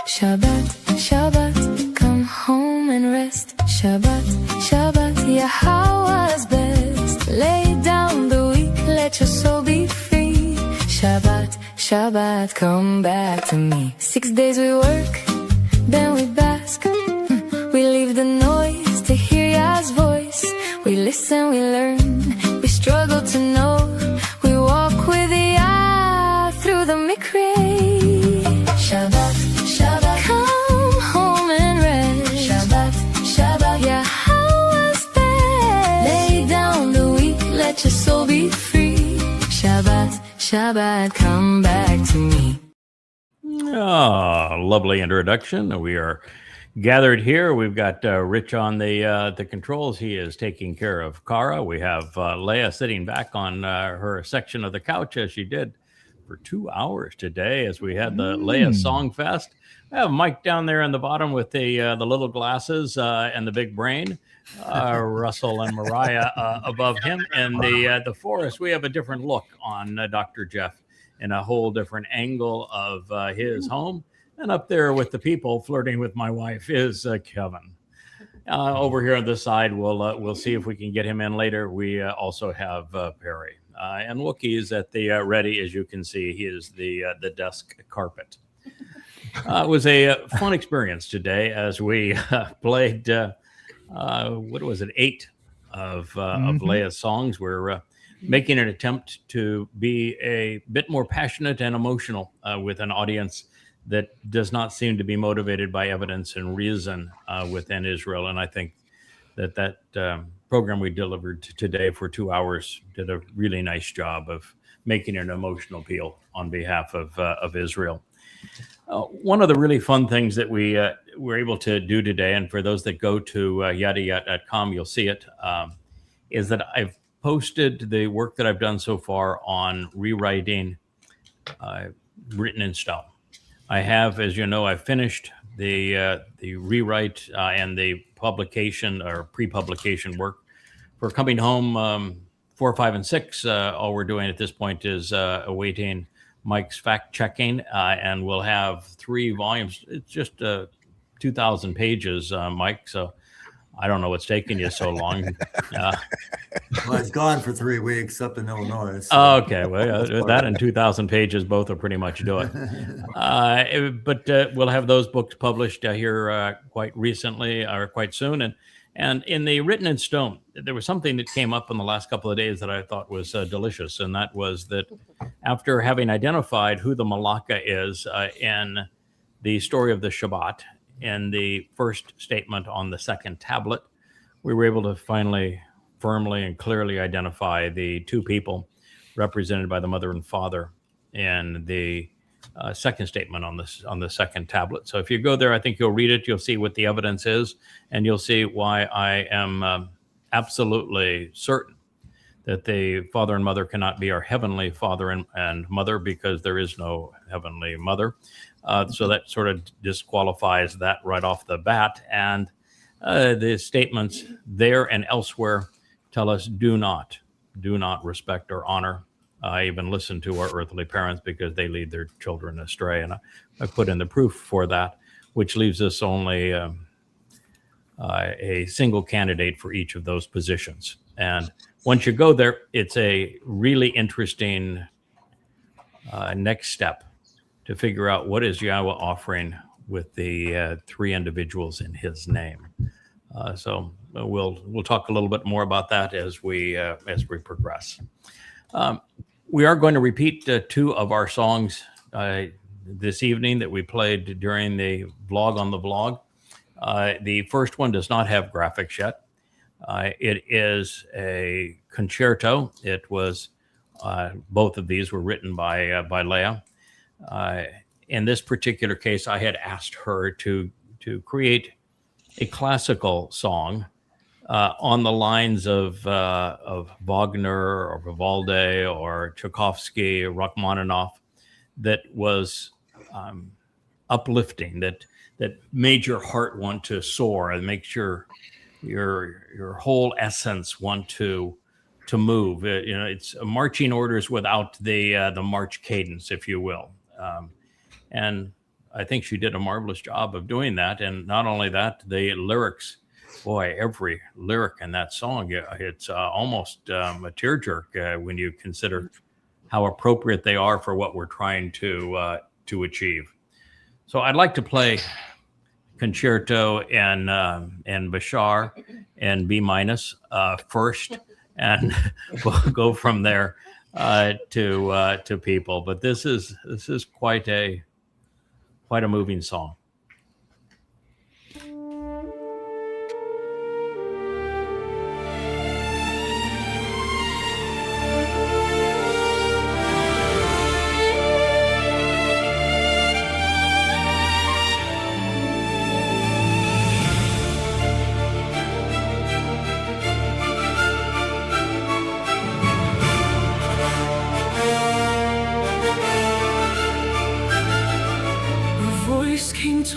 Shabbat, Shabbat, come home and rest. Shabbat, Shabbat, Yahowah's best. Lay down the weak, let your soul be free. Shabbat, Shabbat, come back to me. 6 days we work, then we bask. We leave the noise to hear Yah's voice. We listen, we learn, we struggle to know. We walk with Yah through the mikveh. Shabbat, Shabbat, come home and rest. Shabbat, Shabbat, Yahowah's best. Lay down the weak, let your soul be free. Shabbat, Shabbat, come back to me. Oh, lovely introduction. We are gathered here. We've got Rich on the controls. He is taking care of Kara. We have ElYah sitting back on her section of the couch as she did for 2 hours today as we had the ElYah Song Fest. I have Mike down there in the bottom with the little glasses and the big brain. Russell and Mariah above him. And the forest, we have a different look on Dr. Jeff in a whole different angle of his home. And up there with the people flirting with my wife is Kevin. Over here on this side, we'll see if we can get him in later. We also have Perry. And Wookie's at the ready, as you can see. He is the desk carpet. It was a fun experience today as we played, what was it, 8 of ElYah's songs. We're making an attempt to be a bit more passionate and emotional with an audience that does not seem to be motivated by evidence and reason within Israel. And I think that program we delivered today for 2 hours did a really nice job of making an emotional appeal on behalf of Israel. One of the really fun things that we were able to do today, and for those that go to yadayah.com, you'll see it, is that I've posted the work that I've done so far on rewriting Written in Stone. I have, as you know, I've finished the rewrite and the publication or pre-publication work for Coming Home 4, 5, and 6. All we're doing at this point is awaiting Mike's fact checking, and we'll have 3 volumes. It's just 2,000 pages, Mike. So I don't know what's taking you so long. Well, it's gone for 3 weeks up in Illinois. So. Okay, well, that and 2,000 pages both will pretty much do it. But we'll have those books published here quite recently or quite soon. And in the Written in Stone, there was something that came up in the last couple of days that I thought was delicious, and that was that after having identified who the Malaka is in the story of the Shabbat, in the first statement on the second tablet, we were able to finally, firmly, and clearly identify the 2 people represented by the mother and father in the second statement on the second tablet. So if you go there, I think you'll read it. You'll see what the evidence is, and you'll see why I am absolutely certain that the father and mother cannot be our heavenly father and mother, because there is no heavenly mother. So that sort of disqualifies that right off the bat. And the statements there and elsewhere tell us do not respect or honor, even listen to our earthly parents, because they lead their children astray. And I put in the proof for that, which leaves us only a single candidate for each of those positions. And once you go there, it's a really interesting next step to figure out what is Yahweh offering with the 3 individuals in his name. So we'll talk a little bit more about that as we progress. We are going to repeat 2 of our songs this evening that we played during the vlog on the vlog. The first one does not have graphics yet. It is a concerto. It was both of these were written by ElYah. In this particular case, I had asked her to create a classical song on the lines of Wagner or Vivaldi or Tchaikovsky or Rachmaninoff, that was uplifting, that made your heart want to soar and makes your whole essence want to move. It's marching orders without the march cadence, if you will. And I think she did a marvelous job of doing that. And not only that, the lyrics, boy, every lyric in that song, it's almost a tearjerk when you consider how appropriate they are for what we're trying to achieve. So I'd like to play Concerto and Bashar and B minus first, and we'll go from there to people. But this is quite a moving song.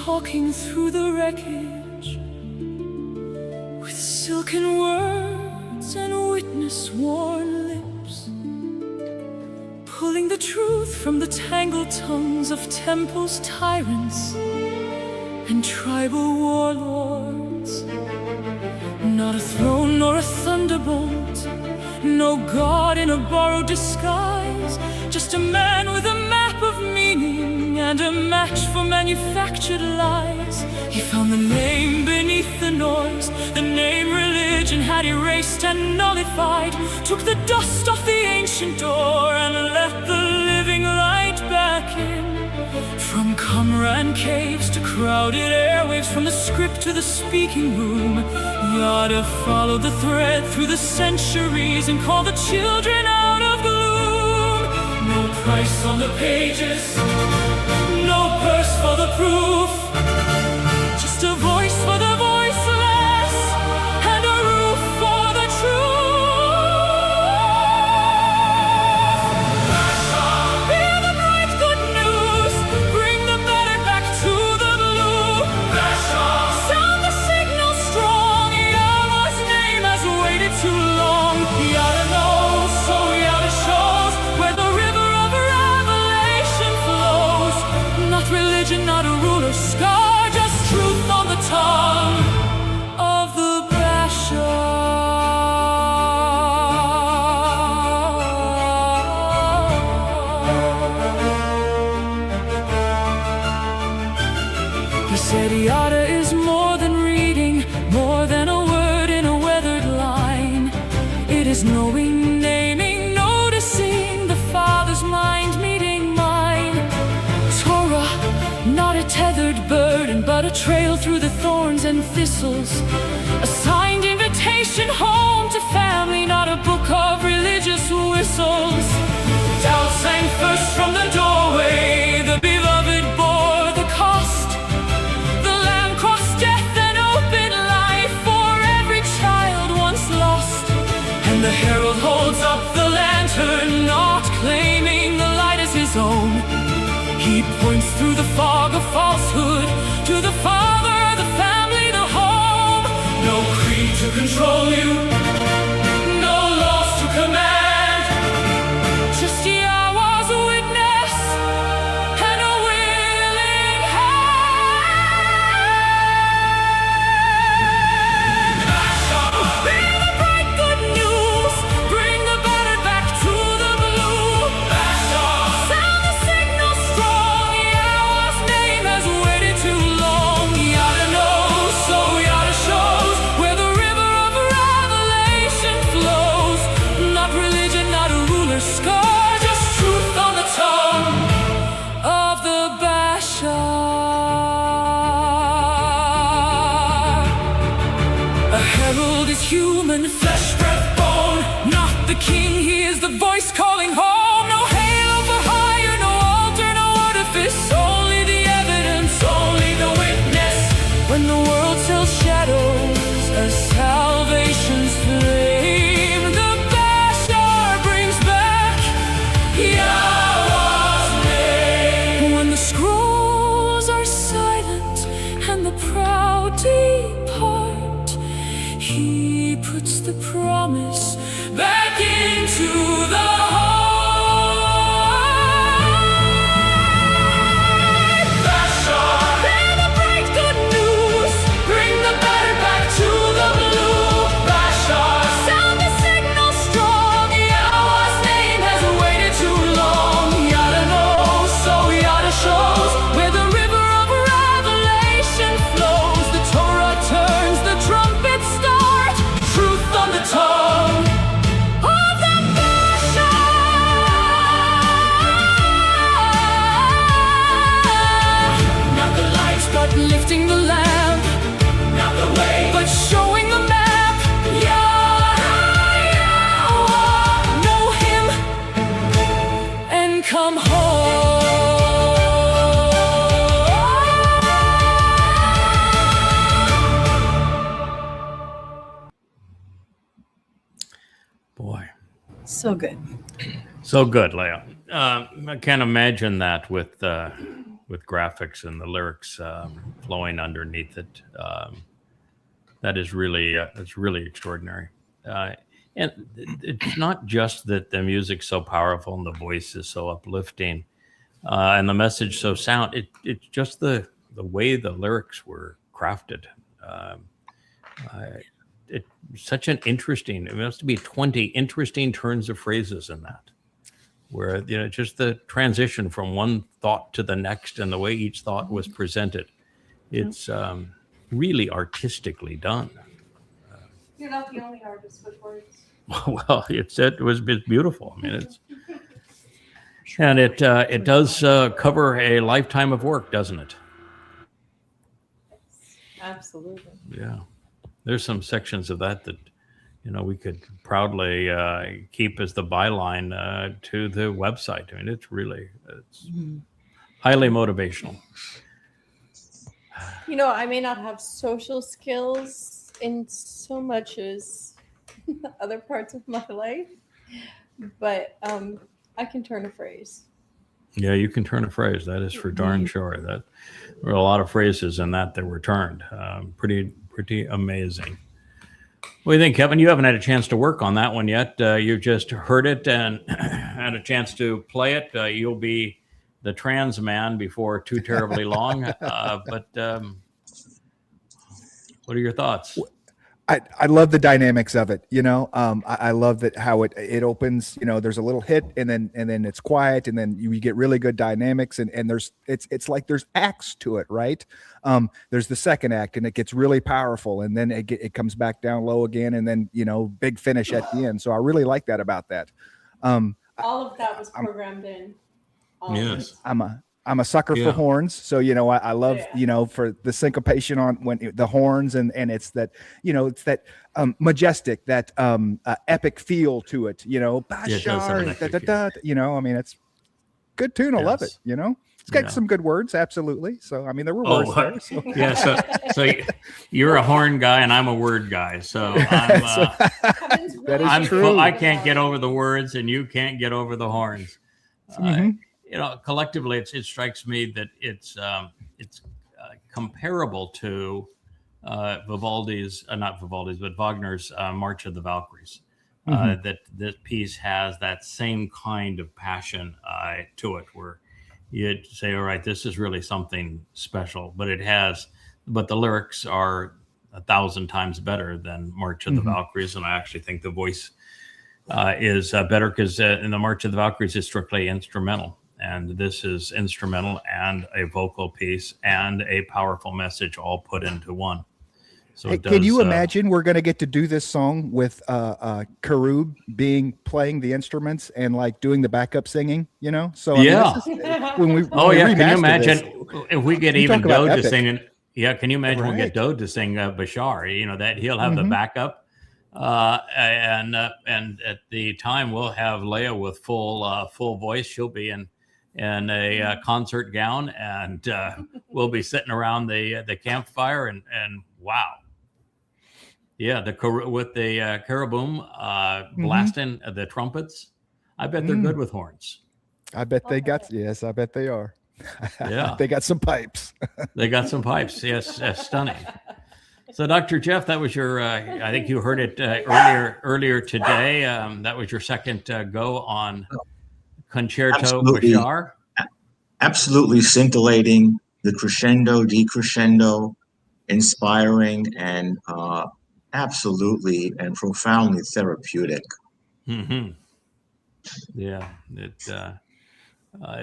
Talking through the wreckage with silken words and witness-worn lips, pulling the truth from the tangled tongues of temples, tyrants, and tribal warlords. Not a throne nor a thunderbolt, no god in a borrowed disguise, just a man with a map of meaning and a match for manufactured lies. He found the name beneath the noise, the name religion had erased and nullified, took the dust off the ancient door and let the living light back in. From Qumran caves to crowded airwaves, from the script to the speaking room, Yada followed the thread through the centuries and called the children out of gloom. No price on the pages, no purse for the proof, just a voice for the voiceless and a roof for the truth. Hear the bright good news, bring the battered back to the blue. Sound the signal strong, Yahweh's name has waited too long. Yada knows, so Yada shows where the river of revelation flows. Not religion, not a ruler's scar, just truth on the tongue of the Bashar. He said Yada is more than reading, more than a word in a weathered line. It is knowing, naming, noticing the Father's mind meeting mine. Torah, not a tethered burden, but a trail through the thorns and thistles. A signed invitation home to family, not a book of religious whistles. Doubt sang first from the doorway, the beloved bore the cost. The Lamb crossed death and opened life for every child once lost. And the herald holds up the lantern, not claiming the light as his own. He points through the fog of falsehood to the Father, the family, the home. No creed to control you, no laws to command, just Yahweh's witness and a willing hand. Bring the bright good news, bring the battered back to the blue. Sound the signal strong, Yahweh's name has waited too long. Yada knows, so Yada shows where the river of revelation flows. Not religion, not a ruler's scar, just truth on the tongue of the Bashar. A herald is human, flesh, breath, bone, not the king, he is the voice calling home. No halo for hire, no altar, no artifice, only the evidence, only the witness. When the world sells shadows as salvation's flame, the Bashar brings back Yahweh's name. When the scrolls are silent and the proud depart, he puts the promise back into the heart. Bashar, So good. So good, Leah. I can't imagine that with graphics and the lyrics flowing underneath it. That is really it's really extraordinary. And it's not just that the music's so powerful and the voice is so uplifting and the message so sound. It's just the way the lyrics were crafted. It's such an interesting. It must be 20 interesting turns of phrases in that, where just the transition from one thought to the next and the way each thought was presented. It's really artistically done. You're not the only artist with words. Well, it was beautiful. I mean, it does cover a lifetime of work, doesn't it? Absolutely. Yeah, there's some sections of that we could proudly keep as the byline to the website. I mean, it's highly motivational. I may not have social skills in so much as other parts of my life, but I can turn a phrase. Yeah, you can turn a phrase. That is for darn sure. That there were a lot of phrases in that were turned. Pretty amazing. What do you think, Kevin? You haven't had a chance to work on that one yet. You just heard it and had a chance to play it. You'll be the trans man before too terribly long. But what are your thoughts? I love the dynamics of it. I love that how it opens. There's a little hit and then it's quiet and then you get really good dynamics and it's like there's acts to it, right? There's the second act and it gets really powerful and then it comes back down low again and then big finish at the end. So I really like that about that. All of that was programmed in. Yes, I'm a sucker for horns, so I love for the syncopation on when the horns and it's that it's that majestic, that epic feel to it. Bashar, I mean, it's good tune. I love it. It's got some good words, absolutely. So I mean, there were words there. So. Yeah, so you're a horn guy and I'm a word guy. So that is true. I can't get over the words and you can't get over the horns. Collectively, it strikes me that it's comparable to Wagner's March of the Valkyries. That this piece has that same kind of passion to it, where you'd say, "All right, this is really something special." But the lyrics are 1,000 times better than March of the Valkyries, and I actually think the voice is better because in the March of the Valkyries is strictly instrumental. And this is instrumental and a vocal piece and a powerful message all put into one. So hey, can you imagine we're going to get to do this song with Karub playing the instruments and like doing the backup singing, So yeah. Can you imagine if we get even Dode to sing? Yeah, can you imagine we'll get Dode to sing Bashar? That he'll have the backup. And at the time we'll have Leah with full voice. She'll be in a concert gown and we'll be sitting around the campfire and wow. Yeah, with the Karaboom blasting the trumpets. I bet they're good with horns. I bet they I bet they are. Yeah. They got some pipes. They got some pipes. Yes, stunning. So, Dr. Jeff, that was your, I think you heard it earlier today. That was your second go on Concerto Bashar. Absolutely scintillating, the crescendo, decrescendo, inspiring, and absolutely and profoundly therapeutic. Mm-hmm. Yeah,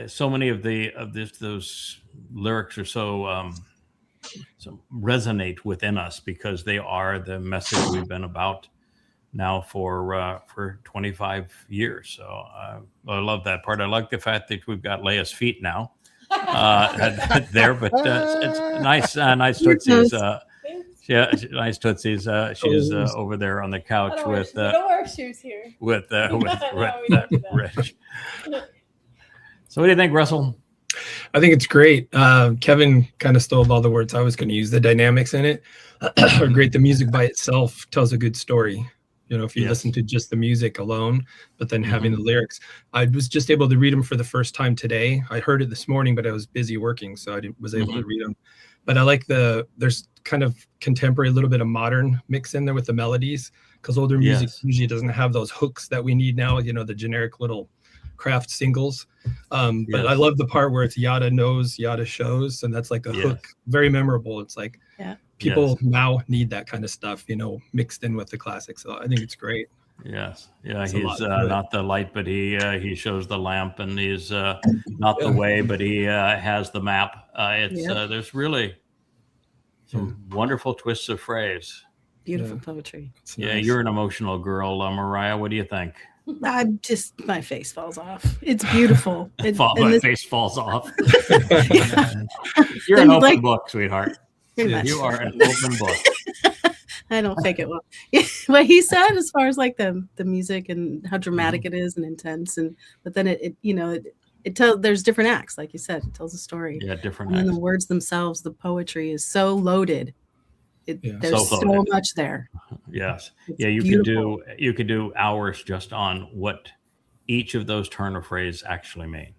so many of those lyrics are so resonate within us because they are the message we've been about now for 25 years. So I love that part. I like the fact that we've got Leah's feet now there, but it's nice tootsies. Nice tootsies. She's over there on the couch with. We don't wear shoes here. With Rich. So what do you think, Russell? I think it's great. Kevin kind of stole all the words I was going to use. The dynamics in it are great. The music by itself tells a good story. if you Yes. listen to just the music alone, but then having the lyrics. I was just able to read them for the first time today. I heard it this morning, but I was busy working, so I was able to read them. But I like there's kind of contemporary, a little bit of modern mix in there with the melodies, because older music usually doesn't have those hooks that we need now, the generic little craft singles. But I love the part where it's yada knows, yada shows, and that's like a hook, very memorable. It's like people now need that kind of stuff, mixed in with the classics. So I think it's great. Yes. Yeah. It's a lot He's to it. not the light, but he shows the lamp, and he's not the way, but he has the map. There's really some wonderful twists of phrase. Beautiful poetry. It's Yeah. nice. You're an emotional girl, Mariah. What do you think? My face falls off. It's beautiful. My face falls off. You're an open book, sweetheart. Pretty much. You are an open book. I don't fake it well. What he said, as far as like the music and how dramatic it is and intense, but then it tells, there's different acts, like you said, it tells a story. Yeah, different And then acts. the words themselves, the poetry is so loaded. There's So so loaded. much there. Yes. It's Yeah, beautiful. you could do hours just on what each of those turn of phrase actually mean,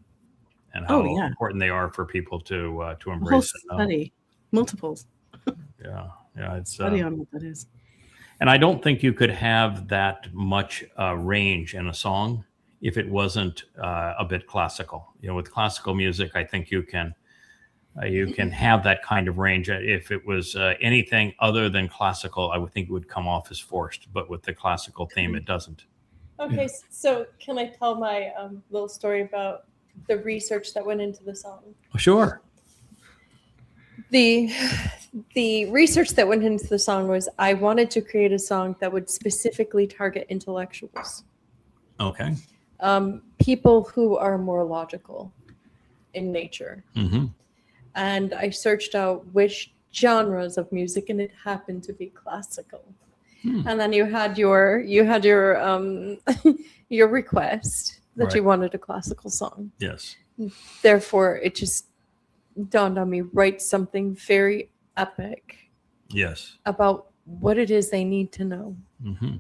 and how important they are for people to A whole embrace and know. study, multiples. Yeah, it's Study on what that is. and I don't think you could have that much range in a song if it wasn't a bit classical. With classical music, I think you can have that kind of range. If it was anything other than classical, I would think it would come off as forced. But with the classical theme, it doesn't. Okay, so can I tell my little story about the research that went into the song? Sure. The research that went into the song was I wanted to create a song that would specifically target intellectuals, Okay. people who are more logical in nature. Mm-hmm. And I searched out which genres of music, and it happened to be classical. And then you had your your request that you wanted a classical song. Yes. Therefore, it just dawned on me, write something very epic Yes. about what it is they need to know. Mm-hmm.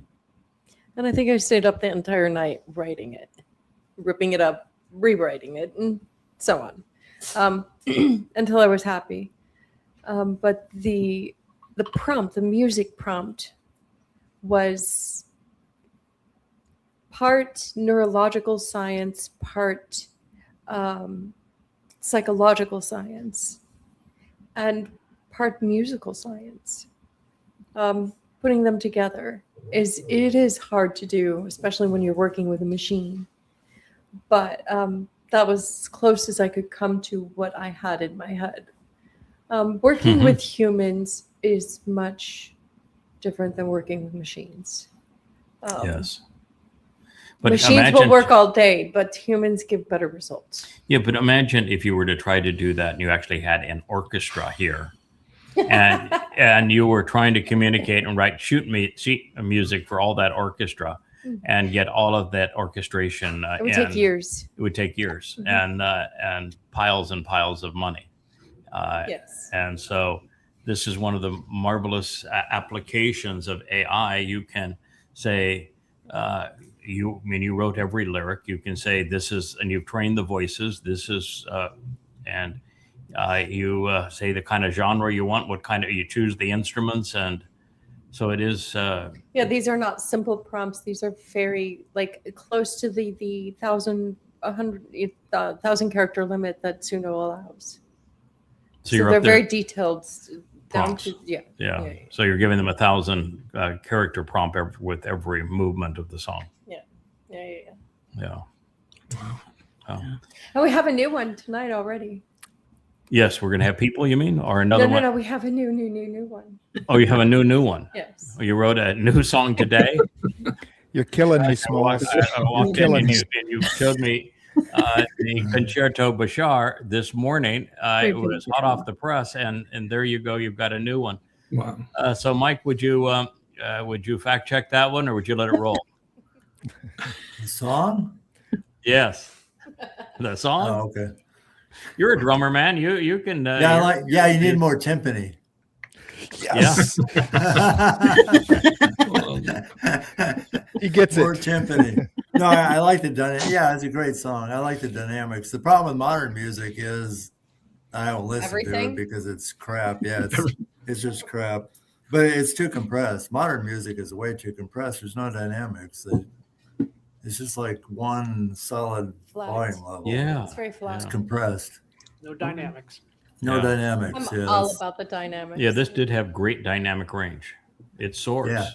And I think I stayed up the entire night writing it, ripping it up, rewriting it, and so on, until I was happy. But the prompt, the music prompt, was part neurological science, part psychological science, and part musical science. Putting them together is hard to do, especially when you're working with a machine. But that was as close as I could come to what I had in my head. Working with humans is much different than working with machines. Yes. But Machines will work all day, but humans give better results. Yeah, but imagine if you were to try to do that and you actually had an orchestra here and you were trying to communicate and write sheet music for all that orchestra and get all of that orchestration. It would take years. It would take years and piles and piles of money. Yes. And so this is one of the marvelous applications of AI. You can say, you wrote every lyric. You can say this is, and you've trained the voices. This is, and you say the kind of genre you want, what kind of, you choose the instruments. And so it is. Yeah, these are not simple prompts. These are very close to the 1,000 character limit that Suno allows. So you're they're up there, very detailed. prompts. Yeah. So you're giving them 1,000 character prompt with every movement of the song. Yeah. Wow. And we have a new one tonight already. Yes, we're going to have people, you mean? Or another one? No, we have a new one. Oh, you have a new one? Yes. Oh, you wrote a new song today? You're killing me, Smalls. I walked in and you showed me the Concerto Bashar this morning. It was hot off the press, and there you go. You've got a new one. Wow. So, Mike, would you fact check that one, or would you let it roll? The song? Yes, the song. Oh, okay. You're a drummer, man. You can. You need more timpani. Yes. He gets More it. timpani. No, I like the dynamic. Yeah, it's a great song. I like the dynamics. The problem with modern music is I don't listen to Everything? it because it's crap. Yeah, it's just crap. But it's too compressed. Modern music is way too compressed. There's no dynamics. It's just like one solid Flat. volume level. Yeah. It's very flat. It's compressed. No dynamics. No Yeah. dynamics. I'm all about the dynamics. Yeah, this did have great dynamic range. It soars. Yeah.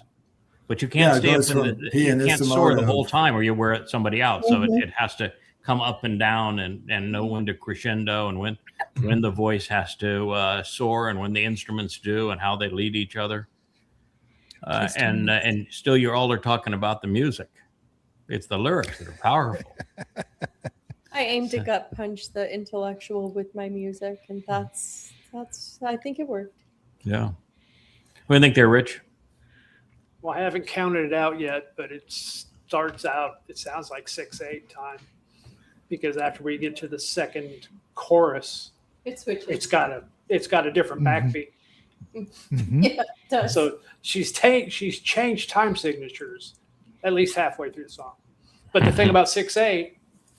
But you can't Yeah, it stay up goes in from you can't pianissimo soar the to- whole time or you wear somebody out. So it has to come up and down and know when to crescendo and when the voice has to soar and when the instruments do and how they lead each other. And still you all are talking about the music. It's the lyrics that are powerful. I aim to gut punch the intellectual with my music, and that's I think it worked. Yeah. What do you think there, Rich? Well, I haven't counted it out yet, but it starts out, it sounds like 6/8 time. Because after we get to the second chorus, It switches. it's got a different backbeat. Yeah, it does. So she's changed time signatures at least halfway through the song. But the thing about 6/8,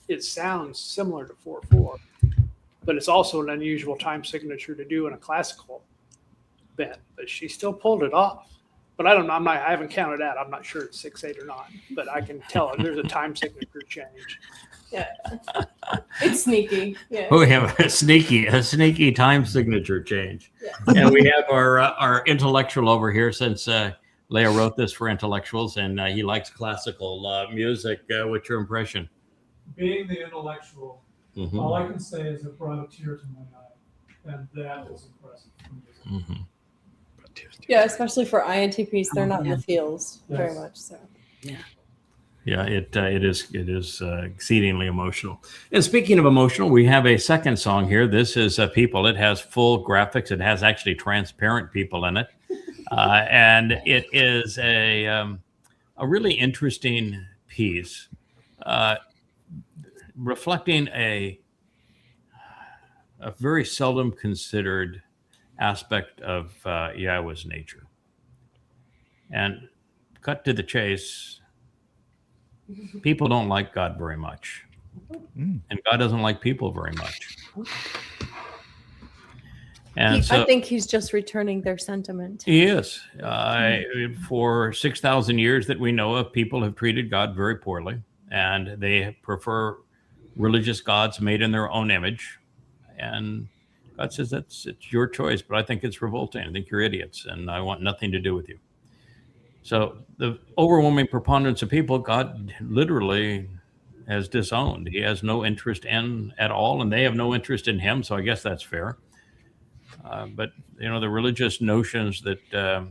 it sounds similar to 4/4, but it's also an unusual time signature to do in a classical band. But she still pulled it off. But I don't know. I haven't counted out. I'm not sure it's 6/8 or not. But I can tell there's a time signature change. Yeah. It's sneaky. Yeah. We have a sneaky time signature change. Yeah. And we have our intellectual over here since ElYah wrote this for intellectuals and he likes classical music. What's your impression? Being the intellectual, all I can say is it brought a tear to my eye, and that was impressive for me. Yeah, especially for INTPs, they're not in the fields very much. So. Yeah, it is exceedingly emotional. And speaking of emotional, we have a second song here. This is People. It has full graphics. It has actually transparent people in it, and it is a really interesting piece, reflecting a very seldom considered aspect of Yahweh's nature. And cut to the chase. People don't like God very much. And God doesn't like people very much. And I think he's just returning their sentiment. He is. For 6,000 years that we know of, people have treated God very poorly, and they prefer religious gods made in their own image. And God says it's your choice, but I think it's revolting. I think you're idiots, and I want nothing to do with you. So the overwhelming preponderance of people, God literally has disowned. He has no interest in at all, and they have no interest in him. So I guess that's fair. But the religious notions that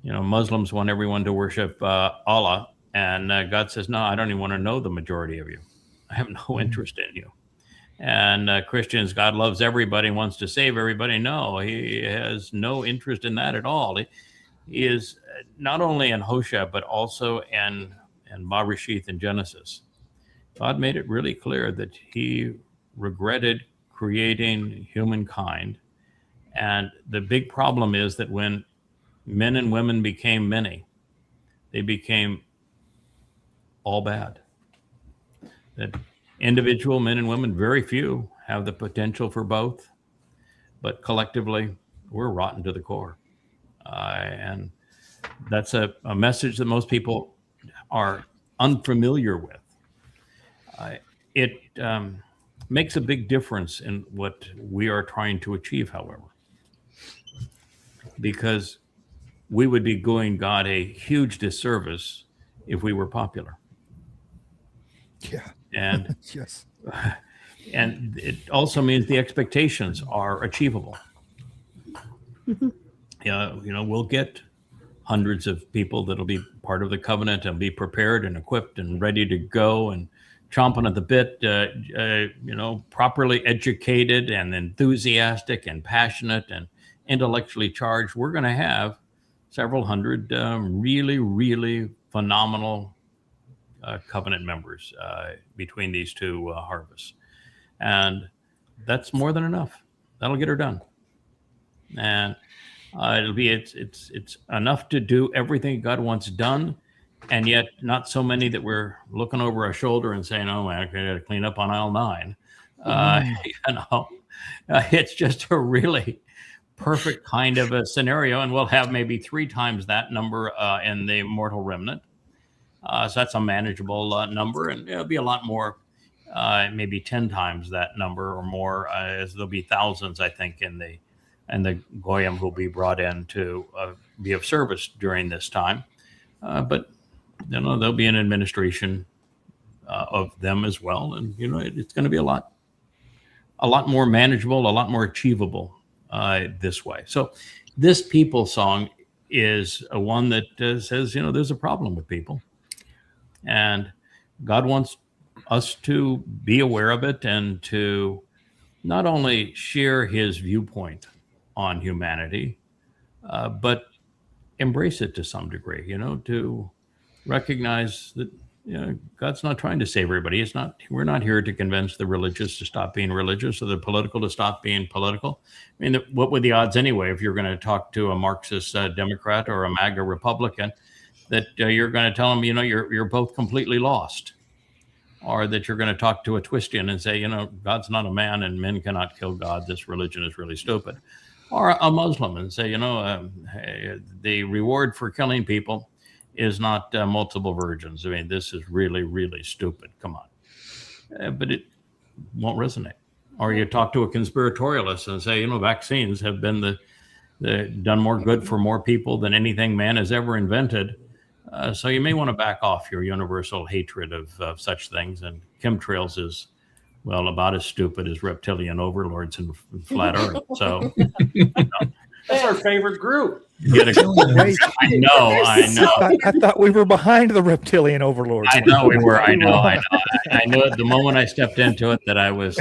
Muslims want everyone to worship Allah, and God says, no, I don't even want to know the majority of you. I have no interest in you. And Christians, God loves everybody, wants to save everybody. No, he has no interest in that at all. He is not only in Hosea, but also in Bereshith in Genesis. God made it really clear that he regretted creating humankind. And the big problem is that when men and women became many, they became all bad. That individual men and women, very few, have the potential for both. But collectively, we're rotten to the core. And that's a message that most people are unfamiliar with. It makes a big difference in what we are trying to achieve, however, because we would be doing God a huge disservice if we were popular. Yeah. And yes. And it also means the expectations are achievable. We'll get hundreds of people that'll be part of the covenant and be prepared and equipped and ready to go and chomping at the bit, properly educated and enthusiastic and passionate and intellectually charged. We're going to have several hundred really, really phenomenal covenant members between these two harvests. And that's more than enough. That'll get her done. And It's enough to do everything God wants done, and yet not so many that we're looking over our shoulder and saying, "Oh man, I got to clean up on aisle 9." It's just a really perfect kind of a scenario, and we'll have maybe 3 times that number in the mortal remnant. So that's a manageable number, and it'll be a lot more, maybe 10 times that number or more, as there'll be thousands, I think, in the goyim who'll be brought in to be of service during this time. But there'll be an administration of them as well, and it's going to be a lot more manageable, a lot more achievable this way. So this people song is a one that says, there's a problem with people, and God wants us to be aware of it and to not only share his viewpoint on humanity, but embrace it to some degree, to recognize that God's not trying to save everybody. We're not here to convince the religious to stop being religious or the political to stop being political. I mean, what were the odds anyway, if you're going to talk to a Marxist Democrat or a MAGA Republican, that you're going to tell them, you're both completely lost, or that you're going to talk to a Twistian and say, God's not a man and men cannot kill God. This religion is really stupid. Or a Muslim and say, the reward for killing people is not multiple virgins. I mean, this is really, really stupid. Come on. But it won't resonate. Or you talk to a conspiratorialist and say, vaccines have been done more good for more people than anything man has ever invented. So you may want to back off your universal hatred of such things. And chemtrails is, well, about as stupid as reptilian overlords and flat Earth. So that's our favorite group. I know. I thought we were behind the reptilian overlords. I know we were. I know. I knew it the moment I stepped into it that I was.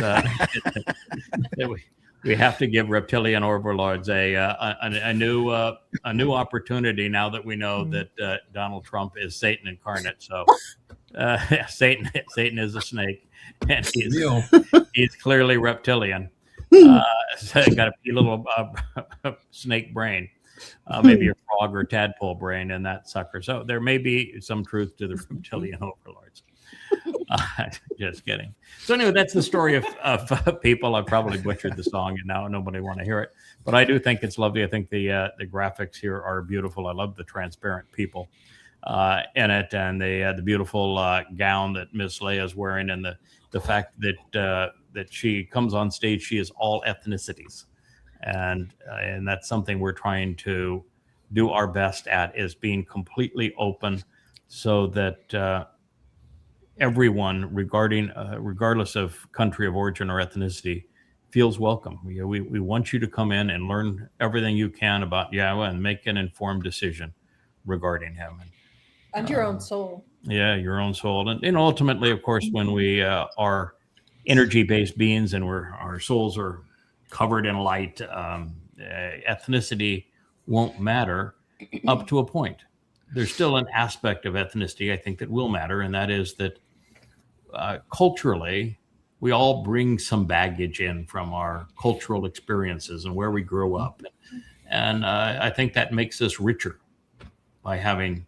We have to give reptilian overlords a new opportunity now that we know that Donald Trump is Satan incarnate. So Satan is a snake, and he's clearly reptilian. So got a little snake brain, maybe a frog or tadpole brain in that sucker. So there may be some truth to the reptilian overlords. Just kidding. So anyway, that's the story of people. I probably butchered the song, and now nobody want to hear it. But I do think it's lovely. I think the graphics here are beautiful. I love the transparent people in it, and the beautiful gown that Miss Leah is wearing, and the fact that she comes on stage, she is all ethnicities, and that's something we're trying to do our best at, is being completely open, so that everyone, regardless of country of origin or ethnicity, feels welcome. We want you to come in and learn everything you can about Yahweh and make an informed decision regarding him. And your own soul. Yeah, your own soul. And ultimately, of course, when we are energy-based beings and our souls are covered in light, ethnicity won't matter up to a point. There's still an aspect of ethnicity, I think, that will matter, and that is that culturally, we all bring some baggage in from our cultural experiences and where we grew up. And I think that makes us richer by having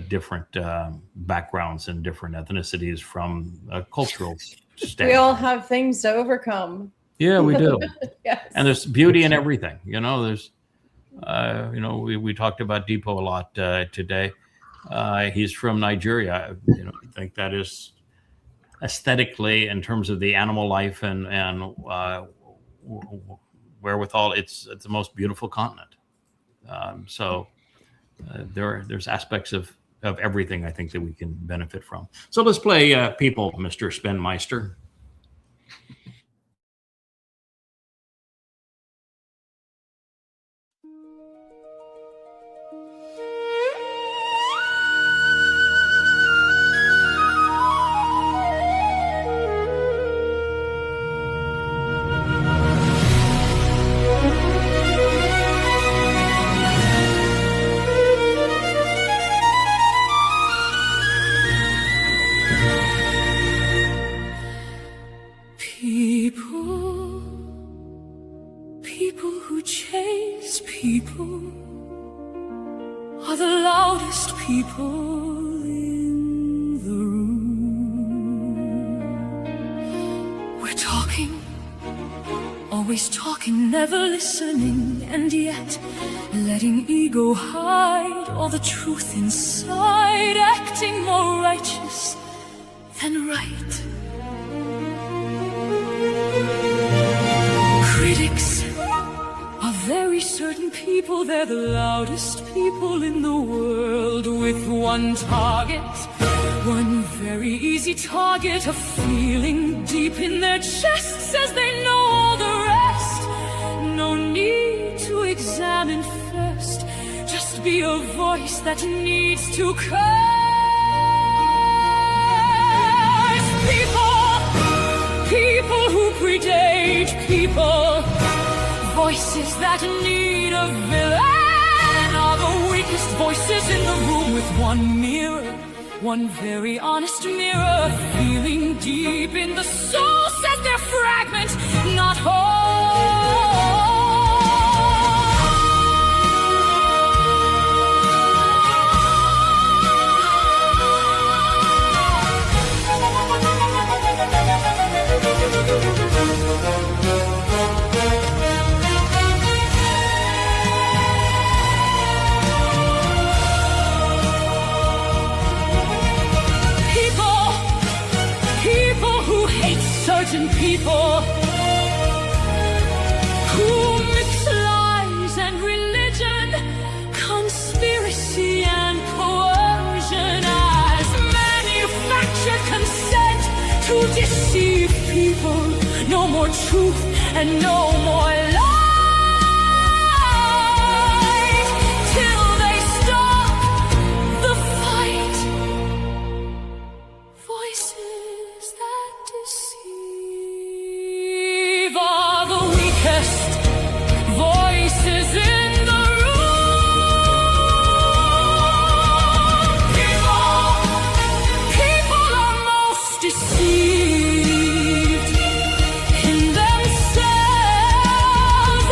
different backgrounds and different ethnicities from a cultural standpoint. We all have things to overcome. Yeah, we do. Yes. And there's beauty in everything. There's, we talked about Depot a lot today. He's from Nigeria. I think that is aesthetically, in terms of the animal life and wherewithal, it's the most beautiful continent. There's aspects of everything, I think, that we can benefit from. So let's play People, Mr. Spinmeister. Peace. People who chase people are the loudest people in the room. We're talking, always talking, never listening, and yet letting ego hide all the truth inside, acting more righteous than right. Critics are very certain people, they're the loudest people in the world, with one target, one very easy target, a feeling deep in their chests as they know all the rest. No need to examine first, just be a voice that needs to curse. People who predate people, voices that need a villain, are the weakest voices in the room, with one mirror, one very honest mirror, feeling deep in the soul, says they're fragment, not whole. People who hate certain people, who mix lies and religion, conspiracy and coercion as manufactured consent to deceive people. No more truth and no more light, till they stop the fight. Voices that deceive are the weakest voices in the room. People are most deceived in themselves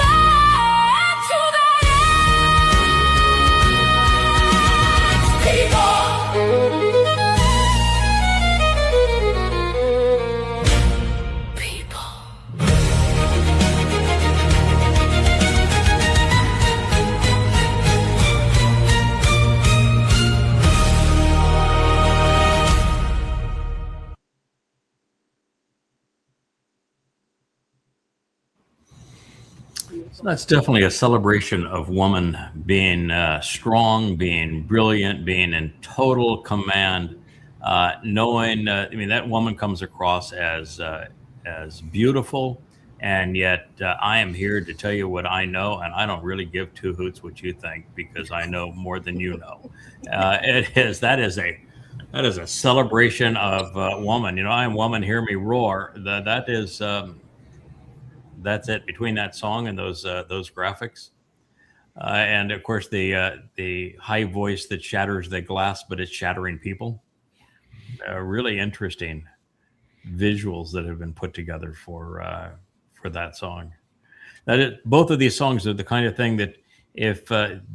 and to their ends. People. That's definitely a celebration of woman being strong, being brilliant, being in total command, knowing, I mean, that woman comes across as beautiful, and yet I am here to tell you what I know, and I don't really give two hoots what you think, because I know more than you know. That is a celebration of woman. You know, I am woman, hear me roar. That is... that's it between that song and those graphics, and of course the high voice that shatters the glass, but it's shattering people. Really interesting visuals that have been put together for that song. Both of these songs are the kind of thing that if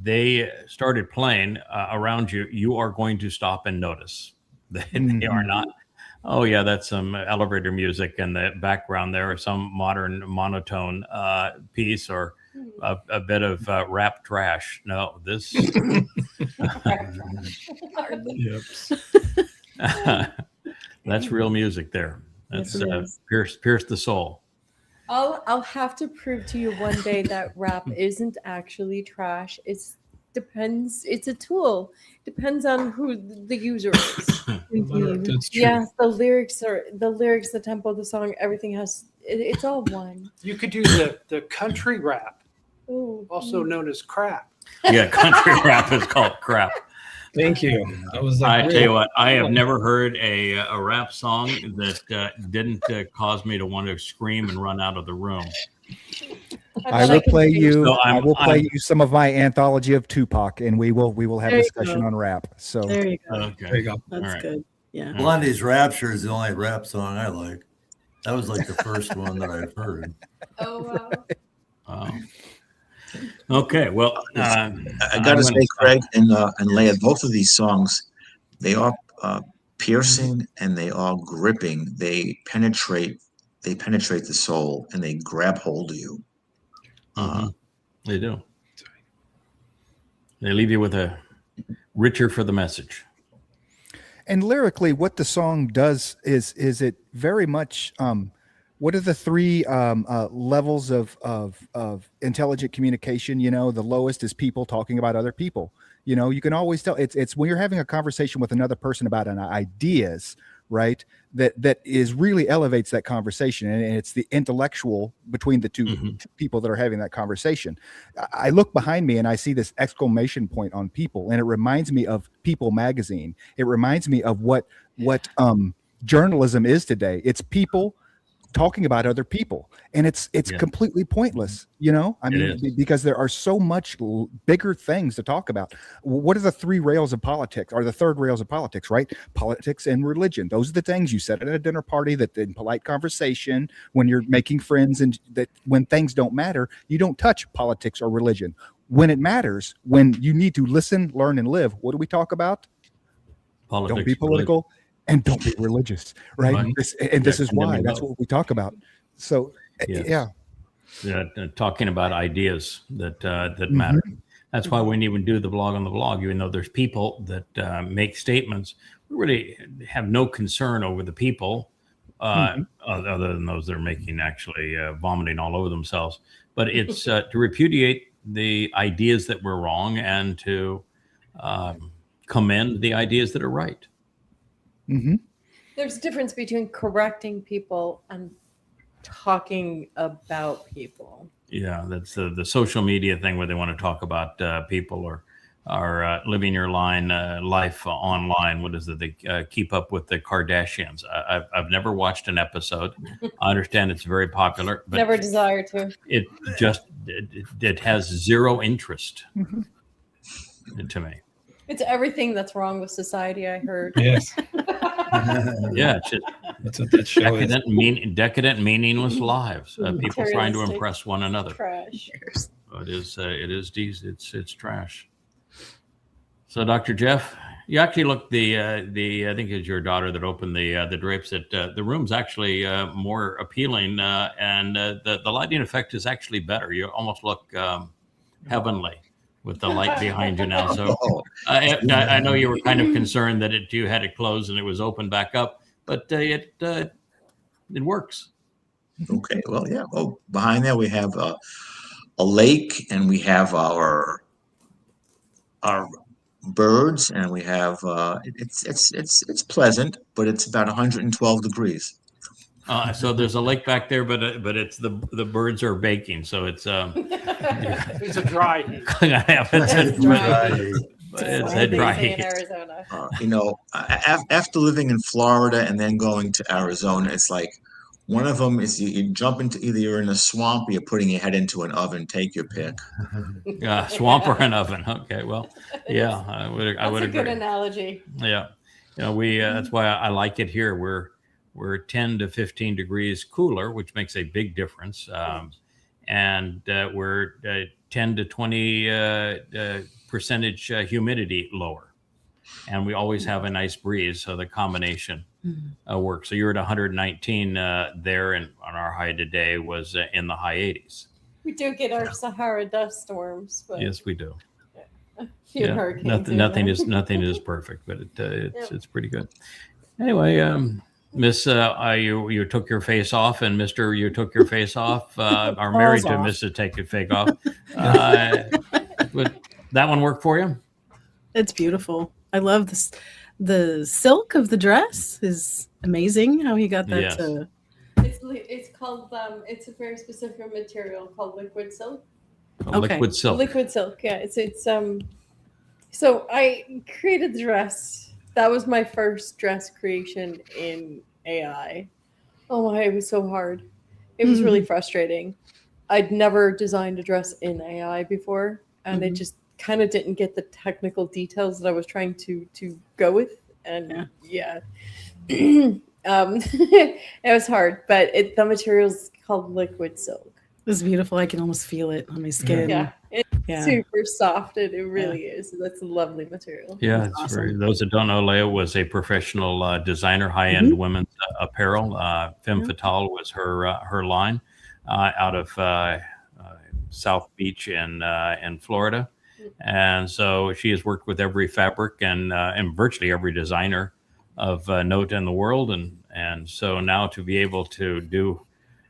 they started playing around you, you are going to stop and notice. They are not. Oh yeah, that's some elevator music in the background there, or some modern monotone piece, or a bit of rap trash. No, this. That's real music there. That's pierce the soul. I'll have to prove to you one day that rap isn't actually trash. It's a tool. Depends on who the user is. That's true. Yeah, the lyrics, the tempo, the song, everything it's all one. You could do the country rap, also known as crap. Yeah, country rap is called crap. Thank you. I tell you what, I have never heard a rap song that didn't cause me to want to scream and run out of the room. I will play you. I will play you some of my anthology of Tupac, and we will have a discussion on rap. So there you go. Okay. There you go. That's good. Yeah. Blondie's Rapture is the only rap song I like. That was like the first one that I've heard. Oh wow. Wow. Okay, well, I got to say, Craig and Leah, both of these songs, they are piercing and they are gripping. They penetrate the soul and they grab hold of you. They do. They leave you with a richer for the message. And lyrically, what the song does is it very much. What are the three levels of intelligent communication? You know, the lowest is people talking about other people. You know, you can always tell it's when you're having a conversation with another person about an ideas, right? That is really elevates that conversation, and it's the intellectual between the two people that are having that conversation. I look behind me and I see this exclamation point on People, and it reminds me of People magazine. It reminds me of what journalism is today. It's people talking about other people, and it's completely pointless, you know. I mean, because there are so much bigger things to talk about. What are the three rails of politics, or the third rails of politics, right? Politics and religion. Those are the things you said at a dinner party, that in polite conversation, when you're making friends, and that when things don't matter, you don't touch politics or religion. When it matters, when you need to listen, learn, and live, what do we talk about? Politics, don't be political. And don't be religious, right? This is why. That's what we talk about. So, yeah, talking about ideas that matter. That's why we even do the blog on the blog, even though there's people that make statements. We really have no concern over the people, other than those that are making actually vomiting all over themselves. But it's to repudiate the ideas that were wrong and to commend the ideas that are right. There's a difference between correcting people and talking about people. Yeah, that's the social media thing where they want to talk about people or living your life online. What is it? They keep up with the Kardashians. I've never watched an episode. I understand it's very popular, but never desire to. It just it has zero interest to me. It's everything that's wrong with society, I heard. Yes. Yeah, it's just, that's what that show is. Decadent, meaningless lives. People trying to impress one another. Trash. It is trash. So, Dr. Jeff, you actually looked I think it's your daughter that opened the drapes. The room's actually more appealing, and the lighting effect is actually better. You almost look heavenly with the light behind you now. So I know you were kind of concerned that you had it closed and it was open back up, but it works. Okay, well, yeah. Well, behind there we have a lake, and we have our birds, and we have it's pleasant, but it's about 112 degrees. So there's a lake back there, but it's the birds are baking, so it's it's a dry heat. It's a dry heat. In Arizona. You know, after living in Florida and then going to Arizona, it's like one of them is you jump into either you're in a swamp or you're putting your head into an oven. Take your pick. Yeah, swamp or an oven. Okay, well, yeah, I would agree. That's a good analogy. Yeah, you know, that's why I like it here. We're 10 to 15 degrees cooler, which makes a big difference. And we're 10 to 20 percentage humidity lower. And we always have a nice breeze. So the combination works. So you're at 119 there, and on our high today was in the high 80s. We do get our Sahara dust storms. But yes, we do. Hurricanes. Nothing is perfect, but it's pretty good. Anyway, Miss, you took your face off, and Mr., you took your face off. Are married to Mrs. Take Your Fake Off. Would that one work for you? It's beautiful. I love this. The silk of the dress is amazing. How he got that. Yes. It's called. It's a very specific material called liquid silk. Liquid silk. Liquid silk. Yeah. It's. So I created the dress. That was my first dress creation in AI. Oh my, it was so hard. It was really frustrating. I'd never designed a dress in AI before, and it just kind of didn't get the technical details that I was trying to go with. And it was hard, but the material's called liquid silk. was beautiful. I can almost feel it on my skin. Yeah, it's Yeah. super soft. It really is. That's a lovely material. Yeah, it's awesome. very, those that don't know, Leah was a professional designer, high-end women's apparel. Femme Fatale was her line out of South Beach in Florida. And so she has worked with every fabric and virtually every designer of note in the world. And so now to be able to do,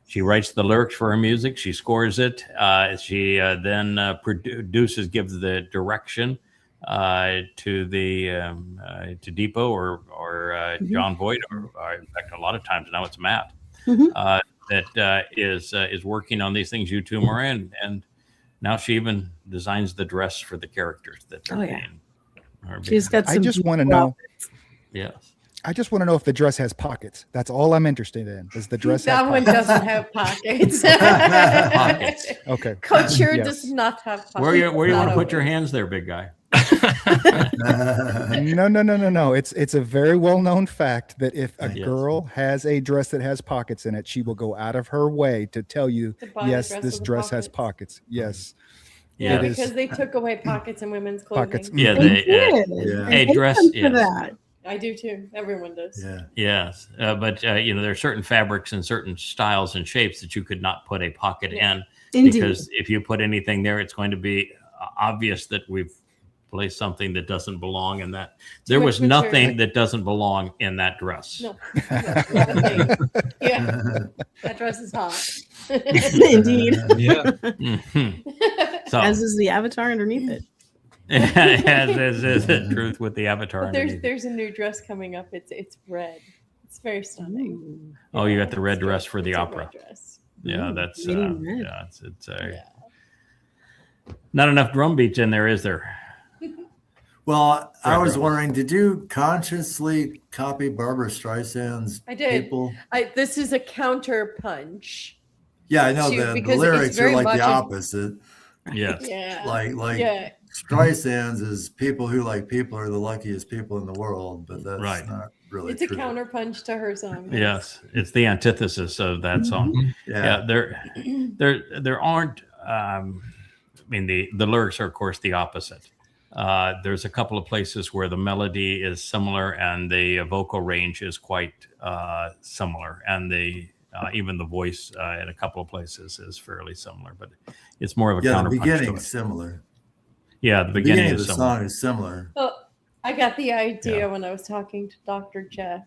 she writes the lyrics for her music, she scores it, she then produces, gives the direction to to Depot or John Voight, or in fact, a lot of times now it's Matt that is working on these things. You two, Maria, and now she even designs the dress for the characters that they're being. She's got some. I just want to know. Yes. I just want to know if the dress has pockets. That's all I'm interested in. Does the dress That have one pockets? doesn't have pockets. Pockets. Okay. Couture Yes. does not have pockets. Where you want to Not put your always. hands there, big guy? No. It's a very well-known fact that if a Yes. girl has a dress that has pockets in it, she will go out of her way to tell you, To buy a yes, dress this with dress has pockets. pockets. Yes. Yeah, It is- because they took away pockets in women's clothing. Pockets. Yeah, They they, did. Yeah. I a hate dress. them for Yes. that. I do too. Everyone does. Yeah. Yes, but there are certain fabrics and certain styles and shapes that you could not put a pocket in, Indeed. because if you put anything there, it's going to be obvious that we've placed something that doesn't belong in that. There much was material. nothing that doesn't belong in that dress. No. Not a thing. Yeah. That dress is hot. Indeed. Yeah. Mhm. So, As is the avatar underneath it. as is the truth with the avatar. But underneath. there's a new dress coming up. It's red. It's very stunning. Oh, you got Yeah, the red it's dress good. for the It's a opera. red dress. Yeah, that's Medium red. yeah, it's not enough drum beats in there, is there? Well, I was Right. wondering, did you consciously copy Barbara Streisand's I did. people? This is a counter punch. Yeah, I know To- the because it's lyrics are very like much the a- opposite. Yes. Yeah. Like Yeah. Streisand's is people who like people are the luckiest people in the world, but that's Right. not really It's a true. counter punch to her song. Yes, it's the antithesis of that song. Yeah. There aren't. I mean, the lyrics are, of course, the opposite. There's a couple of places where the melody is similar and the vocal range is quite similar, and even the voice in a couple of places is fairly similar, but it's more of a Yeah, the counterpunch to beginning's it. similar. Yeah, the The beginning beginning of is the similar. song is similar. Oh, I got the idea Yeah. when I was talking to Dr. Jeff,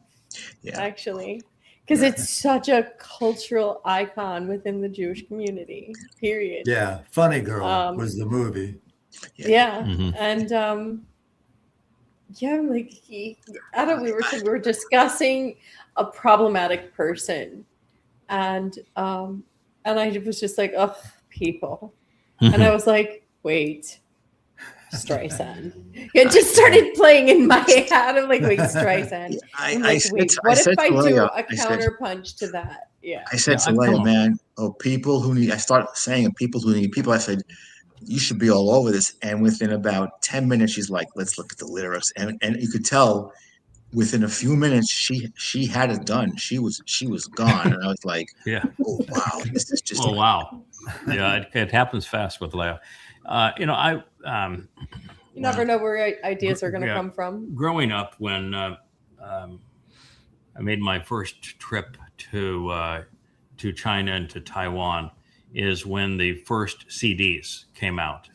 Yeah. actually, because it's such a cultural icon within the Jewish community, period. Yeah, Funny Girl Um, was the movie. Yeah. Mhm. And yeah, like we were discussing a problematic person, and I was just like, oh, people. And I was like, wait, Streisand. It just started playing in my head. I'm like, wait, Streisand. I'm like, what if I do Leah, a counter punch to that? Yeah. I said to come Leah, on. man, people who need, I started saying people who need people. I said, you should be all over this. And within about 10 minutes, she's like, let's look at the lyrics. And you could tell within a few minutes, she had it done. She was gone. And I was like, Yeah. oh, wow, this is just. Oh wow. Yeah, it happens fast with Leah. You never know where ideas are going to Yeah. come from. Growing up, when I made my first trip to China and to Taiwan, is when the first CDs came out.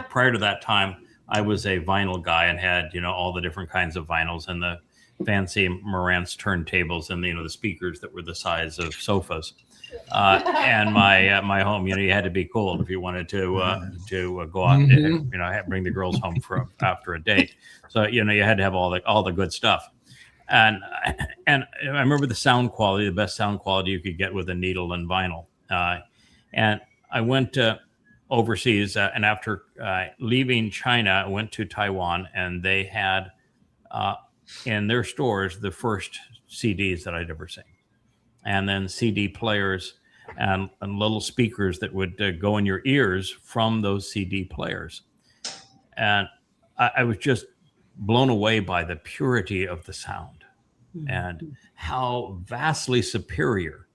Prior to that time, I was a vinyl guy and had all the different kinds of vinyls and the fancy Marantz turntables and the speakers that were the size of sofas. And my home, you had to be cool if you wanted to go out and bring the girls home after a date. So you had to have all the good stuff. And I remember the sound quality, the best sound quality you could get with a needle and vinyl. And I went overseas, and after leaving China, I went to Taiwan, and they had in their stores the first CDs that I'd ever seen, and then CD players and little speakers that would go in your ears from those CD players. And I was just blown away by the purity of the sound and how vastly superior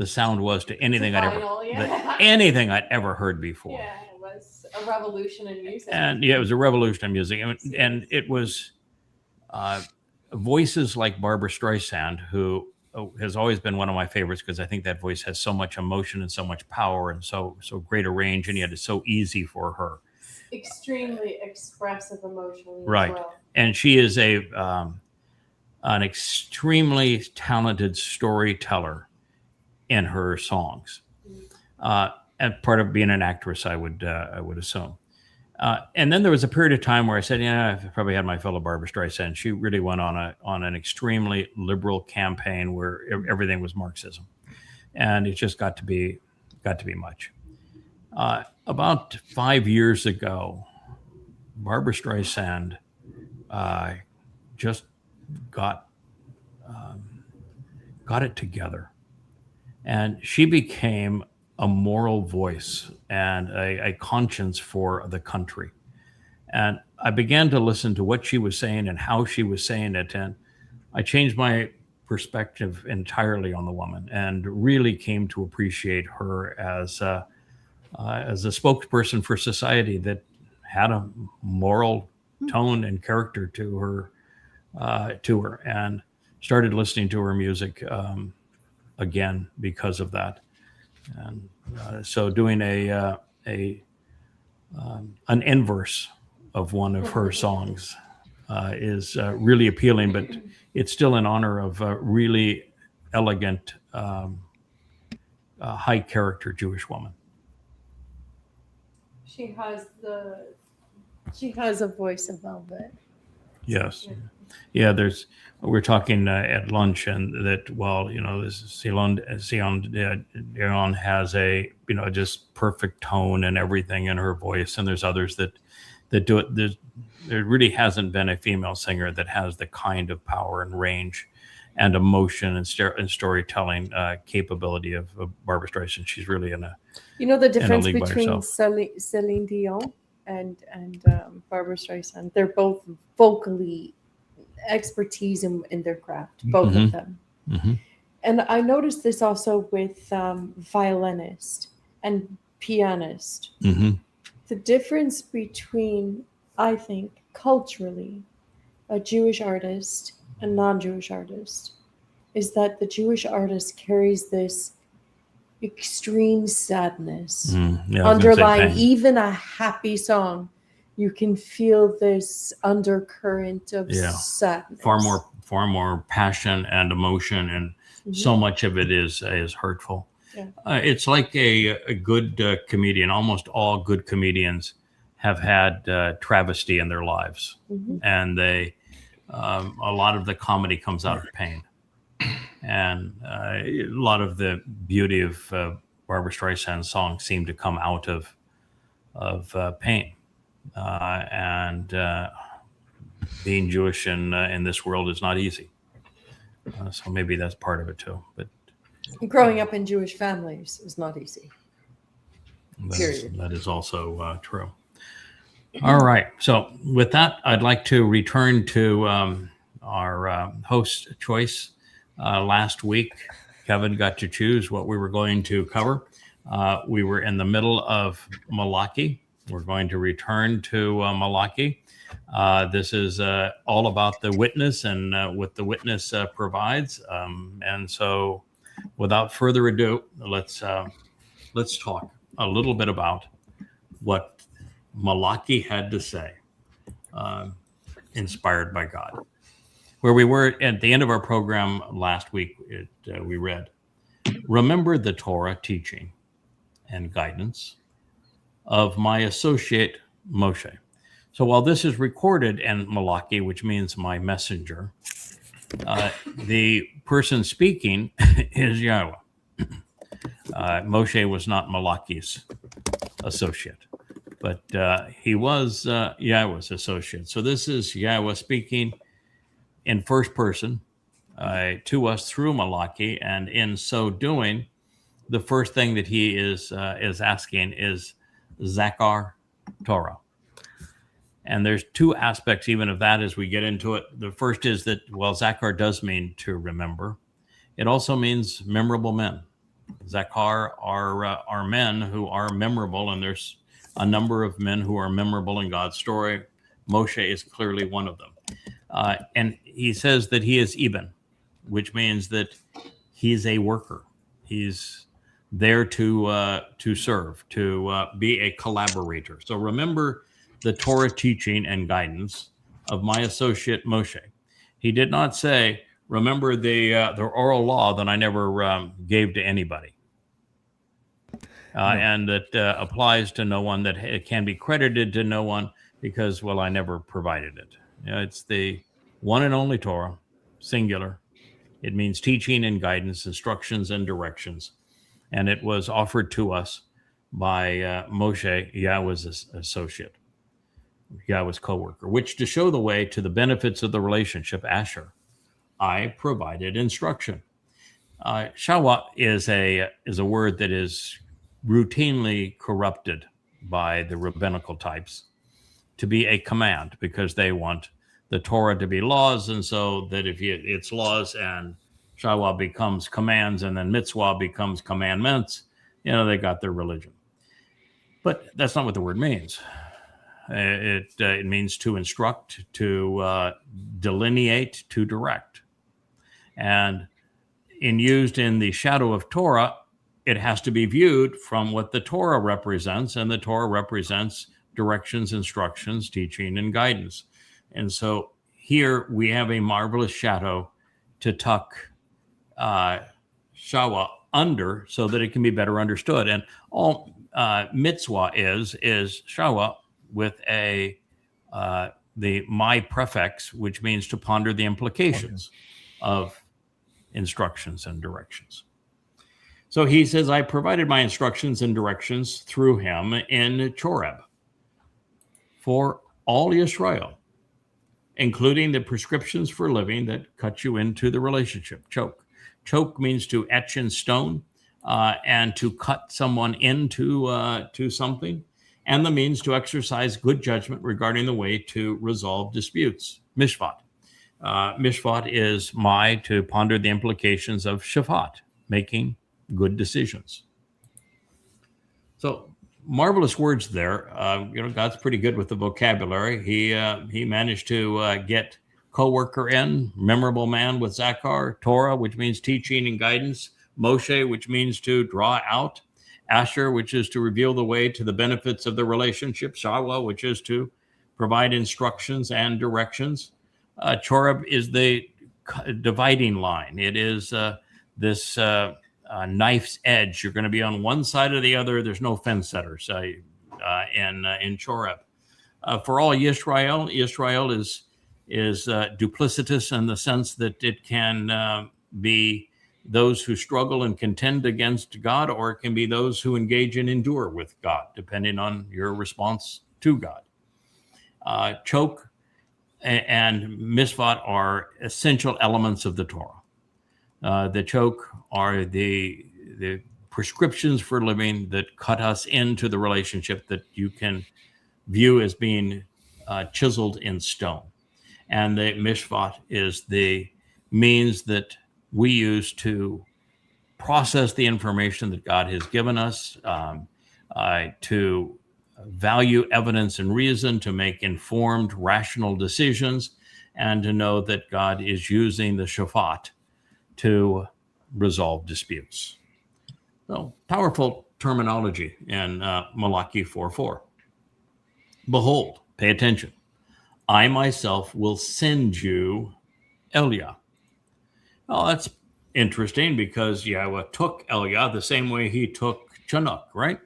the sound was to anything Vinyl, anything I'd ever heard before. Yeah, it was a revolution in music. And yeah, it was a revolution in music. And it was voices like Barbra Streisand, who has always been one of my favorites because I think that voice has so much emotion and so much power and so great a range, and yet it's so easy for her. Extremely expressive emotionally Right. as well. And she is an extremely talented storyteller in her songs. And part of being an actress, I would assume. And then there was a period of time where I said, yeah, I've probably had my fill of Barbra Streisand. She really went on an extremely liberal campaign where everything was Marxism, and it just got to be much. About 5 years ago, Barbra Streisand just got it together, and she became a moral voice and a conscience for the country. And I began to listen to what she was saying and how she was saying it, and I changed my perspective entirely on the woman and really came to appreciate her as a spokesperson for society that had a moral tone and character to her, and started listening to her music again because of that. And so doing an inverse of one of her songs is really appealing, but it's still in honor of a really elegant, high character Jewish woman. She has a voice of velvet. Yes. Yeah, we're talking at lunch, and that, well, this Sion has a, just perfect tone and everything in her voice, and there's others that do it. There really hasn't been a female singer that has the kind of power and range and emotion and storytelling capability of Barbra Streisand. She's really in a the difference in a league by between herself. Celine Dion and Barbra Streisand. They're both vocally expertise in their craft, both of them. Mm-hmm. And I noticed this also with violinist and pianist. Mm-hmm. The difference between, I think, culturally, a Jewish artist and non-Jewish artist is that the Jewish artist carries this extreme sadness underlying even a happy song. You can feel this undercurrent of sadness. Far more passion and emotion, and so much of it is hurtful. Yeah. It's like a good comedian. Almost all good comedians have had travesty in their lives, and a lot of the comedy comes out of pain, and a lot of the beauty of Barbra Streisand's songs seem to come out of pain. And being Jewish in this world is not easy. So maybe that's part of it too. But growing up in Jewish families is not easy. That is also true. All right. So with that, I'd like to return to our host choice. Last week, Kevin got to choose what we were going to cover. We were in the middle of Malachi. We're going to return to Malachi. This is all about the witness and what the witness provides. And so, without further ado, let's talk a little bit about what Malachi had to say, inspired by God. Where we were at the end of our program last week, we read, "Remember the Torah teaching and guidance of my associate Moshe." So while this is recorded in Malachi, which means my messenger, the person speaking is Yahweh. Moshe was not Malachi's associate, but he was Yahweh's associate. So this is Yahweh speaking in first person to us through Malachi, and in so doing, the first thing that he is asking is Zakar Torah. And there's two aspects even of that as we get into it. The first is that, well, Zakar does mean to remember. It also means memorable men. Zakar are men who are memorable, and there's a number of men who are memorable in God's story. Moshe is clearly one of them. And he says that he is Eben, which means that he's a worker. He's there to serve, to be a collaborator. So remember the Torah teaching and guidance of my associate Moshe. He did not say, remember the oral law that I never gave to anybody. And that applies to no one, that it can be credited to no one because, well, I never provided it. It's the one and only Torah, singular. It means teaching and guidance, instructions and directions. And it was offered to us by Moshe, Yahweh's associate, Yahweh's co-worker, which to show the way to the benefits of the relationship, Asher, I provided instruction. Yasha'yah is a word that is routinely corrupted by the rabbinical types to be a command, because they want the Torah to be laws, and so that if it's laws and Yasha'yah becomes commands, and then mitzvah becomes commandments, they got their religion. But that's not what the word means. It means to instruct, to delineate, to direct. And used in the shadow of Torah, it has to be viewed from what the Torah represents, and the Torah represents directions, instructions, teaching, and guidance. And so here we have a marvelous shadow to tuck Yasha'yah under so that it can be better understood. And all mitzvah is Yasha'yah with the my prefix, which means to ponder the implications of instructions and directions. So he says, I provided my instructions and directions through him in Choreb for all Yisra'el, including the prescriptions for living that cut you into the relationship. Choke. Choke means to etch in stone and to cut someone into to something, and the means to exercise good judgment regarding the way to resolve disputes. Mishpat. Mishpat is to ponder the implications of Shafat, making good decisions. So marvelous words there. God's pretty good with the vocabulary. He managed to get co-worker in, memorable man with Zakar, Torah, which means teaching and guidance, Moshe, which means to draw out, Asher, which is to reveal the way to the benefits of the relationship, Yasha'yah, which is to provide instructions and directions. Choreb is the dividing line. It is this knife's edge. You're going to be on one side or the other. There's no fence setters in Choreb. For all Yisra'el is duplicitous in the sense that it can be those who struggle and contend against God, or it can be those who engage and endure with God, depending on your response to God. Choke and Mishpat are essential elements of the Torah. The choke are the prescriptions for living that cut us into the relationship that you can view as being chiseled in stone. And the Mishpat is the means that we use to process the information that God has given us, to value evidence and reason, to make informed, rational decisions, and to know that God is using the Shafat to resolve disputes. So, powerful terminology in Malachi 4:4. Behold, pay attention. I myself will send you ElYah. Well, that's interesting because Yahweh took ElYah the same way he took Chinook, right?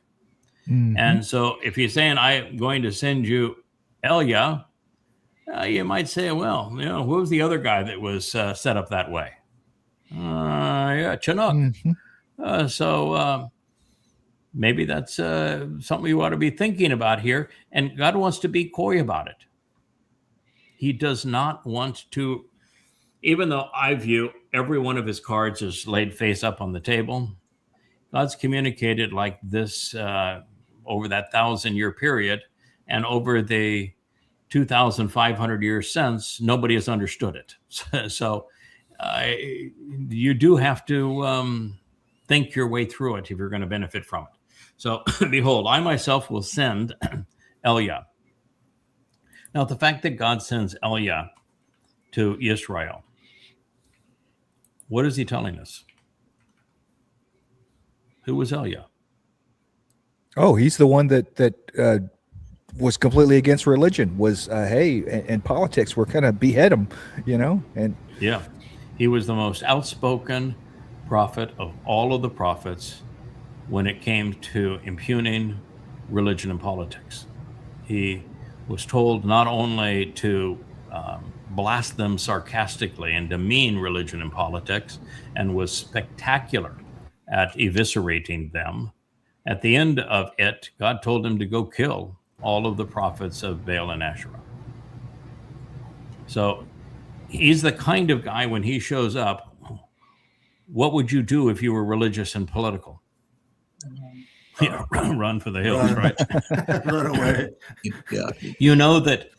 Mm-hmm. And so if he's saying, I'm going to send you ElYah, you might say, well, who was the other guy that was set up that way? Chinook. Mm-hmm. So maybe that's something you ought to be thinking about here. And God wants to be coy about it. He does not want to, even though I view every one of his cards is laid face up on the table, God's communicated like this over that 1,000-year period, and over the 2,500 years since, nobody has understood it. So you do have to think your way through it if you're going to benefit from it. So, behold, I myself will send ElYah. Now, the fact that God sends ElYah to Yisra'el, what is he telling us? Who was ElYah? Oh, he's the one that was completely against religion. Was and politics. We're gonna behead him, And yeah, he was the most outspoken prophet of all of the prophets when it came to impugning religion and politics. He was told not only to blast them sarcastically and demean religion and politics, and was spectacular at eviscerating them. At the end of it, God told him to go kill all of the prophets of Baal and Asherah. So he's the kind of guy, when he shows up, what would you do if you were religious and political? Run for the hills, right? Run away. Yeah. You know that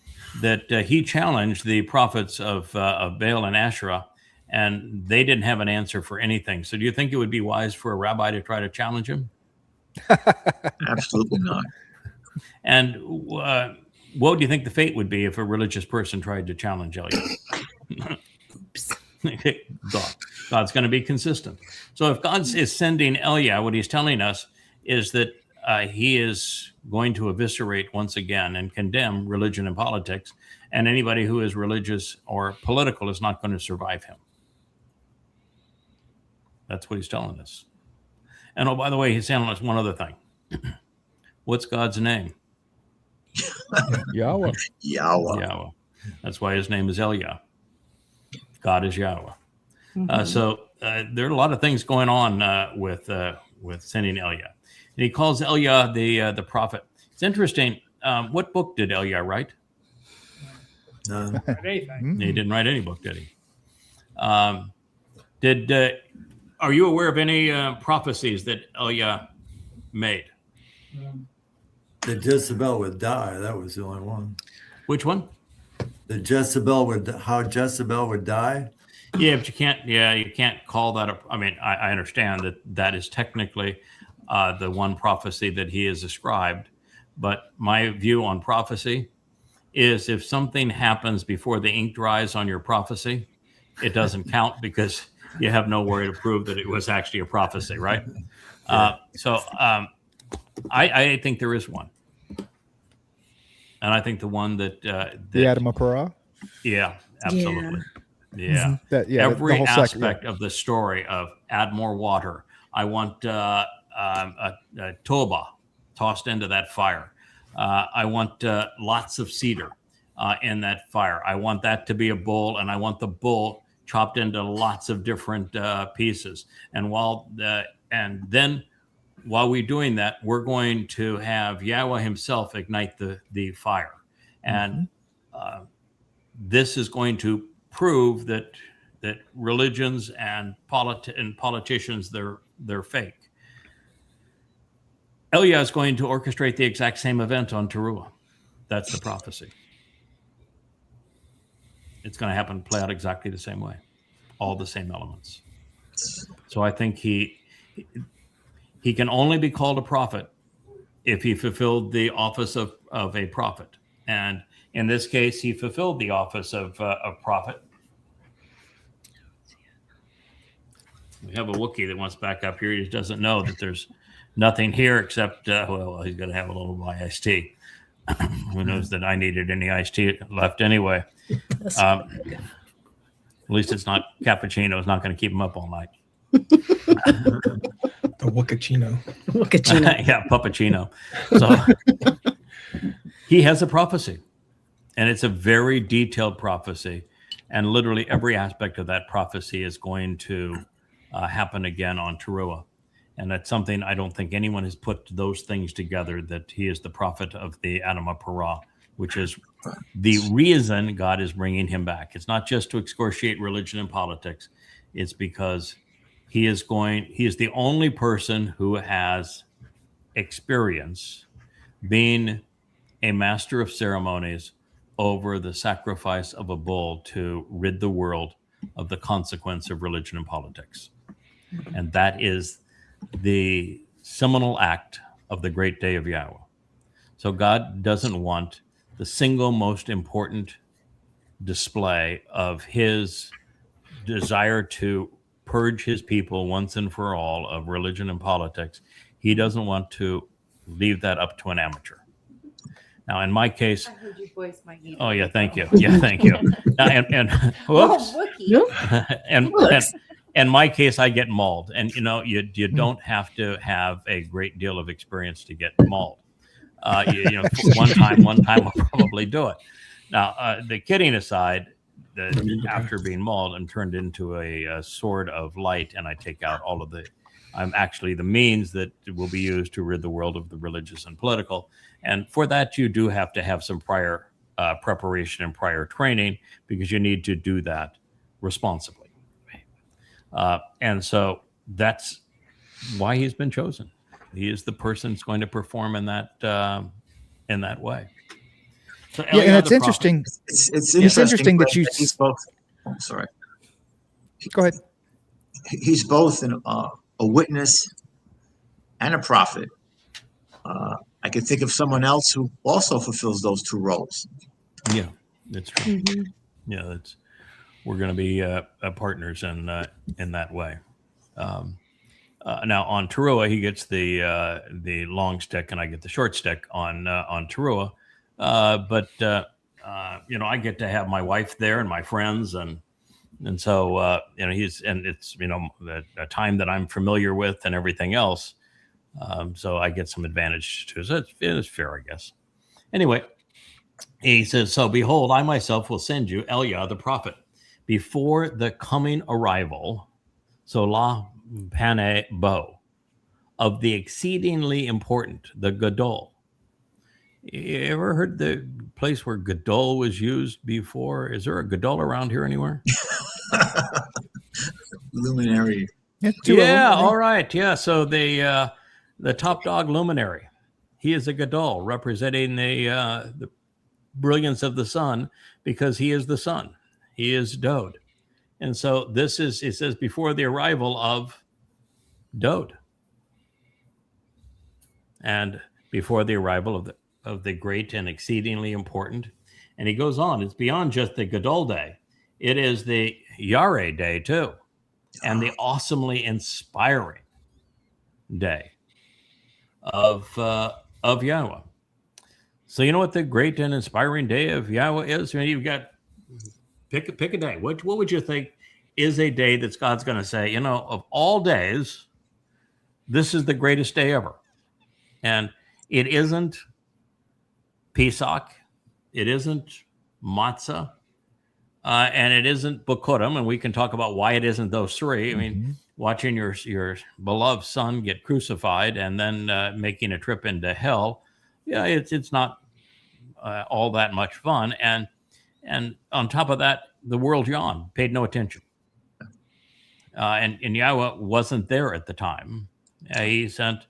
he challenged the prophets of Baal and Asherah, and they didn't have an answer for anything. So do you think it would be wise for a rabbi to try to challenge him? Absolutely not. And what do you think the fate would be if a religious person tried to challenge ElYah? God's going to be consistent. So if God is sending ElYah, what he's telling us is that he is going to eviscerate once again and condemn religion and politics, and anybody who is religious or political is not going to survive him. That's what he's telling us. And oh, by the way, he's telling us one other thing. What's God's name? Yahweh. Yahweh. That's why his name is ElYah. God is Yahweh. So there are a lot of things going on with sending ElYah. And he calls ElYah the prophet. It's interesting. What book did ElYah write? None. He didn't write any book, did he? Are you aware of any prophecies that ElYah made? That Jezebel would die. That was the only one. Which one? How Jezebel would die. Yeah, but you can't call that I understand that is technically the one prophecy that he has ascribed. But my view on prophecy is if something happens before the ink dries on your prophecy, it doesn't count because you have no way to prove that it was actually a prophecy, right? I think there is one. And I think the one that the Adamah Parah? Yeah, absolutely. Yeah. Every aspect of the story of add more water. I want Toba tossed into that fire. I want lots of cedar in that fire. I want that to be a bull, and I want the bull chopped into lots of different pieces. And then while we're doing that, we're going to have Yahweh himself ignite the fire. And this is going to prove that religions and politicians, they're fake. ElYah is going to orchestrate the exact same event on Taruw'ah. That's the prophecy. It's going to happen, play out exactly the same way, all the same elements. So I think he can only be called a prophet if he fulfilled the office of a prophet. And in this case, he fulfilled the office of prophet. We have a Wookiee that wants back up here. He doesn't know that there's nothing here except, he's going to have a little of my iced tea. Who knows that I needed any iced tea left anyway. At least it's not cappuccino. It's not going to keep him up all night. The Wookachino. Yeah, Puppuccino. So he has a prophecy, and it's a very detailed prophecy, and literally every aspect of that prophecy is going to happen again on Taruw'ah. And that's something I don't think anyone has put those things together, that he is the prophet of the Adamah Parah, which is the reason God is bringing him back. It's not just to excoriate religion and politics. It's because he is the only person who has experience being a master of ceremonies over the sacrifice of a bull to rid the world of the consequence of religion and politics. And that is the seminal act of the Great Day of Yahowah. So God doesn't want the single most important display of his desire to purge his people once and for all of religion and politics. He doesn't want to leave that up to an amateur. Now, in my case, I heard you voice my need. oh yeah, thank you. Yeah, thank you. Now, and whoops. Oh, Wookie. and in my case, I get mauled, and you know, you don't have to have a great deal of experience to get mauled. You know, one time I'll probably do it. Now, the kidding aside, after being mauled, I'm turned into a sword of light, and I take out all of the. I'm actually the means that will be used to rid the world of the religious and political. And for that, you do have to have some prior preparation and prior training, because you need to do that responsibly. And so that's why he's been chosen. He is the person that's going to perform in that way. So, Yeah, and it's interesting. It's interesting that you. He's both. I'm sorry. Go ahead. He's both a witness and a prophet. I can think of someone else who also fulfills those two roles. Yeah, that's true. Mm-hmm. Yeah, we're going to be partners in that way. Now on Taruw'ah, he gets the long stick, and I get the short stick on Taruw'ah. But you know, I get to have my wife there and my friends, and so you know, it's you know, a time that I'm familiar with and everything else. So I get some advantage too. So it's fair, I guess. Anyway, he says, "So behold, I myself will send you ElYah the prophet before the coming arrival, so la pane bo, of the exceedingly important, the Gadol." You ever heard the place where Gadol was used before? Is there a Gadol around here anywhere? Luminary. Yeah, all right. Yeah, so the top dog luminary, he is a Gadol, representing the brilliance of the sun, because he is the sun. He is Dode. And so this is, it says, before the arrival of Dode. And before the arrival of the great and exceedingly important. And he goes on, it's beyond just the Gadol day. It is the Yare day too. And the awesomely inspiring day of Yahowah. So you know what the great and inspiring day of Yahowah is? I mean, you've got, pick a day. What would you think is a day that God's going to say, you know, of all days, this is the greatest day ever? And it isn't Pesach, it isn't Matzah, and it isn't B'Kodim, and we can talk about why it isn't those three. I mean, watching your beloved son get crucified and then making a trip into hell, yeah, it's not all that much fun. And on top of that, the world yawned, paid no attention. And Yahowah wasn't there at the time. He sent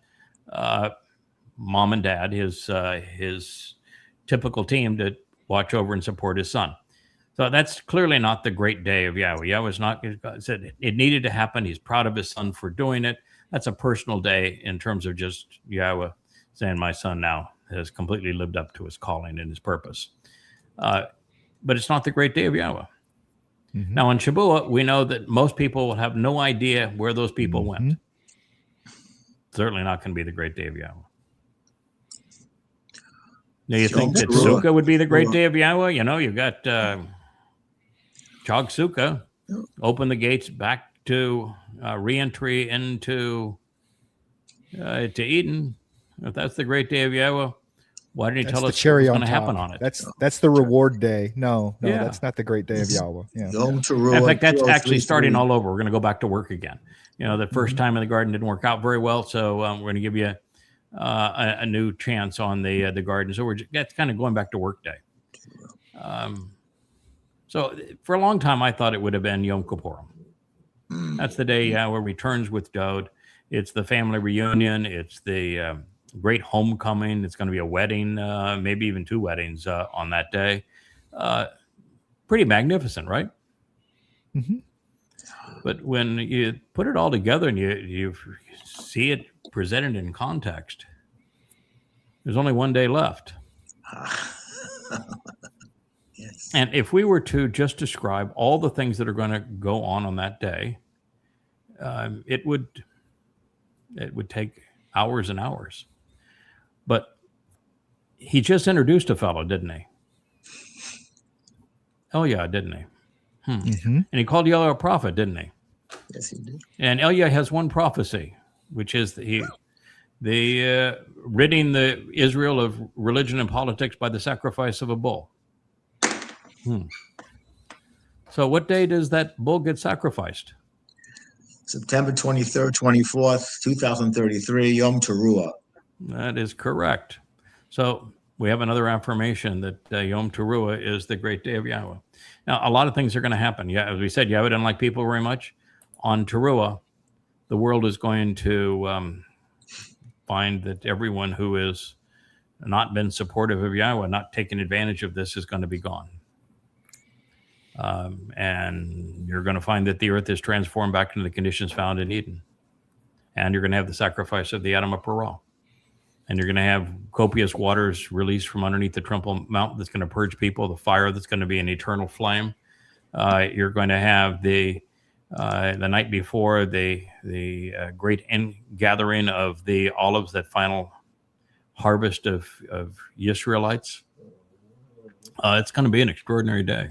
mom and dad, his typical team, to watch over and support his son. So that's clearly not the great day of Yahowah. Yahowah's not, God said it needed to happen. He's proud of his son for doing it. That's a personal day in terms of just Yahowah saying, my son now has completely lived up to his calling and his purpose. But it's not the great day of Yahowah. Mm-hmm. Now on Shabuah, we know that most people will have no idea where those people went. Certainly not going to be the great day of Yahowah. Now, you think that Sukkah would be the great day of Yahowah? You know, you've got Chag Sukkah, open the gates back to re-entry into to Eden. If that's the great day of Yahowah, why didn't you tell us what's going to happen on it? That's the reward day. No, that's not the great day of Yahowah. Yeah. In fact, that's actually starting all over. We're going to go back to work again. You know, the first time in the garden didn't work out very well, so we're going to give you a new chance on the garden. So that's kind of going back to work day. So for a long time, I thought it would have been Yom Kippur. That's the day Yahowah returns with Dode. It's the family reunion. It's the great homecoming. It's going to be a wedding, maybe even two weddings on that day. Pretty magnificent, right? Mm-hmm. But when you put it all together and you see it presented in context, there's only one day left. Yes. And if we were to just describe all the things that are going to go on that day, it would take hours and hours. But he just introduced a fellow, didn't he? ElYah, didn't he? Mm-hmm. And he called ElYah a prophet, didn't he? Yes, he did. And ElYah has one prophecy, which is the ridding the Israel of religion and politics by the sacrifice of a bull. So what day does that bull get sacrificed? September 23rd, 24th, 2033, Yom Taruw'ah. That is correct. So we have another affirmation that Yom Taruw'ah is the great day of Yahowah. Now, a lot of things are going to happen. Yeah, as we said, Yahweh doesn't like people very much. On Taruw'ah, the world is going to find that everyone who has not been supportive of Yahweh, not taking advantage of this, is going to be gone. And you're going to find that the earth is transformed back into the conditions found in Eden. And you're going to have the sacrifice of the Adamah Parah. And you're going to have copious waters released from underneath the Temple Mount that's going to purge people, the fire that's going to be an eternal flame. You're going to have the night before the great gathering of the olives, that final harvest of Yisraelites. It's going to be an extraordinary day.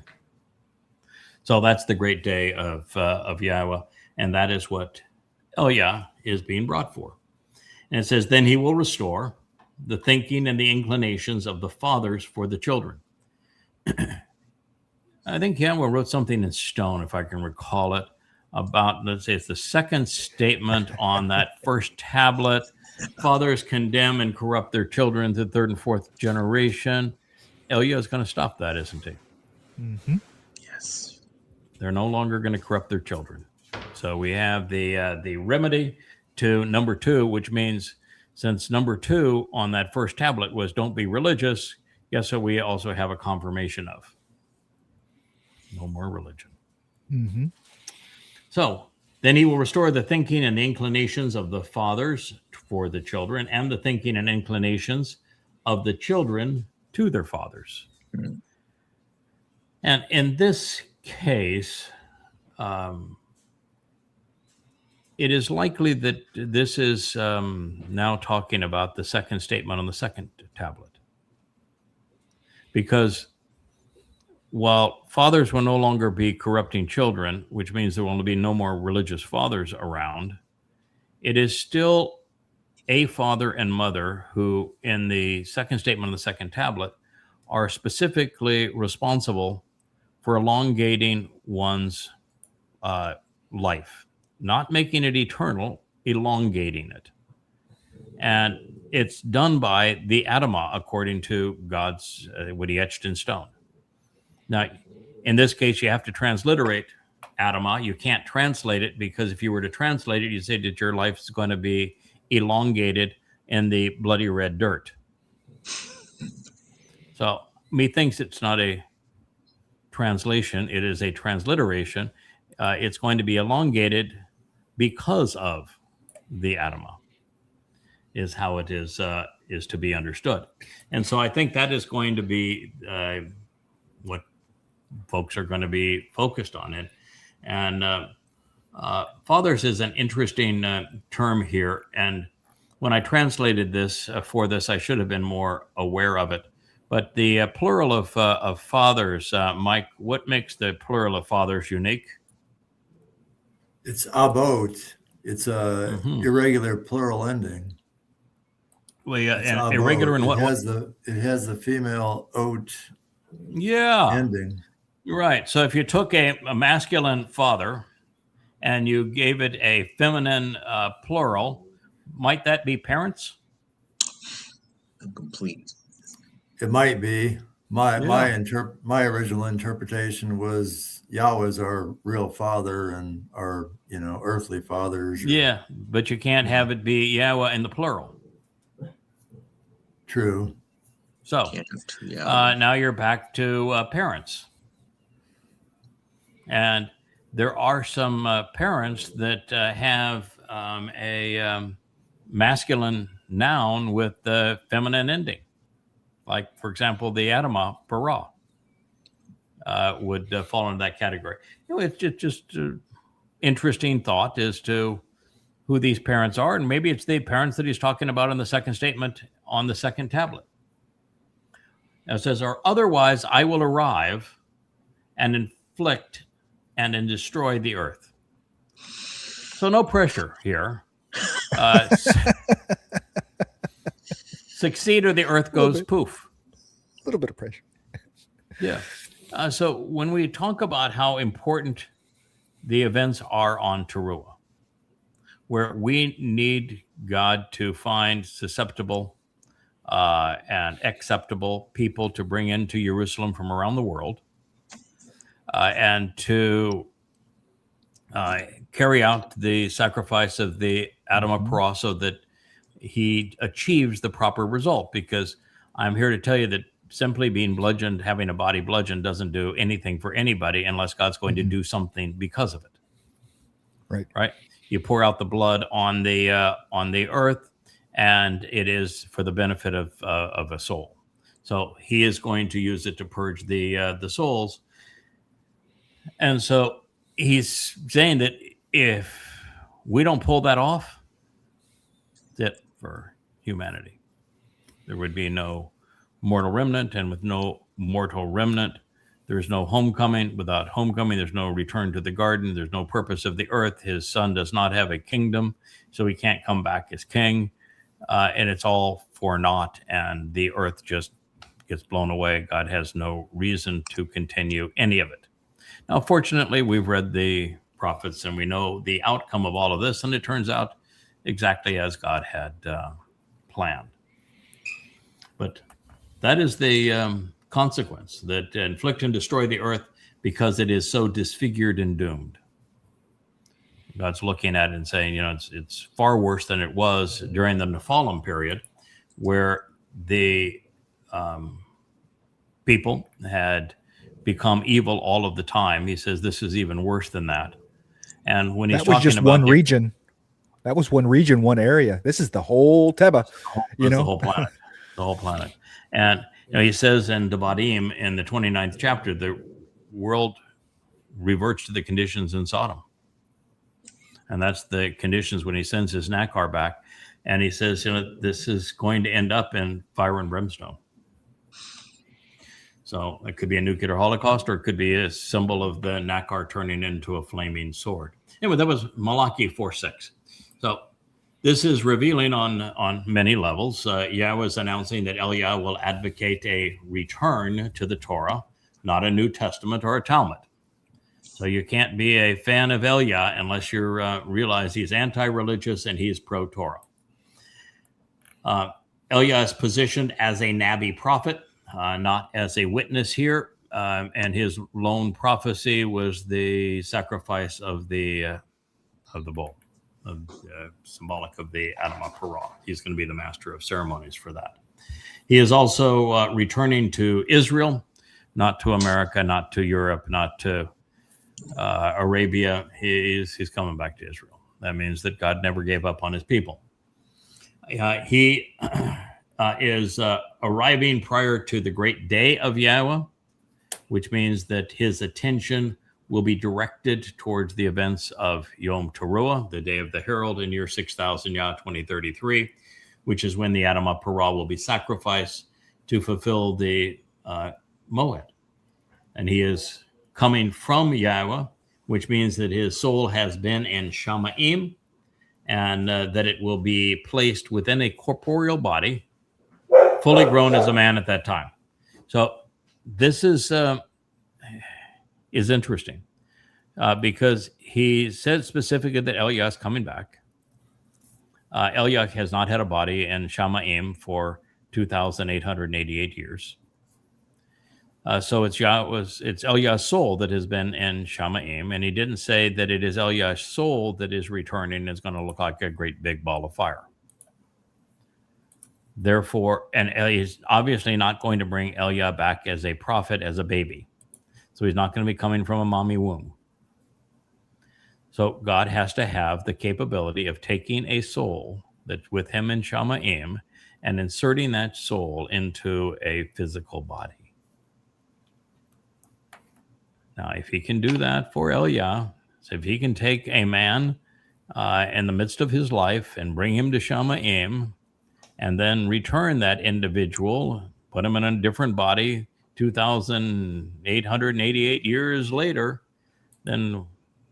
So that's the great day of Yahowah, and that is what ElYah is being brought for. And it says, then he will restore the thinking and the inclinations of the fathers for the children. I think Yahowah wrote something in stone, if I can recall it, about, let's say it's the second statement on that first tablet. Fathers condemn and corrupt their children to the third and fourth generation. ElYah is going to stop that, isn't he? Mm-hmm. Yes. They're no longer going to corrupt their children. So we have the remedy to number 2, which means since number 2 on that first tablet was don't be religious, guess what we also have a confirmation of? No more religion. Mm-hmm. So then he will restore the thinking and the inclinations of the fathers for the children, and the thinking and inclinations of the children to their fathers. Mm-hmm. And in this case, it is likely that this is now talking about the second statement on the second tablet. Because while fathers will no longer be corrupting children, which means there will be no more religious fathers around, it is still a father and mother who, in the second statement on the second tablet, are specifically responsible for elongating one's life. Not making it eternal, elongating it. And it's done by the Adamah, according to God's, what he etched in stone. Now, in this case, you have to transliterate Adamah. You can't translate it, because if you were to translate it, you'd say that your life is going to be elongated in the bloody red dirt. So, methinks it's not a translation, it is a transliteration. It's going to be elongated because of the Adamah, is how it is to be understood. And so I think that is going to be what folks are going to be focused on it. And fathers is an interesting term here. And when I translated this for this, I should have been more aware of it. But the plural of fathers, Mike, what makes the plural of fathers unique? It's abot. It's a irregular plural ending. Well, yeah, and abot. irregular in what? It has the female oat. Yeah. Ending. Right. So if you took a masculine father and you gave it a feminine plural, might that be parents? Complete. It might be. My original interpretation was Yahweh's our real father and our earthly fathers. Yeah, but you can't have it be Yahweh in the plural. True. So now you're back to parents. And there are some parents that have a masculine noun with the feminine ending. Like, for example, the Adamah Parah would fall into that category. It's just interesting thought as to who these parents are, and maybe it's the parents that he's talking about in the second statement on the second tablet. Now it says, or otherwise I will arrive and inflict and then destroy the earth. So no pressure here. Succeed or the earth goes poof. A little bit of pressure. Yeah. So when we talk about how important the events are on Taruw'ah, where we need God to find susceptible and acceptable people to bring into Jerusalem from around the world, and to carry out the sacrifice of the Adamah Parah so that he achieves the proper result. Because I'm here to tell you that simply being bludgeoned, having a body bludgeoned, doesn't do anything for anybody unless God's going to do something because of it. Right. You pour out the blood on the earth, and it is for the benefit of a soul. So he is going to use it to purge the souls. And so he's saying that if we don't pull that off, that's it for humanity. There would be no mortal remnant, and with no mortal remnant, there's no homecoming. Without homecoming, there's no return to the garden. There's no purpose of the earth. His son does not have a kingdom, so he can't come back as king. And it's all for naught, and the earth just gets blown away. God has no reason to continue any of it. Now, fortunately, we've read the prophets, and we know the outcome of all of this, and it turns out exactly as God had planned. But that is the consequence, that inflict and destroy the earth because it is so disfigured and doomed. God's looking at it and saying, it's far worse than it was during the Nephilim period, where the people had become evil all of the time. He says this is even worse than that. And when he's that was talking just about one region, that was one region, one area. This is the whole Teba, the whole planet, the whole planet. And he says in Mow'edym in the 29th chapter, the world reverts to the conditions in Sodom. And that's the conditions when he sends his Nakar back. And he says, this is going to end up in fire and brimstone. So it could be a nuclear holocaust, or it could be a symbol of the Nakar turning into a flaming sword. Anyway, that was Malachi 4:6. So this is revealing on many levels. Yahweh is announcing that ElYah will advocate a return to the Torah, not a New Testament or a Talmud. So you can't be a fan of ElYah unless you realize he's anti-religious and he's pro-Torah. ElYah is positioned as a Nabi prophet, not as a witness here. And his lone prophecy was the sacrifice of the bull, symbolic of the Adamah Parah. He's going to be the master of ceremonies for that. He is also returning to Israel, not to America, not to Europe, not to Arabia. He's coming back to Israel. That means that God never gave up on his people. He is arriving prior to the Great Day of Yahowah, which means that his attention will be directed towards the events of Yom Taruw'ah, the Day of the Herald in year 6000 Yah 2033, which is when the Adamah Parah will be sacrificed to fulfill the Mow'edym. And he is coming from Yahowah, which means that his soul has been in Mow'edym, and that it will be placed within a corporeal body, fully grown as a man at that time. So this is interesting because he said specifically that ElYah is coming back. ElYah has not had a body in Mow'edym for 2,888 years. So it's ElYah's soul that has been in Mow'edym, and he didn't say that it is ElYah's soul that is returning and is going to look like a great big ball of fire. Therefore, and he's obviously not going to bring ElYah back as a prophet, as a baby. So he's not going to be coming from a mommy womb. So God has to have the capability of taking a soul that's with him in Shamayim and inserting that soul into a physical body. Now, if he can do that for ElYah, so if he can take a man in the midst of his life and bring him to Shamayim and then return that individual, put him in a different body 2,888 years later, then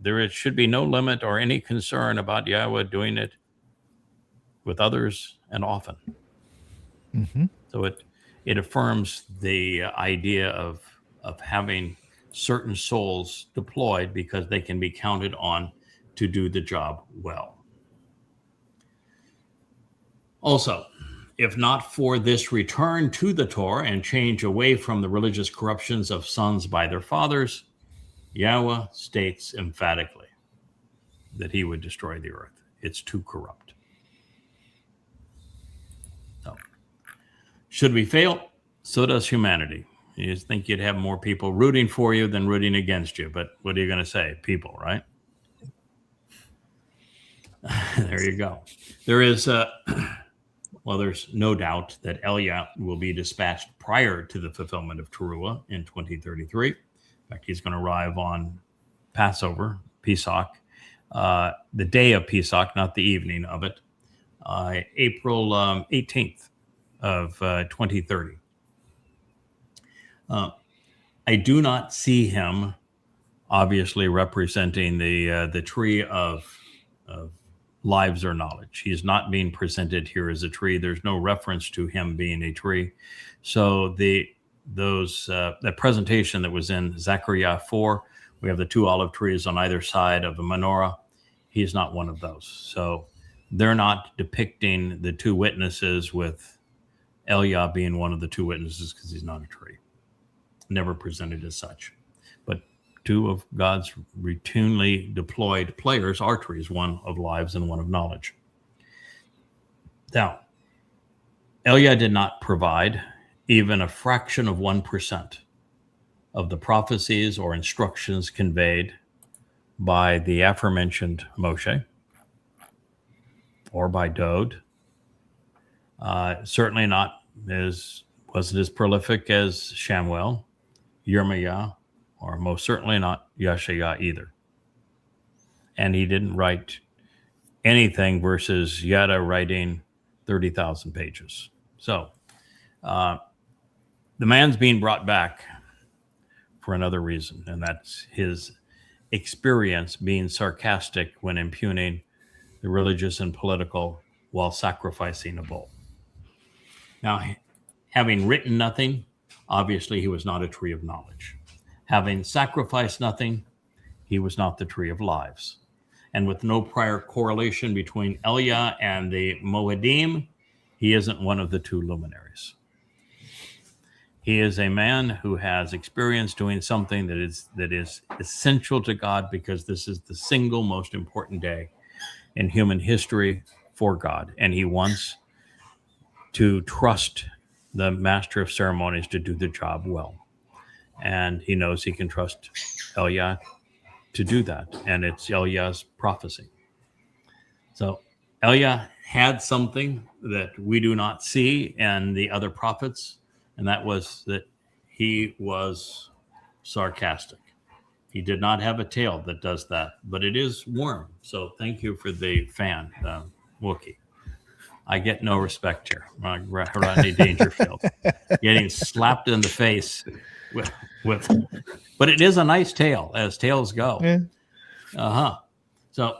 there should be no limit or any concern about Yahweh doing it with others and often. Mm-hmm. So it affirms the idea of having certain souls deployed because they can be counted on to do the job well. Also, if not for this return to the Torah and change away from the religious corruptions of sons by their fathers, Yahweh states emphatically that he would destroy the earth. It's too corrupt. So, should we fail, so does humanity. You just think you'd have more people rooting for you than rooting against you. But what are you going to say? People, right? There you go. There is, there's no doubt that ElYah will be dispatched prior to the fulfillment of Taruw'ah in 2033. In fact, he's going to arrive on Passover, Pesach, the day of Pesach, not the evening of it, April 18th of 2030. I do not see him obviously representing the tree of lives or knowledge. He's not being presented here as a tree. There's no reference to him being a tree. So that presentation that was in Zechariah 4, we have the two olive trees on either side of a menorah. He's not one of those. So they're not depicting the two witnesses with ElYah being one of the two witnesses because he's not a tree. Never presented as such. But two of God's routinely deployed players are trees, one of lives and one of knowledge. Now, ElYah did not provide even a fraction of 1% of the prophecies or instructions conveyed by the aforementioned Moshe or by Dode. Certainly wasn't as prolific as Shamuel, Yirmiah, or most certainly not Yasha'yah either. And he didn't write anything versus Yada writing 30,000 pages. So the man's being brought back for another reason, and that's his experience being sarcastic when impugning the religious and political while sacrificing a bull. Now, having written nothing, obviously he was not a tree of knowledge. Having sacrificed nothing, he was not the tree of lives. And with no prior correlation between ElYah and the Mow'edym, he isn't one of the two luminaries. He is a man who has experience doing something that is essential to God, because this is the single most important day in human history for God. And he wants to trust the master of ceremonies to do the job well. And he knows he can trust ElYah to do that. And it's ElYah's prophecy. So ElYah had something that we do not see in the other prophets, and that was that he was sarcastic. He did not have a tail that does that, but it is warm. So thank you for the fan, Wookie. I get no respect here. Rodney Dangerfield getting slapped in the face with, but it is a nice tail, as tails go. Yeah. So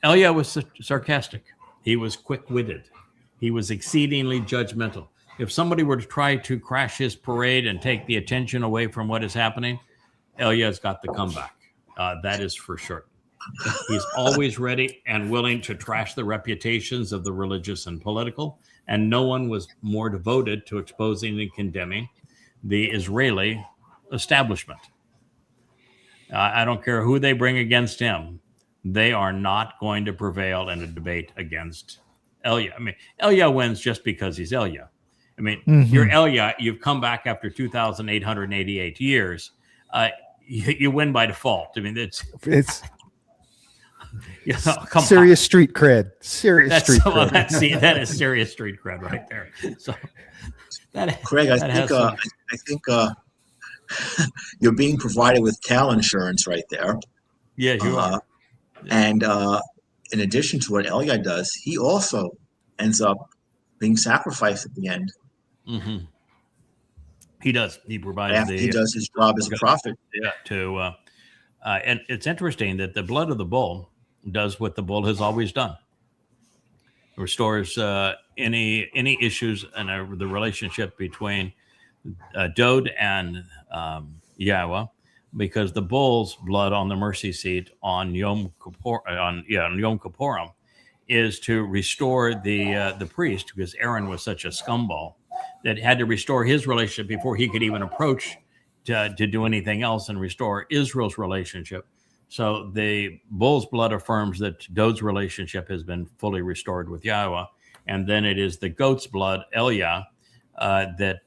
ElYah was sarcastic. He was quick-witted. He was exceedingly judgmental. If somebody were to try to crash his parade and take the attention away from what is happening, ElYah's got the comeback. That is for sure. He's always ready and willing to trash the reputations of the religious and political, and no one was more devoted to exposing and condemning the Israeli establishment. I don't care who they bring against him. They are not going to prevail in a debate against ElYah. I mean, ElYah wins just because he's ElYah. I mean, you're ElYah. You've come back after 2,888 years. You win by default. I mean, it's Come serious street cred. That is serious street cred right there. So Craig, I think you're being provided with Cal insurance right there. Yeah, you are. And in addition to what ElYah does, he also ends up being sacrificed at the end. Mm-hmm. He does. He provides he does his job as a prophet. Yeah. And it's interesting that the blood of the bull does what the bull has always done. It restores any issues in the relationship between Dod and Yahowah, because the bull's blood on the mercy seat on Yom Kippurim is to restore the priest, because Aaron was such a scumball that had to restore his relationship before he could even approach to do anything else and restore Israel's relationship. So the bull's blood affirms that Dod's relationship has been fully restored with Yahowah, and then it is the goat's blood, ElYah, that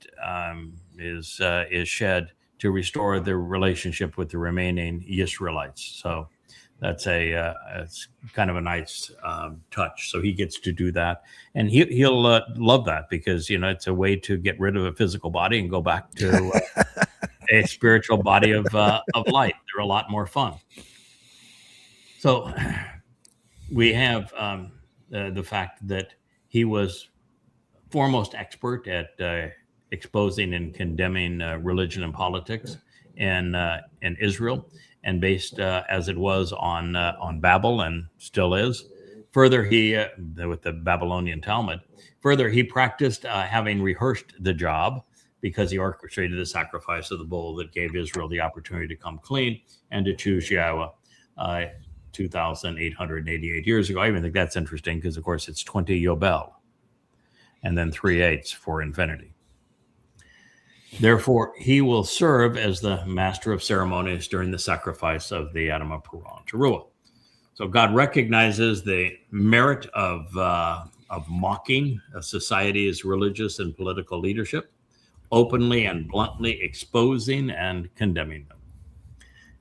is shed to restore the relationship with the remaining Israelites. So that's it's kind of a nice touch. So he gets to do that, and he'll love that, because it's a way to get rid of a physical body and go back to a spiritual body of light. They're a lot more fun. So we have the fact that he was foremost expert at exposing and condemning religion and politics in Israel, and based as it was on Babel and still is. Further, he with the Babylonian Talmud. Further, he practiced having rehearsed the job, because he orchestrated the sacrifice of the bull that gave Israel the opportunity to come clean and to choose Yahowah 2,888 years ago. I even think that's interesting, because, of course, it's 20 Yobel and then 3/8 for infinity. Therefore, he will serve as the master of ceremonies during the sacrifice of the Adamah Parah and Taruw'ah. So God recognizes the merit of mocking a society's religious and political leadership, openly and bluntly exposing and condemning them.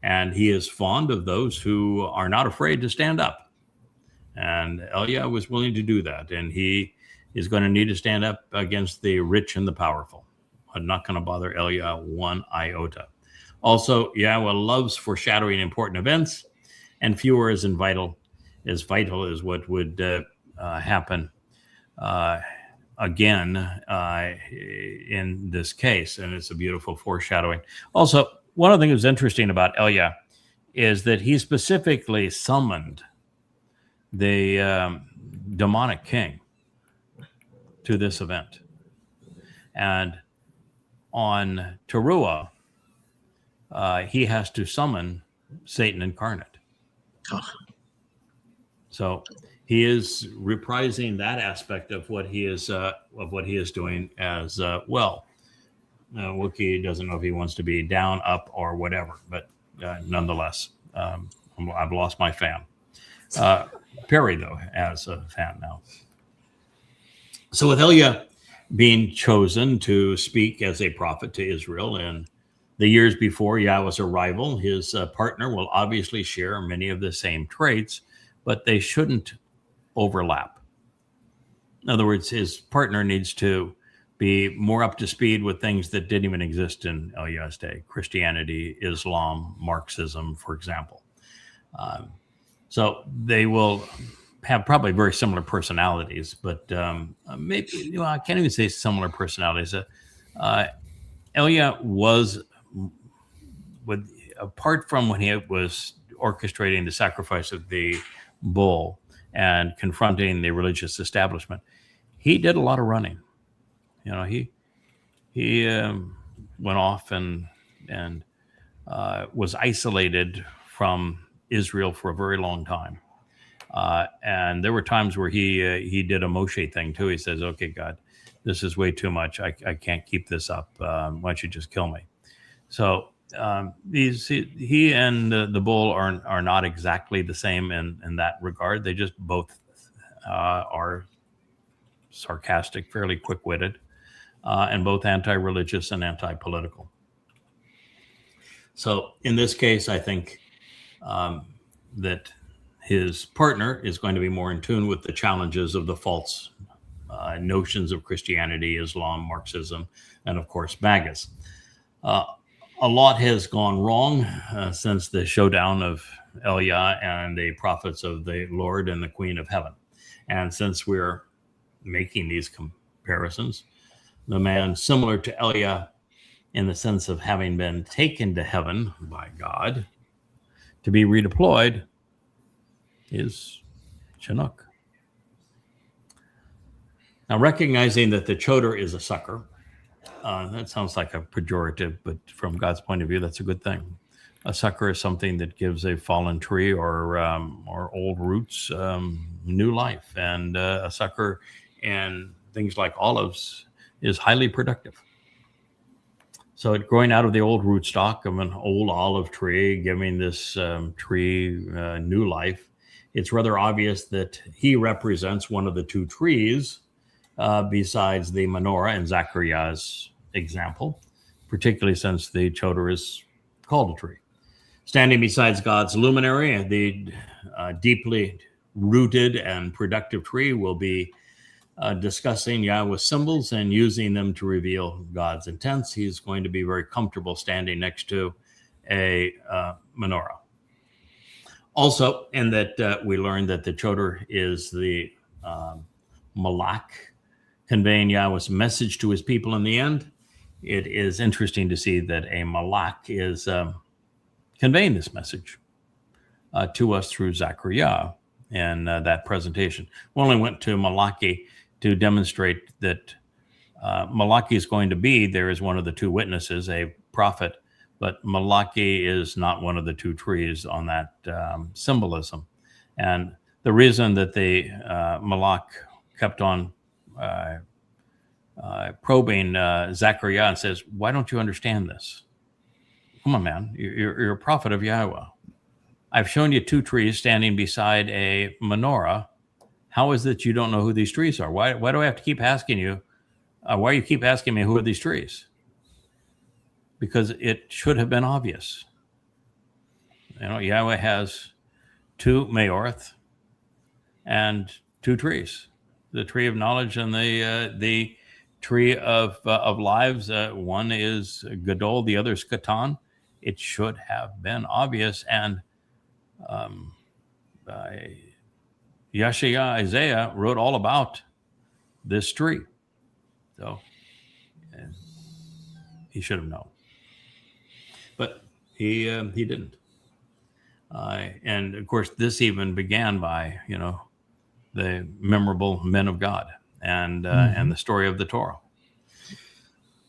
And he is fond of those who are not afraid to stand up. And ElYah was willing to do that. And he is going to need to stand up against the rich and the powerful. I'm not going to bother ElYah one iota. Also, Yahowah loves foreshadowing important events, and fewer is vital as what would happen again in this case. And it's a beautiful foreshadowing. Also, one of the things that's interesting about ElYah is that he specifically summoned the demonic king to this event. And on Taruw'ah, he has to summon Satan incarnate. So he is reprising that aspect of what he is doing as well. Wookiee doesn't know if he wants to be down, up, or whatever, but nonetheless, I've lost my fan. Perry, though, has a fan now. So with ElYah being chosen to speak as a prophet to Israel in the years before Yahweh's arrival, his partner will obviously share many of the same traits, but they shouldn't overlap. In other words, his partner needs to be more up to speed with things that didn't even exist in ElYah's day: Christianity, Islam, Marxism, for example. So they will have probably very similar personalities, but maybe, I can't even say similar personalities. ElYah was, apart from when he was orchestrating the sacrifice of the bull and confronting the religious establishment, he did a lot of running. He went off and was isolated from Israel for a very long time. And there were times where he did a Moshe thing too. He says, "Okay, God, this is way too much. I can't keep this up. Why don't you just kill me?" So he and the bull are not exactly the same in that regard. They just both are sarcastic, fairly quick-witted, and both anti-religious and anti-political. So in this case, I think that his partner is going to be more in tune with the challenges of the false notions of Christianity, Islam, Marxism, and of course, MAGAs. A lot has gone wrong since the showdown of ElYah and the prophets of the Lord and the Queen of Heaven. And since we're making these comparisons, the man similar to ElYah in the sense of having been taken to heaven by God to be redeployed is Chinook. Now, recognizing that the Choter is a sucker, that sounds like a pejorative, but from God's point of view, that's a good thing. A sucker is something that gives a fallen tree or old roots new life, and a sucker in things like olives is highly productive. So growing out of the old rootstock of an old olive tree, giving this tree new life, it's rather obvious that he represents one of the two trees besides the menorah in Zechariah's example, particularly since the Choter is called a tree. Standing beside God's luminary, the deeply rooted and productive tree will be discussing Yahweh's symbols and using them to reveal God's intents. He's going to be very comfortable standing next to a menorah. Also, in that we learned that the Choter is the malach, conveying Yahweh's message to his people in the end. It is interesting to see that a malach is conveying this message to us through Zechariah and that presentation. We only went to Malachi to demonstrate that Malachi is going to be, there is one of the two witnesses, a prophet, but Malachi is not one of the two trees on that symbolism. And the reason that the malach kept on probing Zechariah and says, why don't you understand this? Come on, man, you're a prophet of Yahweh. I've shown you two trees standing beside a menorah. How is it you don't know who these trees are? Why do I have to keep asking you? Why you keep asking me who are these trees? Because it should have been obvious. You know, Yahweh has two Ma'oreth and two trees: the tree of knowledge and the tree of lives. One is Gadol, the other is Katan. It should have been obvious, and Yasha'yah, Isaiah, wrote all about this tree. So he should have known. But he didn't. And of course, this even began by, the memorable men of God and the story of the Towrah.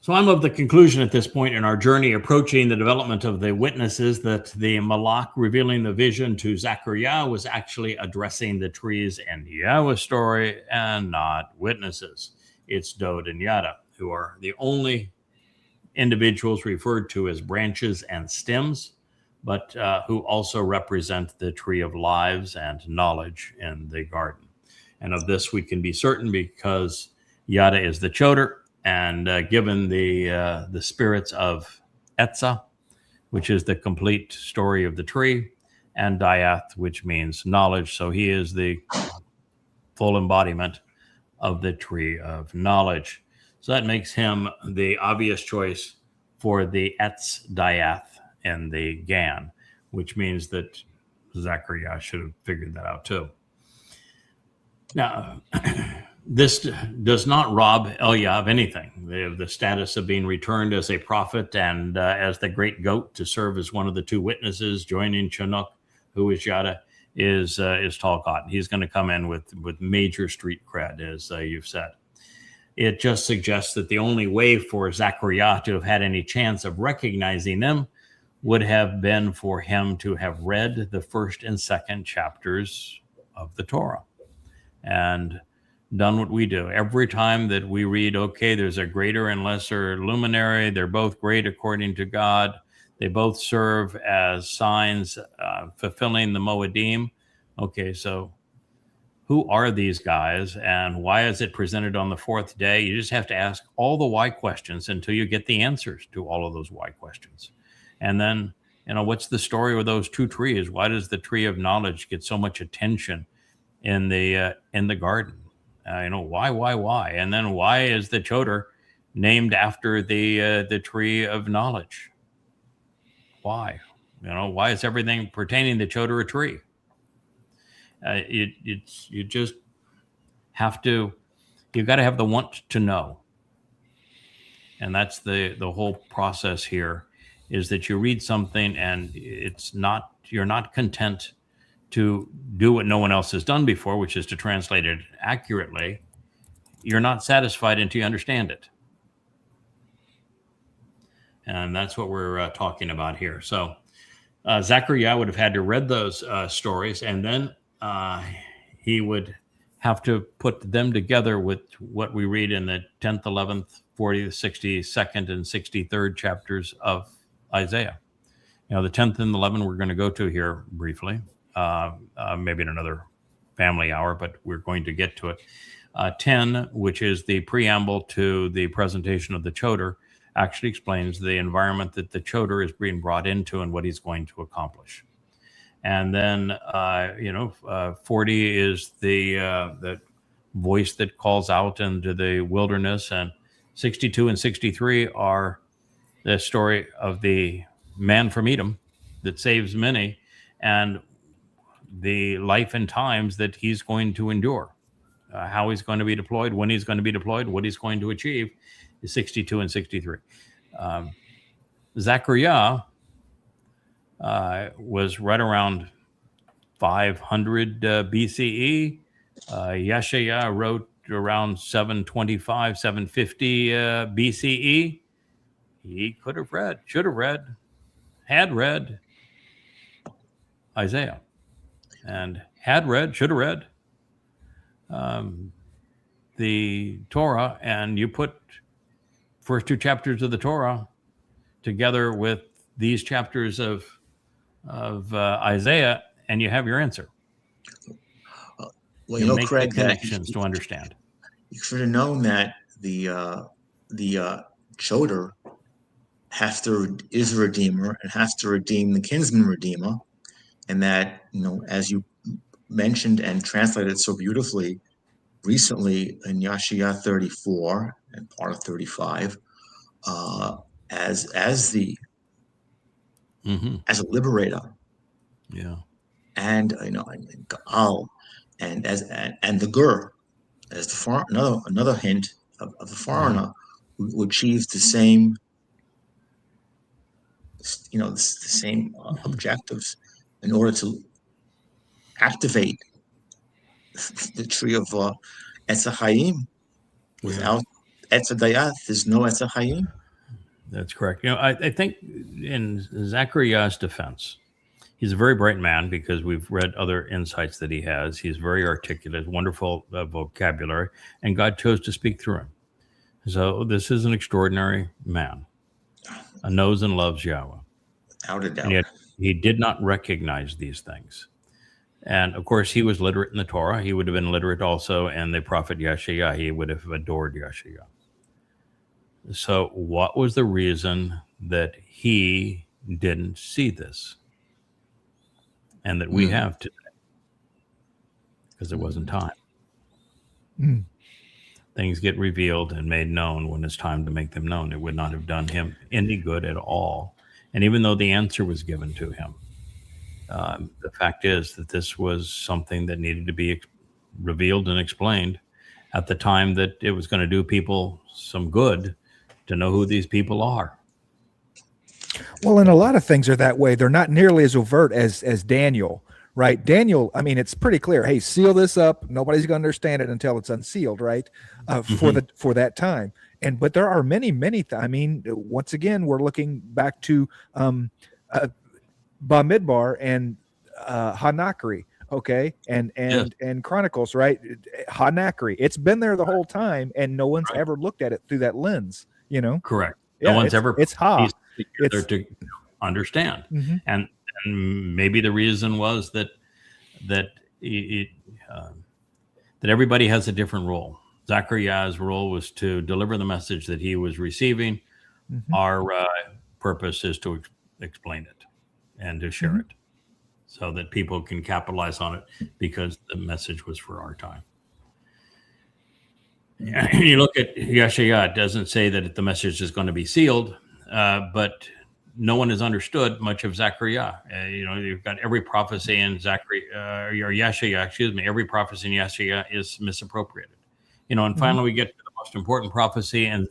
So I'm of the conclusion at this point in our journey approaching the development of the witnesses that the malach revealing the vision to Zechariah was actually addressing the trees and Yahweh's story and not witnesses. It's Dod and Yada, who are the only individuals referred to as branches and stems, but who also represent the tree of lives and knowledge in the garden. And of this we can be certain because Yada is the Choter, and given the spirits of Etzah, which is the complete story of the tree, and Diath, which means knowledge. So he is the full embodiment of the tree of knowledge. So that makes him the obvious choice for the Etz, Diath, and the Gan, which means that Zechariah should have figured that out too. Now, this does not rob ElYah of anything. They have the status of being returned as a prophet and as the great goat to serve as one of the two witnesses, joining Chinook, who is Yada, is Tall Cotton. He's going to come in with major street cred, as you've said. It just suggests that the only way for Zechariah to have had any chance of recognizing them would have been for him to have read the first and second chapters of the Towrah and done what we do. Every time that we read, okay, there's a greater and lesser luminary, they're both great according to God, they both serve as signs fulfilling the Mow'edym. Okay, so who are these guys and why is it presented on the fourth day? You just have to ask all the why questions until you get the answers to all of those why questions. And then what's the story with those two trees? Why does the tree of knowledge get so much attention in the garden? Why? And then why is the Choter named after the tree of knowledge? Why? Why is everything pertaining to Choter a tree? You just have to. You've got to have the want to know, and that's the whole process here. Is that you read something and you're not content to do what no one else has done before, which is to translate it accurately. You're not satisfied until you understand it. And that's what we're talking about here. So Zechariah would have had to read those stories, and then he would have to put them together with what we read in the 10th, 11th, 40th, 62nd, and 63rd chapters of Isaiah. The 10th and 11th we're going to go to here briefly, maybe in another family hour, but we're going to get to it. 10, which is the preamble to the presentation of the Choter, actually explains the environment that the Choter is being brought into and what he's going to accomplish. And then, 40 is the voice that calls out into the wilderness, and 62 and 63 are the story of the man from Edom that saves many and the life and times that he's going to endure, how he's going to be deployed, when he's going to be deployed, what he's going to achieve is 62 and 63. Zechariah was right around 500 BCE. Yasha'yah wrote around 725, 750 BCE. He could have read, should have read, had read Isaiah, and had read, should have read the Torah, and you put first two chapters of the Torah together with these chapters of Isaiah, and you have your answer. Well, you know, make Craig, the connections to understand. You should have known that the Choter is a redeemer and has to redeem the kinsman redeemer, and that, as you mentioned and translated so beautifully recently in Yasha'yah 34 and part of 35, as a liberator, and and Gaal, and the Gur, as the another hint of the foreigner who achieves the same, the same objectives in order to activate the tree of Etz HaChaim. Without Etz HaDayat, there's no Etz HaChaim. That's correct. I think in Zechariah's defense, he's a very bright man because we've read other insights that he has. He's very articulate, wonderful vocabulary, and God chose to speak through him. So this is an extraordinary man, knows and loves Yahweh. Without a doubt. And yet he did not recognize these things. And of course, he was literate in the Torah. He would have been literate also in the prophet Yasha'yah. He would have adored Yasha'yah. So what was the reason that he didn't see this? And that we have today? Because there wasn't time. Things get revealed and made known when it's time to make them known. It would not have done him any good at all. And even though the answer was given to him, the fact is that this was something that needed to be revealed and explained at the time that it was going to do people some good to know who these people are. Well, and a lot of things are that way. They're not nearly as overt as Daniel, right? Daniel, I mean, it's pretty clear. Hey, seal this up. Nobody's going to understand it until it's unsealed, right? For that time. But there are many. I mean, once again, we're looking back to Bamidbar and Hanakri, okay, and Chronicles, right? Hanakri. It's been there the whole time, and no one's ever looked at it through that lens. Correct. Yeah, no one's ever. It's hot. It's to understand, and maybe the reason was that everybody has a different role. Zechariah's role was to deliver the message that he was receiving. Our purpose is to explain it. and to share it so that people can capitalize on it, because the message was for our time. You look at Yasha'yah, it doesn't say that the message is going to be sealed, but no one has understood much of Zechariah. You've got every prophecy in Yasha'yah, every prophecy in Yasha'yah is misappropriated. And finally we get to the most important prophecy and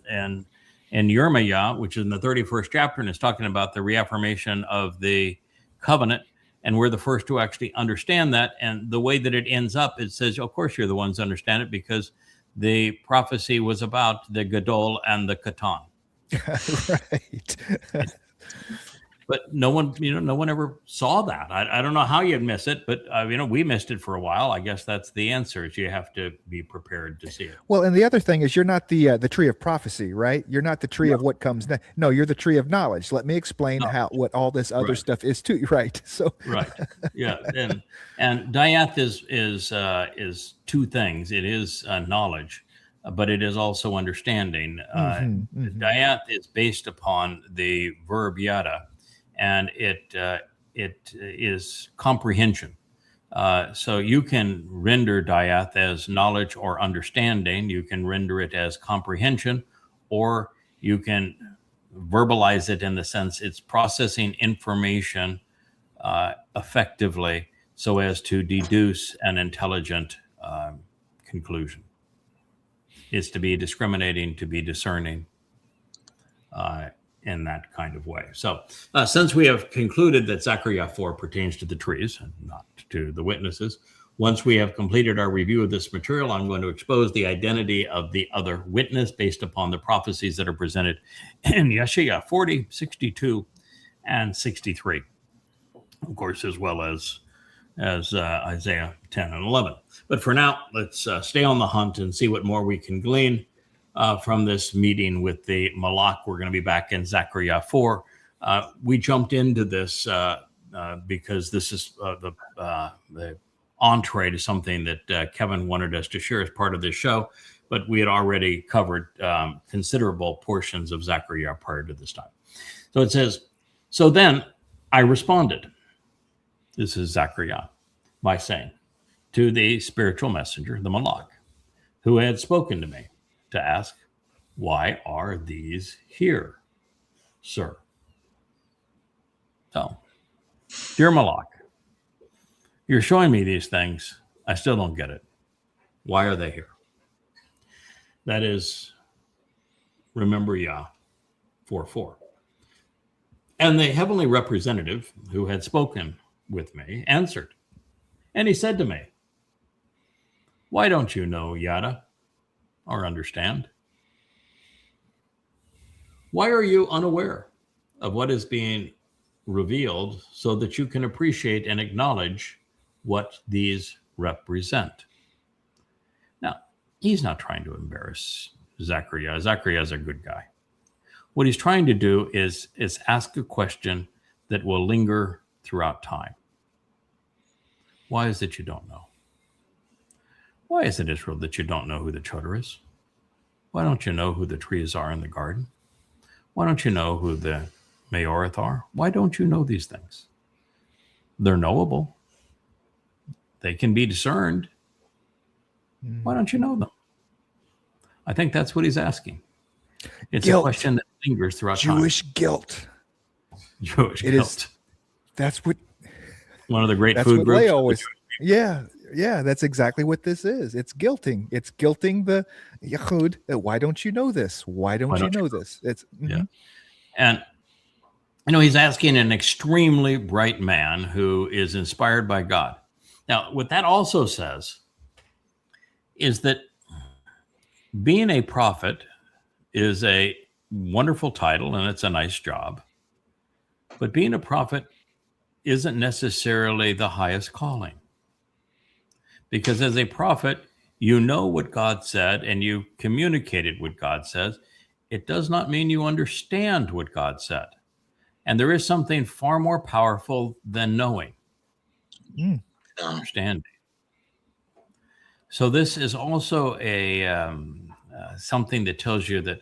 Yirmiyah, which is in the 31st chapter, and it's talking about the reaffirmation of the covenant. And we're the first to actually understand that. And the way that it ends up, it says, of course, you're the ones to understand it, because the prophecy was about the Gadol and the Katan. Right. But no one ever saw that. I don't know how you'd miss it, but we missed it for a while. I guess that's the answer, is you have to be prepared to see it. Well, and the other thing is, you're not the tree of prophecy, right? You're not the tree of what comes next. No, you're the tree of knowledge. Let me explain what all this other stuff is too. Right. So right. Yeah. And Dayath is two things. It is knowledge, but it is also understanding. Dayath is based upon the verb yada, and it is comprehension. So you can render Dayath as knowledge or understanding. You can render it as comprehension, or you can verbalize it in the sense it's processing information effectively so as to deduce an intelligent conclusion. It's to be discriminating, to be discerning in that kind of way. So since we have concluded that Zechariah 4 pertains to the trees and not to the witnesses, once we have completed our review of this material, I'm going to expose the identity of the other witness based upon the prophecies that are presented in Yasha'yah 40, 62, and 63, of course, as well as Isaiah 10 and 11. But for now, let's stay on the hunt and see what more we can glean from this meeting with the Malach. We're going to be back in Zechariah 4. We jumped into this because this is the entree to something that Kevin wanted us to share as part of this show, but we had already covered considerable portions of Zechariah prior to this time. So it says, "So then I responded," this is Zechariah, "by saying to the spiritual messenger, the Malach, who had spoken to me, to ask, 'Why are these here, sir?'" So, dear Malach, you're showing me these things. I still don't get it. Why are they here? That is, remember Yah 4:4. "And the heavenly representative who had spoken with me answered, and he said to me, 'Why don't you know Yada or understand? Why are you unaware of what is being revealed so that you can appreciate and acknowledge what these represent?'" Now, he's not trying to embarrass Zechariah. Zechariah is a good guy. What he's trying to do is ask a question that will linger throughout time. Why is it you don't know? Why is it, Israel, that you don't know who the Choter is? Why don't you know who the trees are in the garden? Why don't you know who the Maorith are? Why don't you know these things? They're knowable. They can be discerned. Why don't you know them? I think that's what he's asking. It's Guilt. A question that lingers throughout Jewish time. guilt. Jewish It guilt. is. That's what. One of the great That's food what groups. Leah always. Yeah. That's exactly what this is. It's guilting. It's guilting the Yahud. Why don't you know this? Why don't you know this? It's Yeah. And he's asking an extremely bright man who is inspired by God. Now, what that also says is that being a prophet is a wonderful title and it's a nice job. But being a prophet isn't necessarily the highest calling. Because as a prophet, you know what God said and you communicated what God says. It does not mean you understand what God said. And there is something far more powerful than knowing. Understanding. So this is also a something that tells you that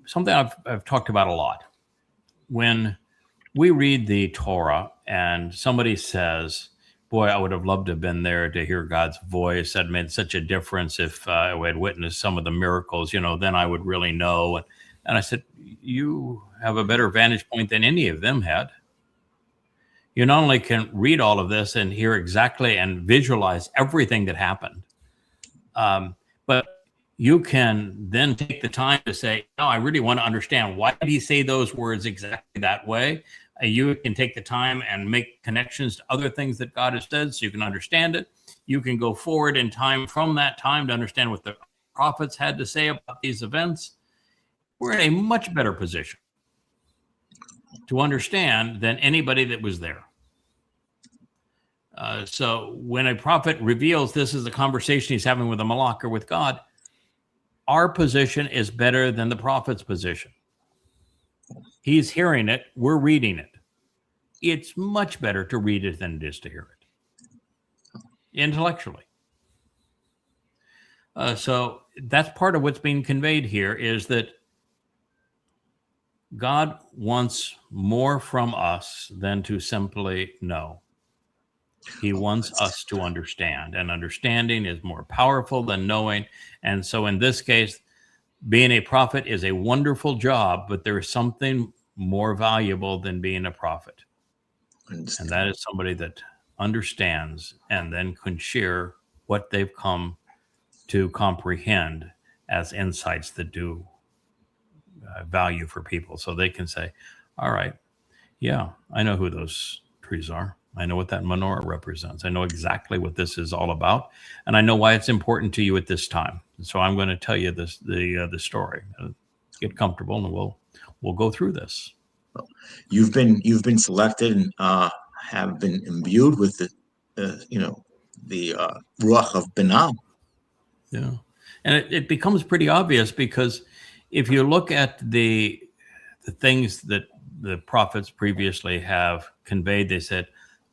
something I've talked about a lot. When we read the Torah and somebody says, boy, I would have loved to have been there to hear God's voice. That made such a difference. If I had witnessed some of the miracles, then I would really know. And I said, you have a better vantage point than any of them had. You not only can read all of this and hear exactly and visualize everything that happened, but you can then take the time to say, no, I really want to understand, why did he say those words exactly that way? You can take the time and make connections to other things that God has said so you can understand it. You can go forward in time from that time to understand what the prophets had to say about these events. We're in a much better position to understand than anybody that was there. So when a prophet reveals this is a conversation he's having with a malach or with God, our position is better than the prophet's position. He's hearing it. We're reading it. It's much better to read it than it is to hear it intellectually. So that's part of what's being conveyed here, is that God wants more from us than to simply know. He wants us to understand, and understanding is more powerful than knowing. And so in this case, being a prophet is a wonderful job, but there is something more valuable than being a prophet. And that is somebody that understands and then can share what they've come to comprehend as insights that do value for people. So they can say, all right, yeah, I know who those trees are. I know what that menorah represents. I know exactly what this is all about, and I know why it's important to you at this time. So I'm going to tell you the story. Get comfortable, and we'll go through this. You've been selected and have been imbued with the ruach of Binah. Yeah, and it becomes pretty obvious, because if you look at the things that the prophets previously have conveyed, they said,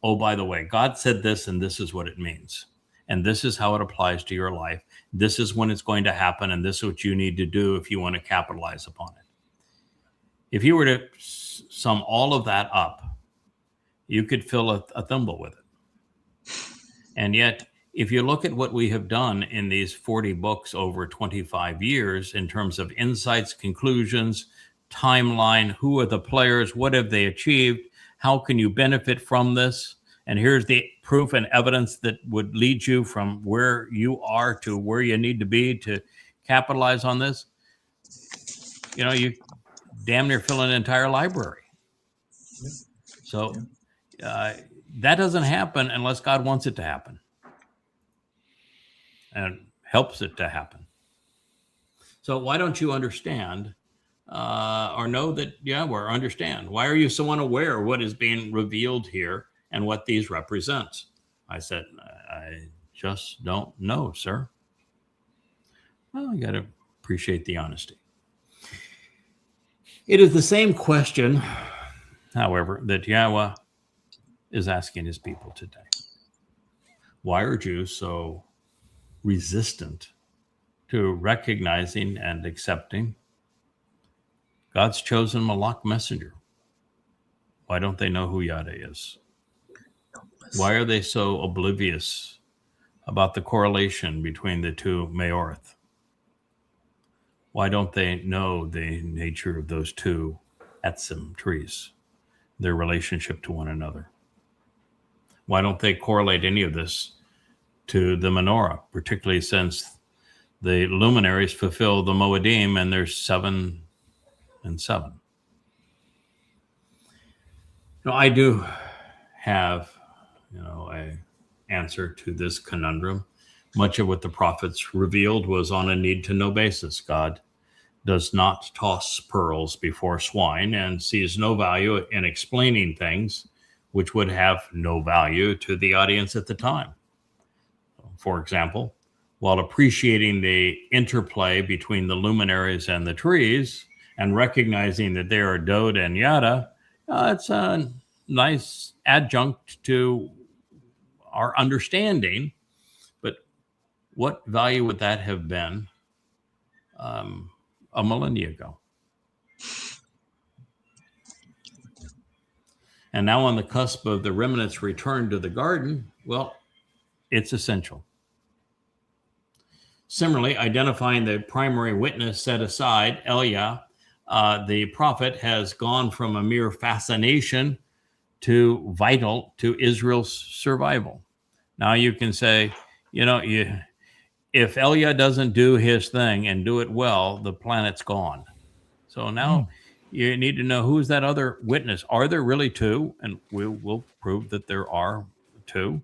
oh, by the way, God said this, and this is what it means. And this is how it applies to your life. This is when it's going to happen, and this is what you need to do if you want to capitalize upon it. If you were to sum all of that up, you could fill a thimble with it. And yet, if you look at what we have done in these 40 books over 25 years in terms of insights, conclusions, timeline, who are the players, what have they achieved, how can you benefit from this? And here's the proof and evidence that would lead you from where you are to where you need to be to capitalize on this. You damn near fill an entire library. So that doesn't happen unless God wants it to happen and helps it to happen. So why don't you understand or know that Yahweh understand? Why are you so unaware of what is being revealed here and what these represents? I said, I just don't know, sir. Well, you got to appreciate the honesty. It is the same question, however, that Yahweh is asking his people today. Why are Jews so resistant to recognizing and accepting God's chosen malach messenger? Why don't they know who Yada is? Why are they so oblivious about the correlation between the two Me'orith? Why don't they know the nature of those two etzim trees, their relationship to one another? Why don't they correlate any of this to the menorah, particularly since the luminaries fulfill the Mow'edym, and there's 7 and 7. Now, I do have, an answer to this conundrum. Much of what the prophets revealed was on a need-to-know basis. God does not toss pearls before swine and sees no value in explaining things which would have no value to the audience at the time. For example, while appreciating the interplay between the luminaries and the trees and recognizing that they are Dod and Yada, it's a nice adjunct to our understanding. But what value would that have been a millennia ago? and now on the cusp of the remnant's return to the garden, well, it's essential. Similarly, identifying the primary witness set aside, ElYah, the prophet, has gone from a mere fascination to vital to Israel's survival. Now you can say, if ElYah doesn't do his thing and do it well, the planet's gone. So now you need to know, who's that other witness? Are there really two? And we will prove that there are two.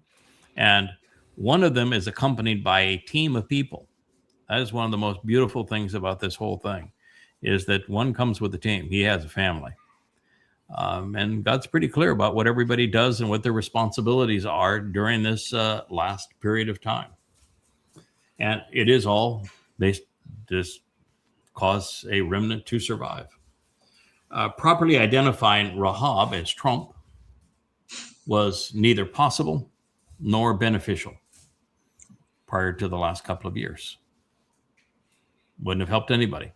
And one of them is accompanied by a team of people. That is one of the most beautiful things about this whole thing, is that one comes with a team. He has a family. And God's pretty clear about what everybody does and what their responsibilities are during this last period of time. And it is all based, this cause a remnant to survive. Properly identifying Rahab as Trump was neither possible nor beneficial prior to the last couple of years. Wouldn't have helped anybody.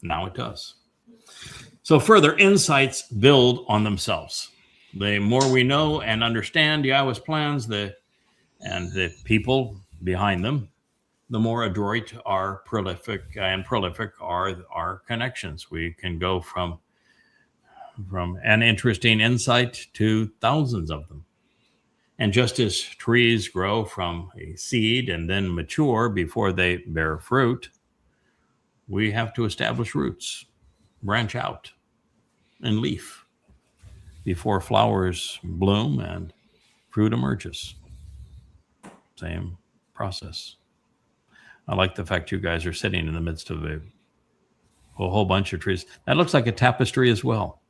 Now it does. So further insights build on themselves. The more we know and understand Yahweh's plans, and the people behind them, the more adroit are prolific are our connections. We can go from an interesting insight to thousands of them. And just as trees grow from a seed and then mature before they bear fruit, we have to establish roots, branch out, and leaf before flowers bloom and fruit emerges. Same process. I like the fact you guys are sitting in the midst of a whole bunch of trees. That looks like a tapestry as well.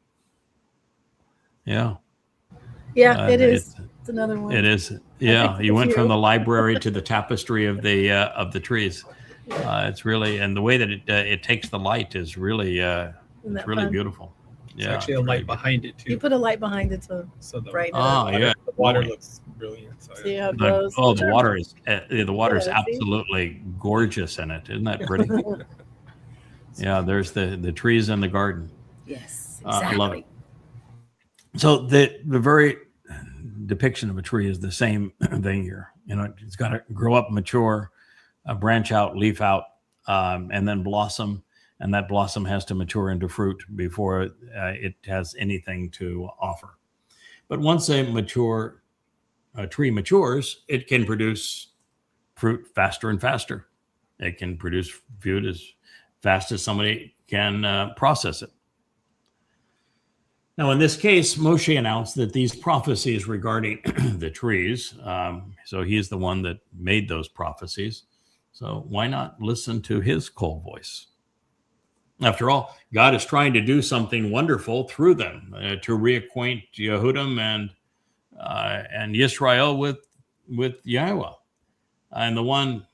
Yeah. Yeah, it is. It's another one. It is. Yeah, you went from the library to the tapestry of the trees. It's really, and the way that it takes the light is really it's really beautiful. There's actually a light behind it too. You put a light behind it to brighten it up. Yeah. The water looks brilliant. So See how it glows. The water is absolutely gorgeous in it. Isn't that pretty? Yeah, there's the trees in the garden. Yes, exactly. I love it. So the very depiction of a tree is the same thing here. It's got to grow up, mature, branch out, leaf out, and then blossom. And that blossom has to mature into fruit before it has anything to offer. But once a tree matures, it can produce fruit faster and faster. It can produce fruit as fast as somebody can process it. Now, in this case, Moshe announced that these prophecies regarding the trees, so he's the one that made those prophecies. So why not listen to his call voice? After all, God is trying to do something wonderful through them to reacquaint Yehudim and Yisra'el with Yahowah. And the one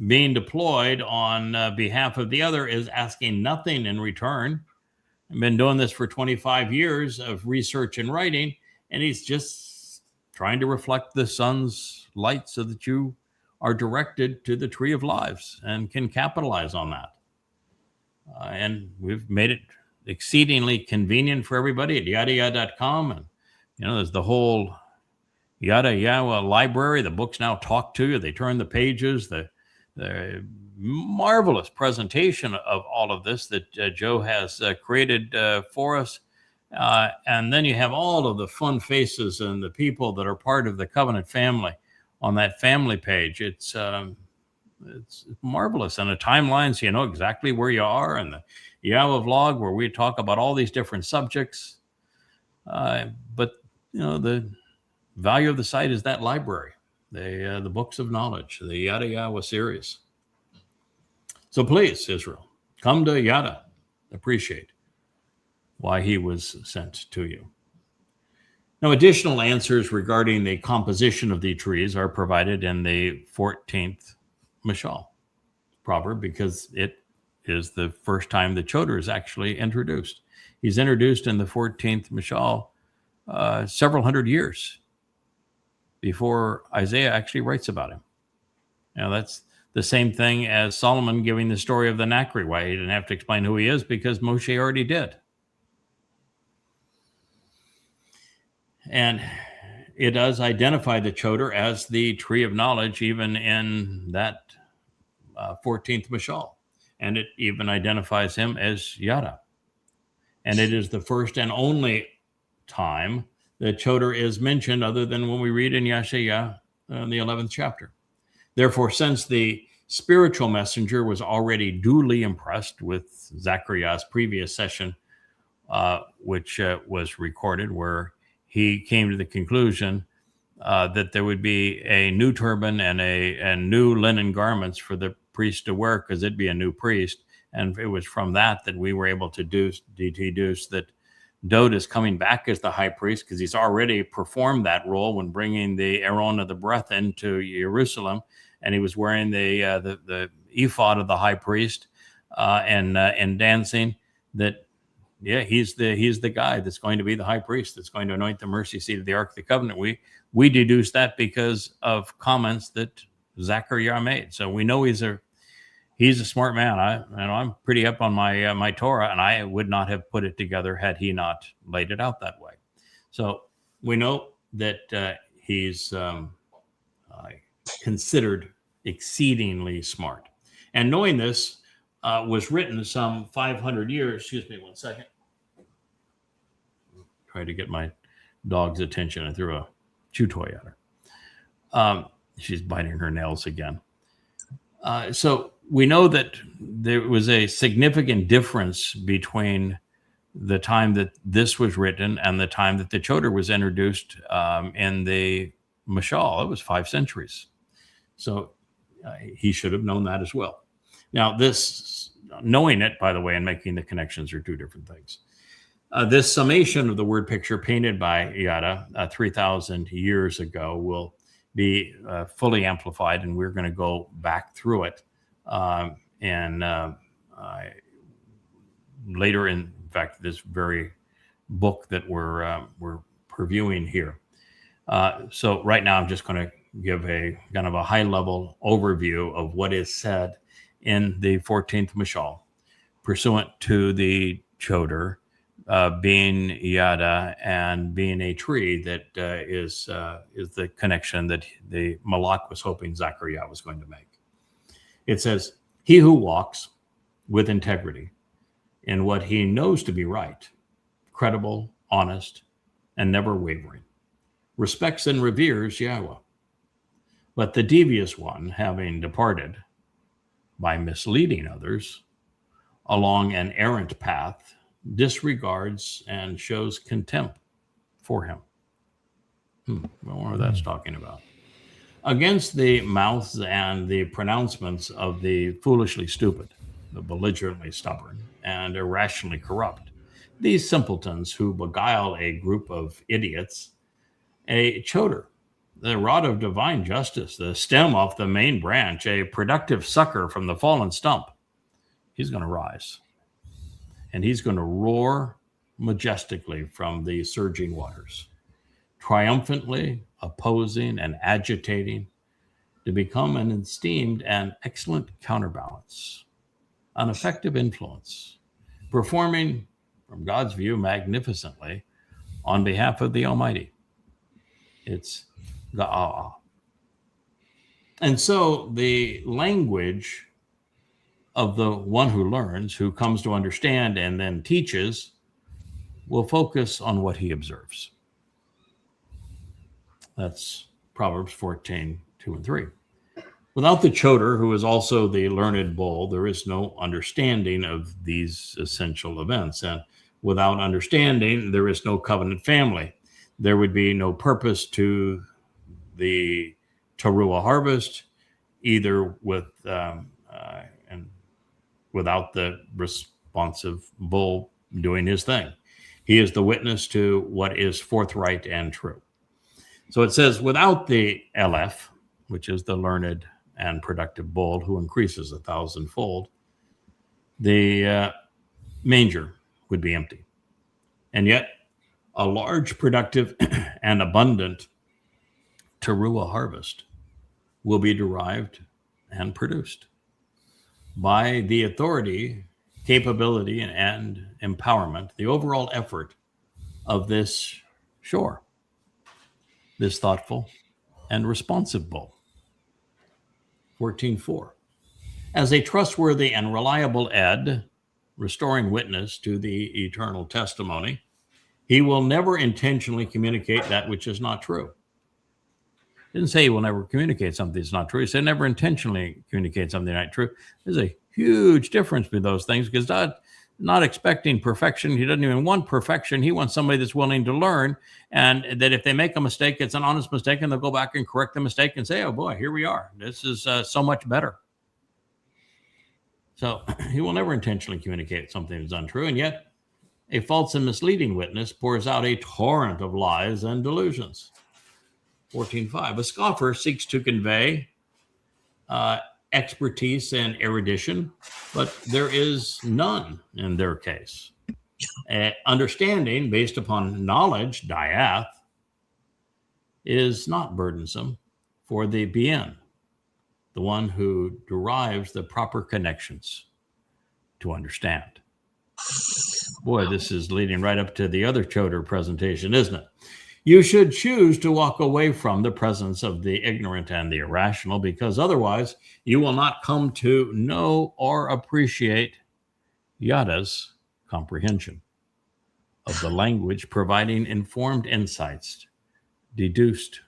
being deployed on behalf of the other is asking nothing in return. I've been doing this for 25 years of research and writing, and he's just trying to reflect the sun's light so that you are directed to the tree of lives and can capitalize on that. And we've made it exceedingly convenient for everybody at yadayah.com. And, there's the whole Yahowah library. The books now talk to you. They turn the pages. The marvelous presentation of all of this that Joe has created for us. And then you have all of the fun faces and the people that are part of the covenant family on that family page. It's marvelous. And the timelines, so you know exactly where you are, and the Yahowah vlog where we talk about all these different subjects. But the value of the site is that library, the books of knowledge, the Yahowah series. So please, Israel, come to Yada. Appreciate why he was sent to you. Now, additional answers regarding the composition of the trees are provided in the 14th Mashal proverb, because it is the first time the Choter is actually introduced. He's introduced in the 14th Mashal several hundred years before Isaiah actually writes about him. Now, that's the same thing as Solomon giving the story of the Nakri. Why he didn't have to explain who he is, because Moshe already did. And it does identify the Choter as the tree of knowledge, even in that 14th Mashal. And it even identifies him as Yada. And it is the first and only time that Choter is mentioned, other than when we read in Yasha'yah in the 11th chapter. Therefore, since the spiritual messenger was already duly impressed with Zechariah's previous session, which was recorded, where he came to the conclusion that there would be a new turban and new linen garments for the priest to wear, because it'd be a new priest. And it was from that we were able to deduce that Dod is coming back as the high priest, because he's already performed that role when bringing the Arown of the Beryth into Jerusalem, and he was wearing the ephod of the high priest and dancing. That he's the guy that's going to be the high priest, that's going to anoint the mercy seat of the Ark of the Covenant. We deduce that because of comments that Zechariah made. So we know he's a smart man. I'm pretty up on my Torah, and I would not have put it together had he not laid it out that way. So we know that he's considered exceedingly smart. And knowing this was written some 500 years. Excuse me one second. Try to get my dog's attention. I threw a chew toy at her. She's biting her nails again. So we know that there was a significant difference between the time that this was written and the time that the Choter was introduced in the Mashal. It was 5 centuries. So he should have known that as well. Now, this knowing it, by the way, and making the connections are two different things. This summation of the word picture painted by Yada 3,000 years ago will be fully amplified, and we're going to go back through it later. In fact, this very book that we're previewing here. So right now, I'm just going to give a kind of a high-level overview of what is said in the 14th Mashal, pursuant to the Choter being Yada and being a tree that is the connection that the Malak was hoping Zechariah was going to make. It says, "He who walks with integrity in what he knows to be right, credible, honest, and never wavering, respects and reveres Yahweh. But the devious one, having departed by misleading others along an errant path, disregards and shows contempt for him." What that's talking about. "Against the mouths and the pronouncements of the foolishly stupid, the belligerently stubborn, and irrationally corrupt, these simpletons who beguile a group of idiots, a Choter, the rod of divine justice, the stem off the main branch, a productive sucker from the fallen stump. He's going to rise, and he's going to roar majestically from the surging waters, triumphantly opposing and agitating, to become an esteemed and excellent counterbalance, an effective influence, performing, from God's view, magnificently on behalf of the Almighty." It's Ga'ah. And so the language of the one who learns, who comes to understand and then teaches, will focus on what he observes. That's Proverbs 14:2-3. "Without the Choter, who is also the learned bull, there is no understanding of these essential events. And without understanding, there is no covenant family. There would be no purpose to the Taruw'ah harvest, either with and without the responsive bull doing his thing. He is the witness to what is forthright and true." So it says, without the ElYah, which is the learned and productive bull who increases 1,000-fold, the manger would be empty. And yet, a large, productive, and abundant Taruw'ah harvest will be derived and produced by the authority, capability, and empowerment, the overall effort of this shore. this thoughtful and responsive bull. 14:4. As a trustworthy and reliable ed, restoring witness to the eternal testimony, he will never intentionally communicate that which is not true. He didn't say he will never communicate something that's not true. He said never intentionally communicate something not true. There's a huge difference between those things, because God not expecting perfection. He doesn't even want perfection. He wants somebody that's willing to learn, and that if they make a mistake, it's an honest mistake, and they'll go back and correct the mistake and say, oh boy, here we are. This is so much better. So he will never intentionally communicate something that's untrue, and yet a false and misleading witness pours out a torrent of lies and delusions. 14:5. A scoffer seeks to convey expertise and erudition, but there is none in their case. Understanding based upon knowledge, diath, is not burdensome for the bien, the one who derives the proper connections to understand. Boy, this is leading right up to the other Choter presentation, isn't it? You should choose to walk away from the presence of the ignorant and the irrational, because otherwise you will not come to know or appreciate Yada's comprehension of the language, providing informed insights deduced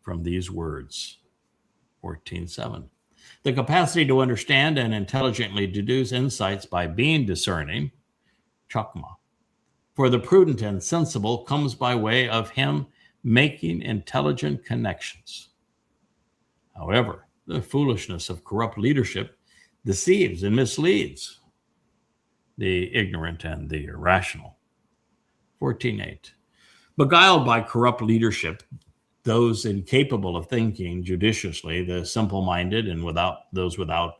from these words. 14:7. The capacity to understand and intelligently deduce insights by being discerning, chokmah, for the prudent and sensible comes by way of him making intelligent connections. However, the foolishness of corrupt leadership deceives and misleads the ignorant and the irrational. 14:8. Beguiled by corrupt leadership, those incapable of thinking judiciously, the simple-minded and those without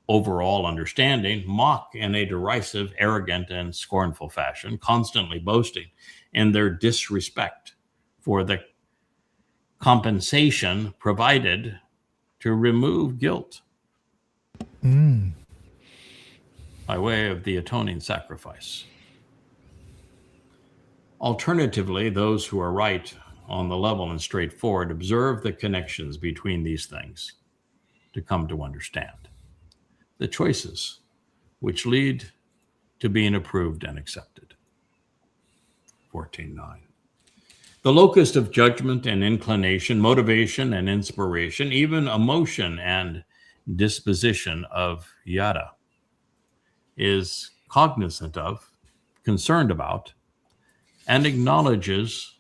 overall understanding, mock in a derisive, arrogant, and scornful fashion, constantly boasting in their disrespect for the compensation provided to remove guilt by way of the atoning sacrifice. Alternatively, those who are right on the level and straightforward observe the connections between these things to come to understand the choices which lead to being approved and accepted. 14:9. The locus of judgment and inclination, motivation and inspiration, even emotion and disposition of Yada is cognizant of, concerned about, and acknowledges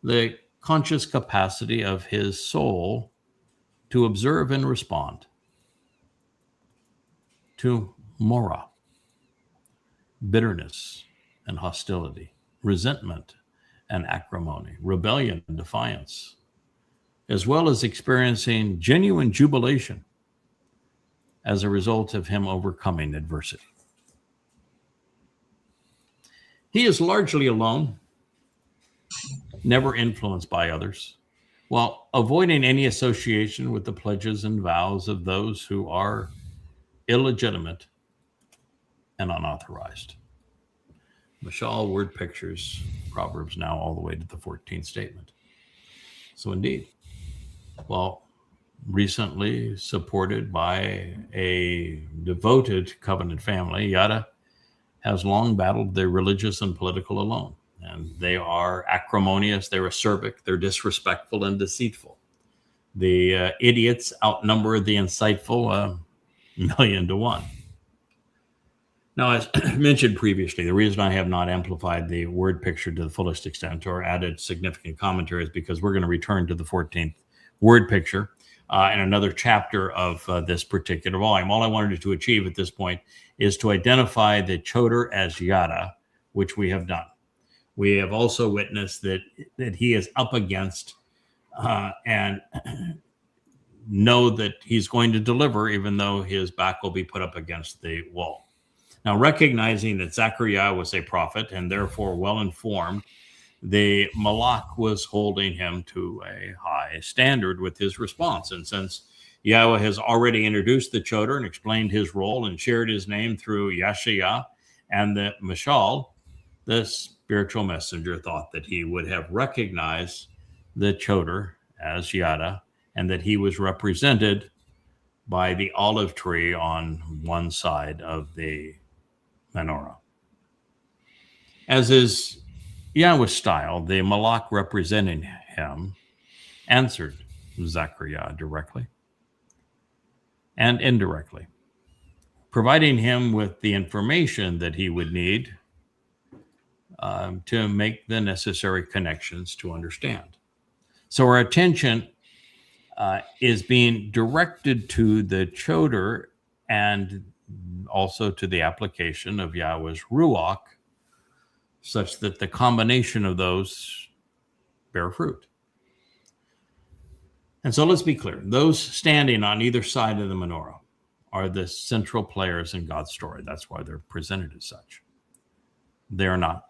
the conscious capacity of his soul to observe and respond to mora, bitterness and hostility, resentment and acrimony, rebellion and defiance, as well as experiencing genuine jubilation as a result of him overcoming adversity. He is largely alone, never influenced by others, while avoiding any association with the pledges and vows of those who are illegitimate and unauthorized. Mashal, word pictures, Proverbs now all the way to the 14th statement. So indeed, while recently supported by a devoted covenant family, Yada has long battled the religious and political alone. And they are acrimonious, they're acerbic, they're disrespectful and deceitful. The idiots outnumber the insightful 1,000,000 to 1. Now, as mentioned previously, the reason I have not amplified the word picture to the fullest extent or added significant commentary is because we're going to return to the 14th word picture in another chapter of this particular volume. All I wanted to achieve at this point is to identify the Choter as Yada, which we have done. We have also witnessed that he is up against and know that he's going to deliver, even though his back will be put up against the wall. Now, recognizing that Zechariah was a prophet and therefore well-informed, the Malach was holding him to a high standard with his response. And since Yahweh has already introduced the Choter and explained his role and shared his name through Yasha'yah and the Mashal, the spiritual messenger thought that he would have recognized the Choter as Yada, and that he was represented by the olive tree on one side of the menorah. As is Yahweh's style, the Malach representing him answered Zechariah directly and indirectly, providing him with the information that he would need to make the necessary connections to understand. So our attention is being directed to the Choter and also to the application of Yahweh's Ruach, such that the combination of those bear fruit. And so let's be clear. Those standing on either side of the menorah are the central players in God's story. That's why they're presented as such. They're not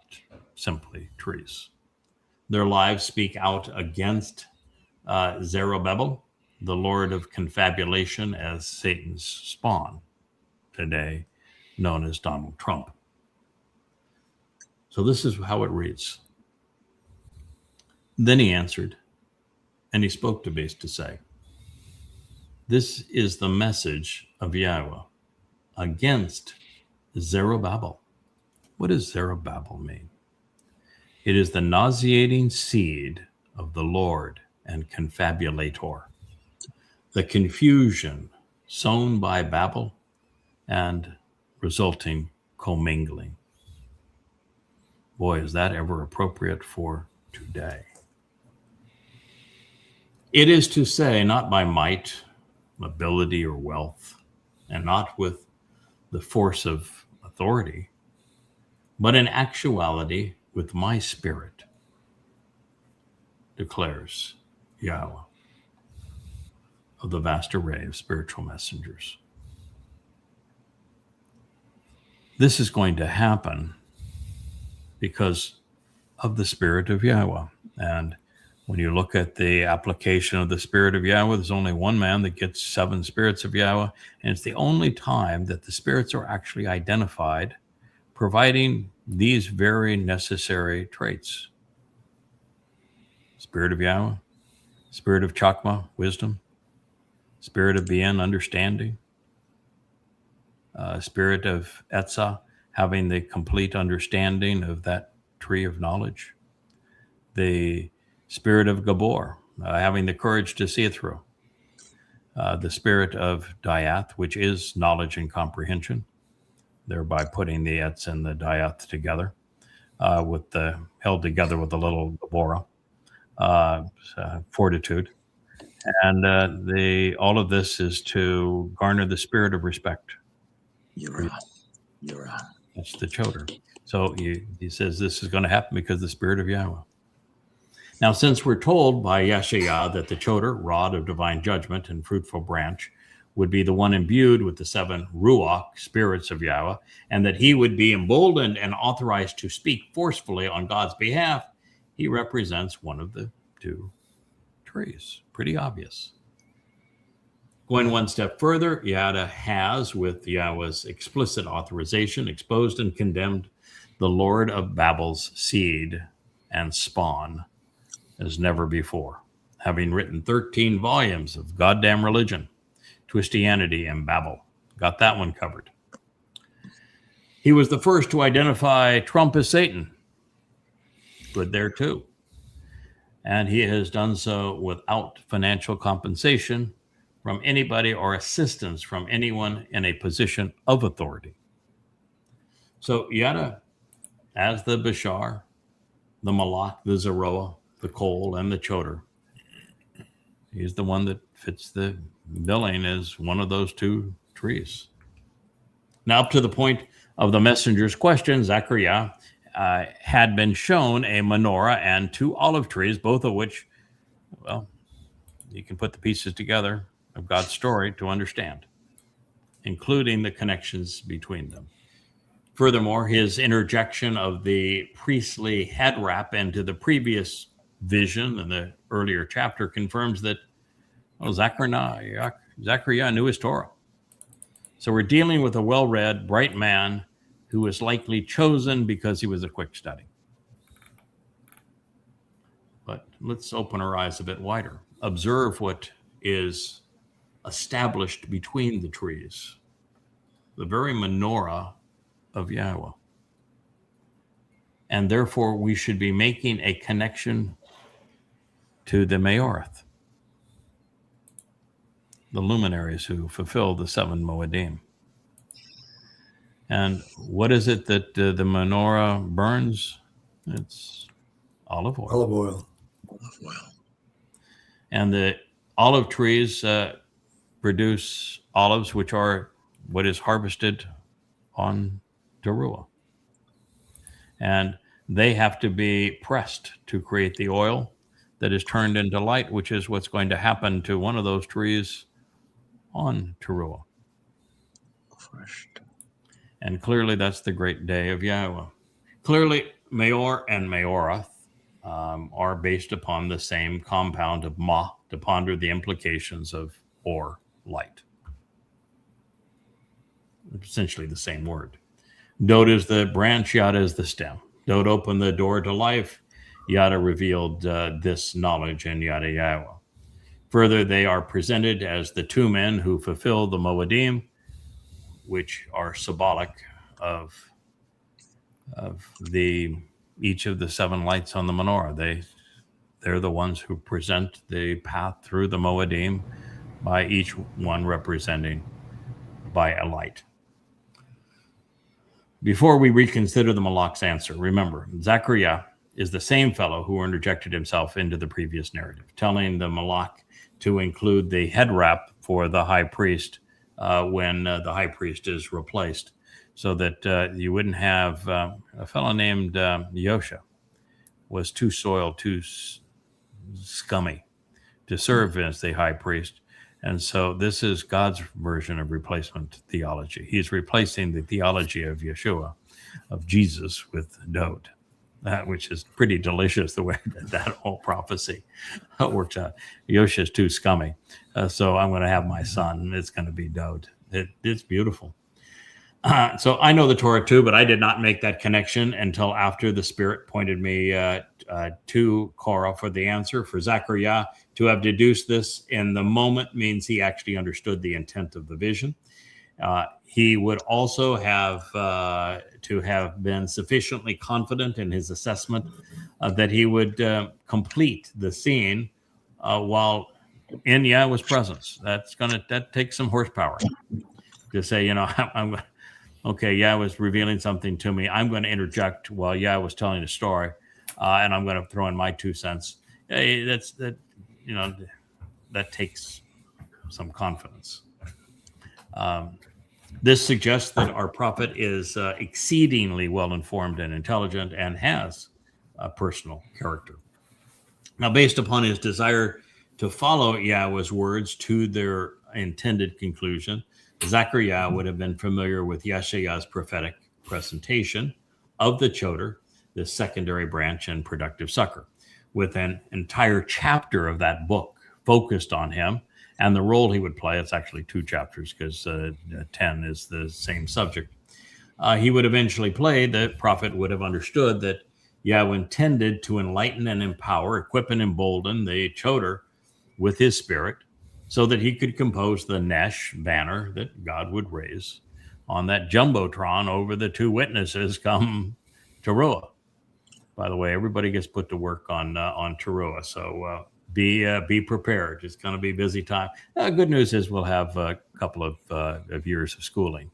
simply trees. Their lives speak out against Zerubabel, the lord of confabulation, as Satan's spawn, today known as Donald Trump. So this is how it reads. Then he answered, and he spoke to Beast to say, this is the message of Yahweh against Zerubabel. What does Zerubabel mean? It is the nauseating seed of the Lord and confabulator, the confusion sown by Babel and resulting commingling. Boy, is that ever appropriate for today. It is to say, not by might, ability, or wealth, and not with the force of authority, but in actuality with my spirit, declares Yahweh of the vast array of spiritual messengers. This is going to happen because of the Spirit of Yahweh. And when you look at the application of the Spirit of Yahweh, there's only one man that gets 7 spirits of Yahweh, and it's the only time that the spirits are actually identified, providing these very necessary traits. Spirit of Yahweh, Spirit of Chakma, wisdom, Spirit of Bien, understanding, Spirit of Etzah, having the complete understanding of that tree of knowledge, the Spirit of Gabor, having the courage to see it through, the Spirit of Diath, which is knowledge and comprehension, thereby putting the Etz and the Diath together, held together with a little Gabora, fortitude. And all of this is to garner the spirit of respect. You're on. That's the Choter. So he says this is going to happen because of the Spirit of Yahweh. Now, since we're told by Yasha'yah that the Choter, rod of divine judgment and fruitful branch, would be the one imbued with the 7 Ruach, spirits of Yahweh, and that he would be emboldened and authorized to speak forcefully on God's behalf, he represents one of the 2 trees. Pretty obvious. Going one step further, Yada has, with Yahweh's explicit authorization, exposed and condemned the Lord of Babel's seed and spawn as never before, having written 13 volumes of goddamn religion, Twistianity, and Babel. Got that one covered. He was the first to identify Trump as Satan. Good there too. And he has done so without financial compensation from anybody or assistance from anyone in a position of authority. So Yada, as the Bashar, the Malach, the Zeroah, the Kol, and the Choter, he's the one that fits the billing as one of those 2 trees. Now, up to the point of the messenger's question, Zechariah had been shown a menorah and 2 olive trees, both of which, well, you can put the pieces together of God's story to understand, including the connections between them. Furthermore, his interjection of the priestly head wrap into the previous vision in the earlier chapter confirms that Zechariah knew his Torah. So we're dealing with a well-read, bright man who was likely chosen because he was a quick study. But let's open our eyes a bit wider. Observe what is established between the trees. The very Manowrah of Yahowah. And therefore, we should be making a connection to the Ma'orith, the luminaries who fulfill the 7 Mow'edym. And what is it that the menorah burns? It's olive oil. Olive oil. Olive oil. And the olive trees produce olives, which are what is harvested on Taruw'ah. And they have to be pressed to create the oil that is turned into light, which is what's going to happen to one of those trees on Taruw'ah. And clearly that's the great day of Yahowah. Clearly, Maor and Maoreth are based upon the same compound of Ma, to ponder the implications of or, light. Essentially the same word. Dod is the branch, Yada is the stem. Dod opened the door to life. Yada revealed this knowledge in Yasha'yah. Further, they are presented as the 2 men who fulfill the Mow'edym, which are symbolic of each of the 7 lights on the menorah. They're the ones who present the path through the Mow'edym, by each one representing by a light. Before we reconsider the Malak's answer, remember, Zechariah is the same fellow who interjected himself into the previous narrative, telling the Malak to include the head wrap for the high priest when the high priest is replaced, so that you wouldn't have a fellow named Yosha was too soiled, too scummy to serve as the high priest. And so this is God's version of replacement theology. He's replacing the theology of Yeshua, of Jesus, with Dod, which is pretty delicious the way that whole prophecy works out. Yosha is too scummy, so I'm going to have my son, and it's going to be Dod. It's beautiful. So I know the Torah too, but I did not make that connection until after the Spirit pointed me to Korah for the answer. For Zechariah to have deduced this in the moment means he actually understood the intent of the vision. He would also have to have been sufficiently confident in his assessment that he would complete the scene while in Yahweh's presence. That takes some horsepower to say, okay, Yahweh's revealing something to me. I'm going to interject while Yahweh was telling a story, and I'm going to throw in my 2 cents. Hey, that takes some confidence. This suggests that our prophet is exceedingly well-informed and intelligent and has a personal character. Now, based upon his desire to follow Yahweh's words to their intended conclusion, Zechariah would have been familiar with Yasha'yah's prophetic presentation of the Choter, the secondary branch and productive sucker, with an entire chapter of that book focused on him and the role he would play. It's actually 2 chapters because 10 is the same subject. He would eventually play. The prophet would have understood that Yahweh intended to enlighten and empower, equip and embolden the Choter with his spirit, so that he could compose the Nesh banner that God would raise on that jumbotron over the 2 witnesses come Taruw'ah. By the way, everybody gets put to work on Taruw'ah, so be prepared. It's going to be a busy time. Good news is we'll have a couple of years of schooling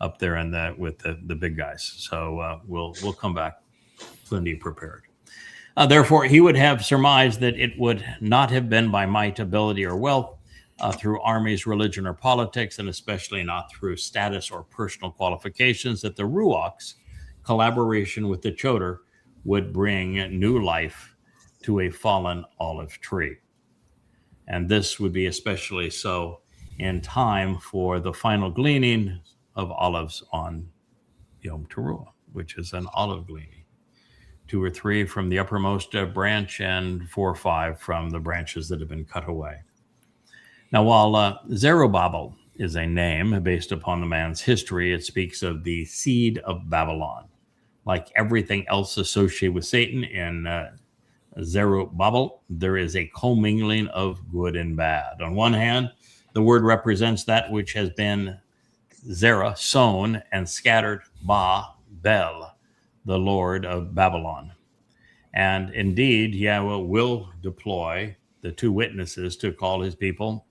up there with the big guys, so we'll come back plenty prepared. Therefore, he would have surmised that it would not have been by might, ability, or wealth, through armies, religion, or politics, and especially not through status or personal qualifications, that the Ruach's collaboration with the Choter would bring new life to a fallen olive tree. And this would be especially so in time for the final gleaning of olives on Yom Teruah, which is an olive gleaning. 2 or 3 from the uppermost branch and 4 or 5 from the branches that have been cut away. Now, while Zerubabel is a name based upon the man's history, it speaks of the seed of Babylon. Like everything else associated with Satan in Zerubabel, there is a commingling of good and bad. On one hand, the word represents that which has been Zerah, sown, and scattered Bel, the Lord of Babylon. And indeed, Yahweh will deploy the two witnesses to call his people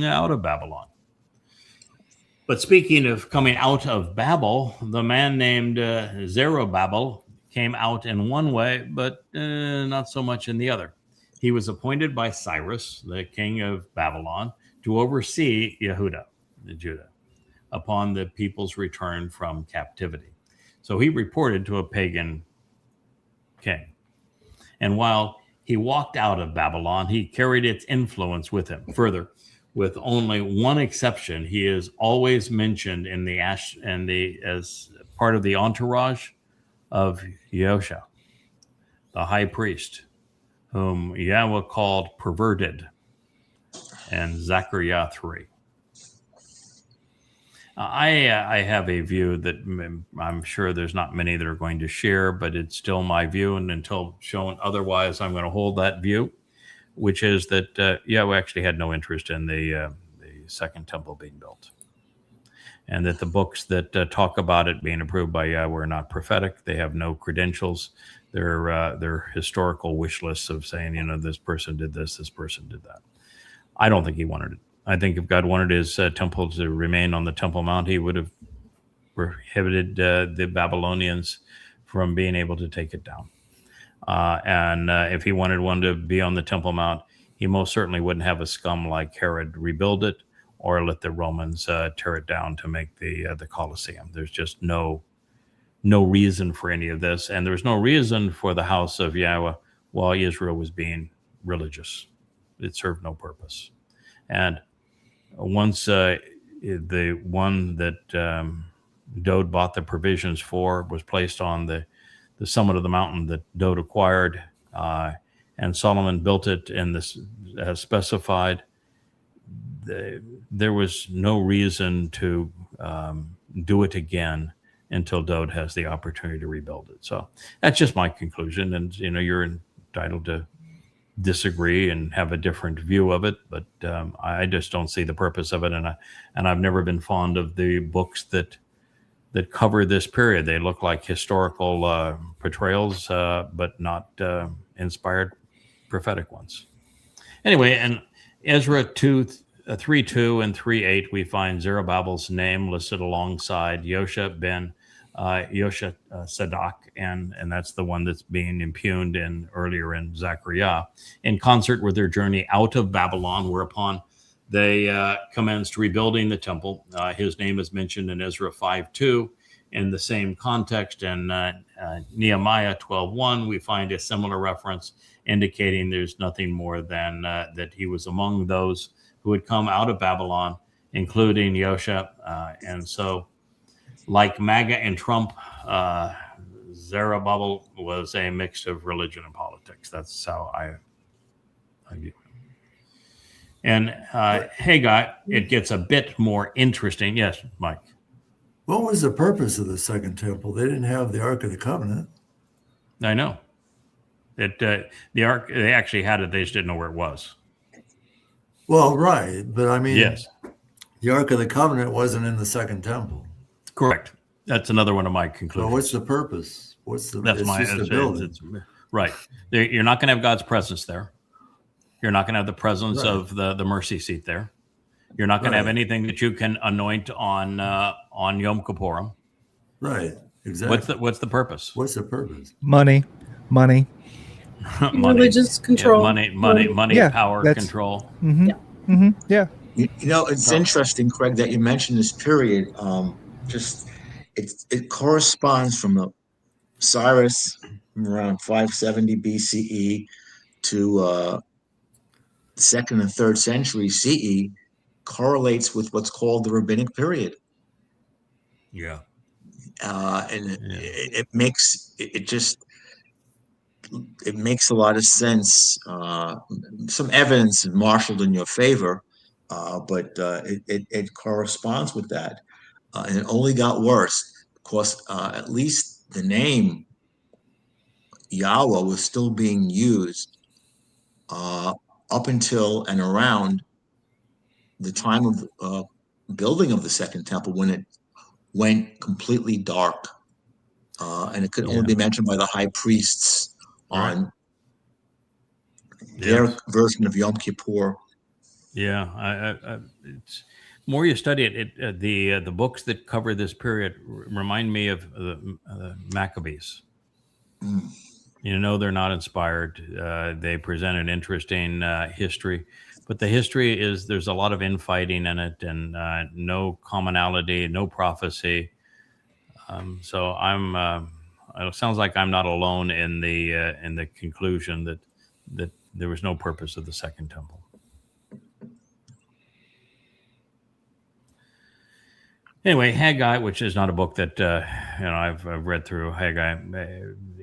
out of Babylon. But speaking of coming out of Babel, the man named Zerubabel came out in one way, but not so much in the other. He was appointed by Cyrus, the king of Babylon, to oversee Judah, upon the people's return from captivity. So he reported to a pagan king. And while he walked out of Babylon, he carried its influence with him. Further, with only one exception, he is always mentioned in the as part of the entourage of Yahowah, the high priest, whom Yahweh called perverted, and Zechariah 3. I have a view that I'm sure there's not many that are going to share, but it's still my view, and until shown otherwise, I'm going to hold that view, which is that Yahweh actually had no interest in the second temple being built, and that the books that talk about it being approved by Yahweh are not prophetic. They have no credentials. They're historical wish lists of saying, this person did this person did that. I don't think he wanted it. I think if God wanted his temple to remain on the Temple Mount, he would have prohibited the Babylonians from being able to take it down. And if he wanted one to be on the Temple Mount, he most certainly wouldn't have a scum like Herod rebuild it or let the Romans tear it down to make the Colosseum. There's just no reason for any of this. And there's no reason for the house of Yahowah while Israel was being religious. It served no purpose. And once the one that Dode bought the provisions for was placed on the summit of the mountain that Dode acquired, and Solomon built it in this as specified, there was no reason to do it again until Dode has the opportunity to rebuild it. So that's just my conclusion, and you're entitled to disagree and have a different view of it, but I just don't see the purpose of it, and I've never been fond of the books that cover this period. They look like historical portrayals, but not inspired prophetic ones. Anyway, in Ezra 3:2 and 3:8, we find Zerubbabel's name listed alongside Yosha ben Yosha Sadak, and that's the one that's being impugned earlier in Zechariah, in concert with their journey out of Babylon, whereupon they commenced rebuilding the temple. His name is mentioned in Ezra 5:2 in the same context, and Nehemiah 12:1 we find a similar reference indicating there's nothing more than that he was among those who had come out of Babylon, including Yosha, and so like MAGA and Trump, Zerubabel was a mix of religion and politics. That's how I view it. And Haggai, it gets a bit more interesting. Yes, Mike. What was the purpose of the second temple? They didn't have the Ark of the Covenant. I know. The Ark, they actually had it. They just didn't know where it was. Well, right. But I mean, yes, the Ark of the Covenant wasn't in the second temple. Correct. That's another one of my conclusions. Well, what's the purpose? Right. You're not going to have God's presence there. You're not going to have the presence of the mercy seat there. You're not going to have anything that you can anoint on Yom Kippurim. Right. Exactly. What's the purpose? What's the purpose? Money. Religious control. Money, yeah, power, control. Mm-hmm. Yeah. Mm-hmm. Yeah. It's interesting, Craig, that you mentioned this period. It corresponds from the Cyrus around 570 BCE to second and third century CE, correlates with what's called the rabbinic period. Yeah. It makes a lot of sense. Some evidence marshaled in your favor, but it corresponds with that. And it only got worse because at least the name Yahweh was still being used up until and around the time of building of the second temple, when it went completely dark, and it could only be mentioned by the high priests on their version of Yom Kippur. Yeah, it's more you study it, the books that cover this period remind me of the Maccabees. You know, they're not inspired. They present an interesting history, but the history is there's a lot of infighting in it, and no commonality, no prophecy. So it sounds like I'm not alone in the conclusion that there was no purpose of the second temple. Anyway, Haggai, which is not a book that I've read through Haggai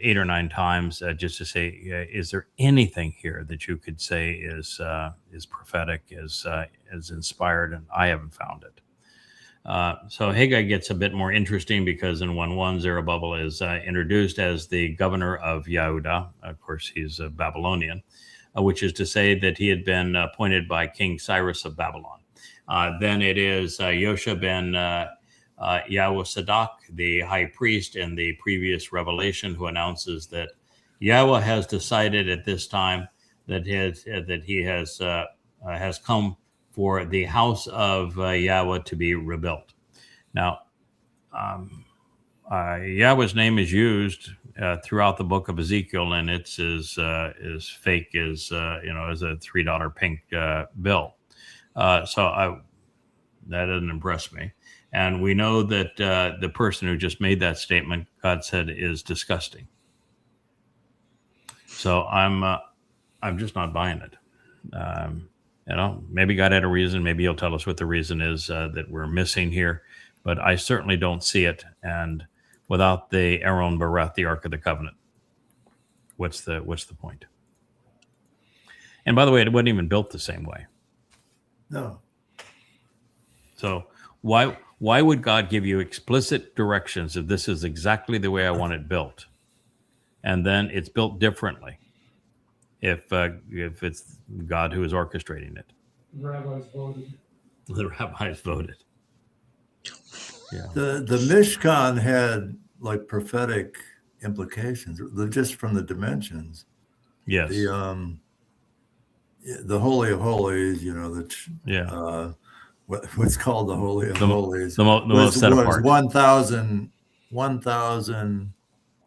8 or 9 times, just to say, is there anything here that you could say is prophetic, is inspired? And I haven't found it. So Haggai gets a bit more interesting because in 1:1, Zerubabel is introduced as the governor of Yehudah. Of course, he's a Babylonian, which is to say that he had been appointed by King Cyrus of Babylon. Then it is Yosha ben Yahusadak, the high priest in the previous revelation, who announces that Yahweh has decided at this time that he has come for the house of Yahweh to be rebuilt. Now, Yahweh's name is used throughout the book of Ezekiel, and it's as fake as as a $3 pink bill. So that doesn't impress me. And we know that the person who just made that statement, God said, is disgusting. So I'm just not buying it. Maybe God had a reason. Maybe he'll tell us what the reason is that we're missing here. But I certainly don't see it. And without the Arown Beryth, the Ark of the Covenant, what's the point? And by the way, it wasn't even built the same way. No. So why would God give you explicit directions if this is exactly the way I want it built, and then it's built differently if it's God who is orchestrating it? The rabbis voted. The rabbis voted. Yeah. The Mishkan had like prophetic implications just from the dimensions. Yes. The Holy of Holies, what's called the Holy of Holies, the most set apart. 1,000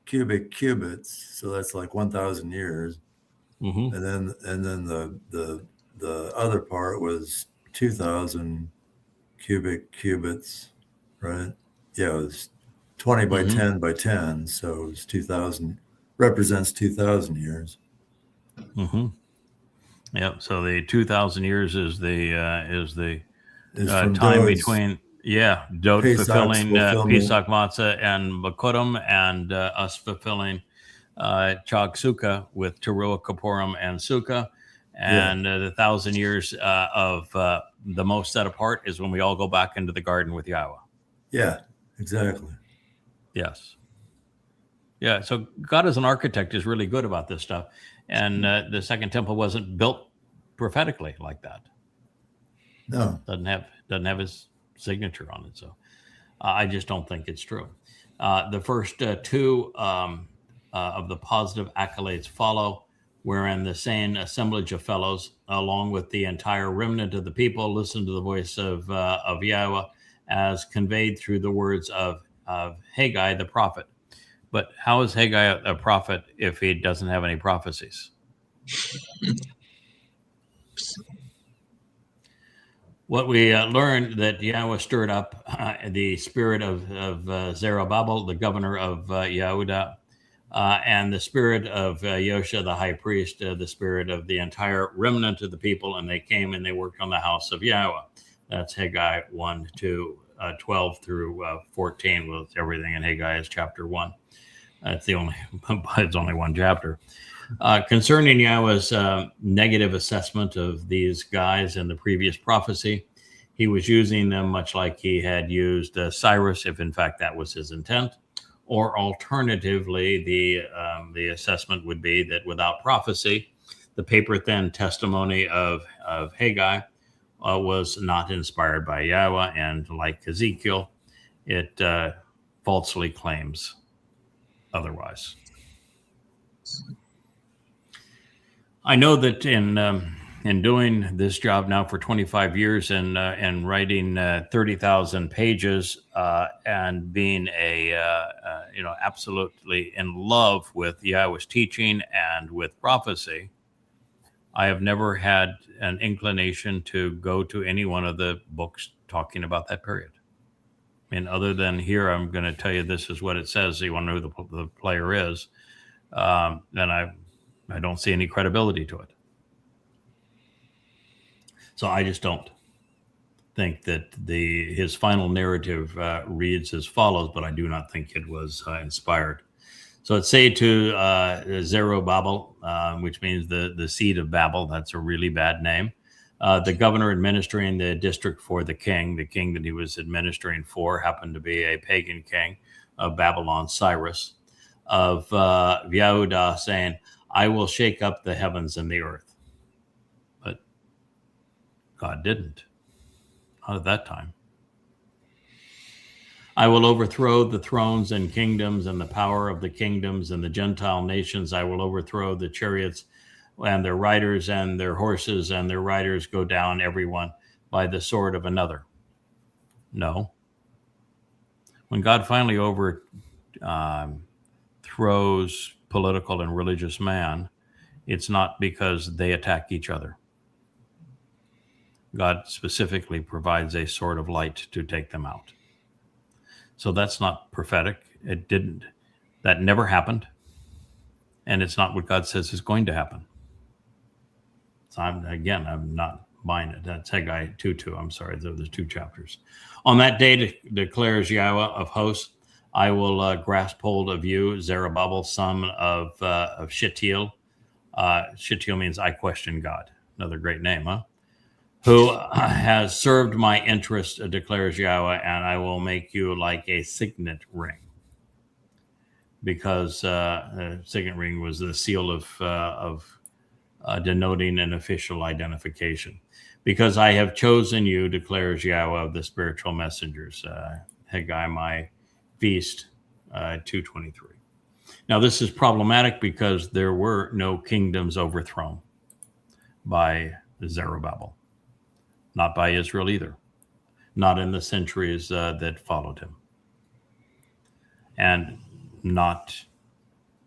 cubic cubits, so that's like 1,000 years. Mm-hmm. And then the other part was 2,000 cubic cubits, right? Yeah, it was 20 by 10 by 10, so it was 2,000, represents 2,000 years. Mm-hmm. Yep. So the 2,000 years is the time between Dot fulfilling Pesach Matzah and Mow'edym, and us fulfilling Chag Sukkah with Taruw'ah, Kaporeth, and Sukkah, and the 1,000 years of the most set apart is when we all go back into the garden with Yahweh. Yeah, exactly. Yes. Yeah. So God as an architect is really good about this stuff. And the second temple wasn't built prophetically like that. No, doesn't have his signature on it. So I just don't think it's true. The first two of the positive accolades follow, wherein the same assemblage of fellows, along with the entire remnant of the people, listen to the voice of Yahweh as conveyed through the words of Haggai the prophet. But how is Haggai a prophet if he doesn't have any prophecies? What we learned that Yahweh stirred up the spirit of Zerubabel, the governor of Yehudah, and the spirit of Yosha, the high priest, the spirit of the entire remnant of the people, and they came and they worked on the house of Yahweh. That's Haggai 1 to 12 through 14, with everything in Haggai is chapter 1. It's only one chapter. Concerning Yahweh's negative assessment of these guys in the previous prophecy, he was using them much like he had used Cyrus, if in fact that was his intent, or alternatively, the assessment would be that without prophecy, the paper thin testimony of Haggai was not inspired by Yahweh, and like Ezekiel, it falsely claims otherwise. I know that in doing this job now for 25 years and writing 30,000 pages and being absolutely in love with Yahweh's teaching and with prophecy, I have never had an inclination to go to any one of the books talking about that period. I mean, other than here, I'm going to tell you this is what it says. So you want to know who the player is, then I don't see any credibility to it. So I just don't think that his final narrative reads as follows, but I do not think it was inspired. So let's say to Zerubabel, which means the seed of Babel. That's a really bad name. The governor administering the district for the king that he was administering for happened to be a pagan king of Babylon, Cyrus, of Yehudah, saying, I will shake up the heavens and the earth. But God didn't. Not at that time. I will overthrow the thrones and kingdoms and the power of the kingdoms and the Gentile nations. I will overthrow the chariots and their riders and their horses and their riders go down, everyone, by the sword of another. No. When God finally overthrows political and religious man, it's not because they attack each other. God specifically provides a sword of light to take them out. So that's not prophetic. That never happened. And it's not what God says is going to happen. So I'm not buying it. That's Haggai 2:2. I'm sorry, there's 2 chapters. On that day declares Yahweh of hosts, I will grasp hold of you, Zerubabel, son of Shealtiel. Shealtiel means I question God. Another great name, huh? Who has served my interest, declares Yahweh, and I will make you like a signet ring. Because signet ring was the seal of denoting an official identification. Because I have chosen you, declares Yahweh, of the spiritual messengers. Haggai, my feast, 2:23. Now, this is problematic because there were no kingdoms overthrown by Zerubabel. Not by Israel either. Not in the centuries that followed him. And not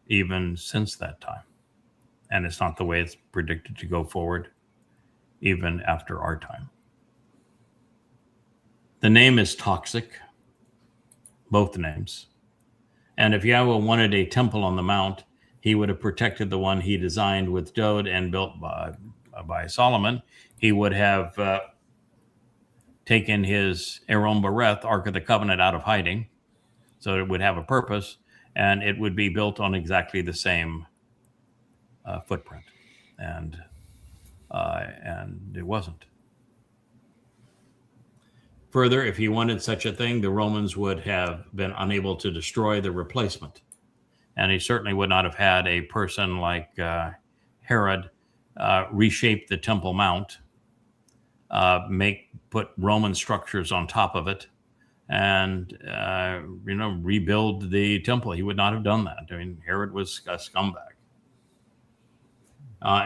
even since that time. And it's not the way it's predicted to go forward, even after our time. The name is toxic, both names. And if Yahweh wanted a temple on the mount, he would have protected the one he designed with Dode and built by Solomon. He would have taken his Arown Beryth, Ark of the Covenant, out of hiding, so it would have a purpose, and it would be built on exactly the same footprint, and it wasn't. Further, if he wanted such a thing, the Romans would have been unable to destroy the replacement, and he certainly would not have had a person like Herod reshape the Temple Mount, put Roman structures on top of it, and rebuild the temple. He would not have done that. I mean, Herod was a scumbag.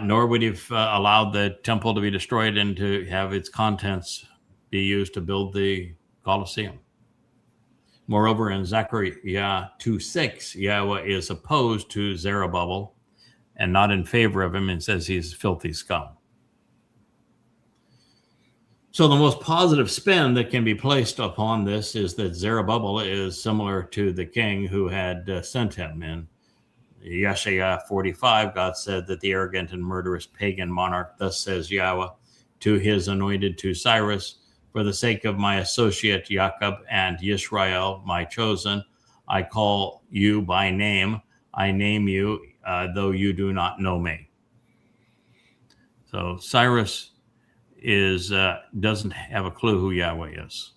Nor would he have allowed the temple to be destroyed and to have its contents be used to build the Colosseum. Moreover, in Zechariah 2:6, Yahweh is opposed to Zerubbabel and not in favor of him, and says he's filthy scum. So the most positive spin that can be placed upon this is that Zerubbabel is similar to the king who had sent him. In Yasha'yah 45, God said that the arrogant and murderous pagan monarch, thus says Yahweh, to his anointed, to Cyrus, for the sake of my associate Jacob and Yisra'el, my chosen, I call you by name. I name you, though you do not know me. So Cyrus doesn't have a clue who Yahweh is.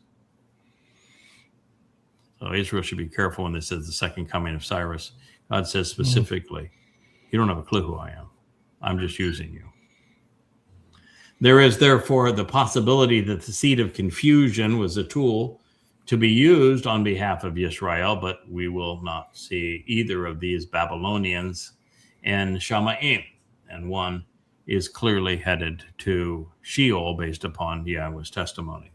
So Israel should be careful when this says the second coming of Cyrus. God says specifically, you don't have a clue who I am. I'm just using you. There is therefore the possibility that the seed of confusion was a tool to be used on behalf of Yisra'el, but we will not see either of these Babylonians in Shamma'im, and one is clearly headed to Sheol based upon Yahweh's testimony.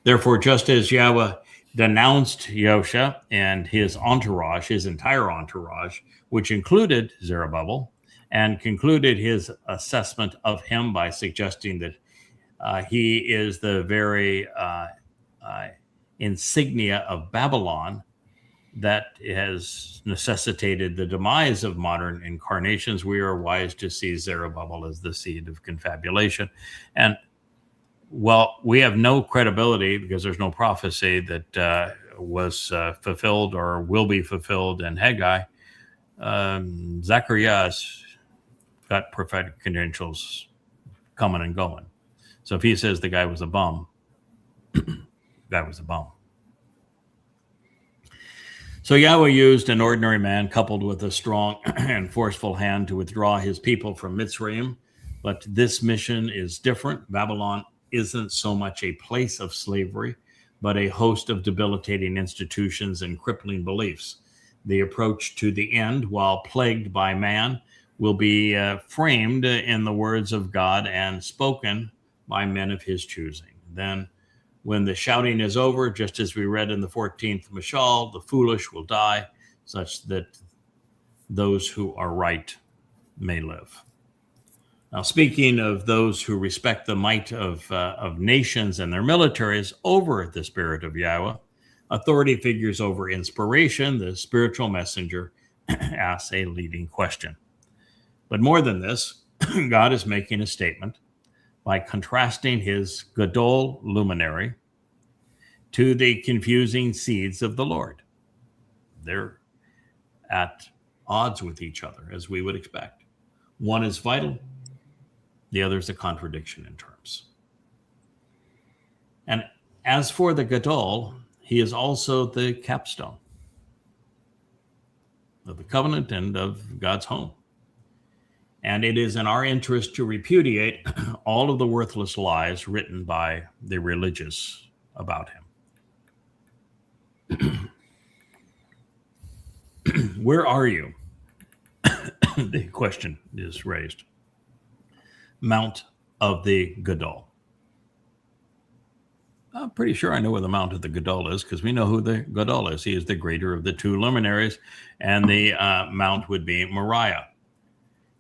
Therefore, just as Yahweh denounced Yosha and his entourage, his entire entourage, which included Zerubabel, and concluded his assessment of him by suggesting that he is the very insignia of Babylon that has necessitated the demise of modern incarnations, we are wise to see Zerubabel as the seed of confabulation. And well, we have no credibility because there's no prophecy that was fulfilled or will be fulfilled in Haggai. Zechariah's got prophetic credentials coming and going. So if he says the guy was a bum, guy was a bum. So Yahweh used an ordinary man coupled with a strong and forceful hand to withdraw his people from Mitzrayim. But this mission is different. Babylon isn't so much a place of slavery, but a host of debilitating institutions and crippling beliefs. The approach to the end, while plagued by man, will be framed in the words of God and spoken by men of his choosing. Then, when the shouting is over, just as we read in the 14th Mashal, the foolish will die, such that those who are right may live. Now, speaking of those who respect the might of nations and their militaries over the Spirit of Yahweh, authority figures over inspiration, the spiritual messenger asks a leading question. But more than this, God is making a statement by contrasting his Gadol luminary to the confusing seeds of the Lord. They're at odds with each other, as we would expect. One is vital, the other is a contradiction in terms. And as for the Gadol, he is also the capstone of the covenant and of God's home. And it is in our interest to repudiate all of the worthless lies written by the religious about him. Where are you? The question is raised. Mount of the Gadol. I'm pretty sure I know where the Mount of the Gadol is because we know who the Gadol is. He is the greater of the two luminaries, and the mount would be Moriah.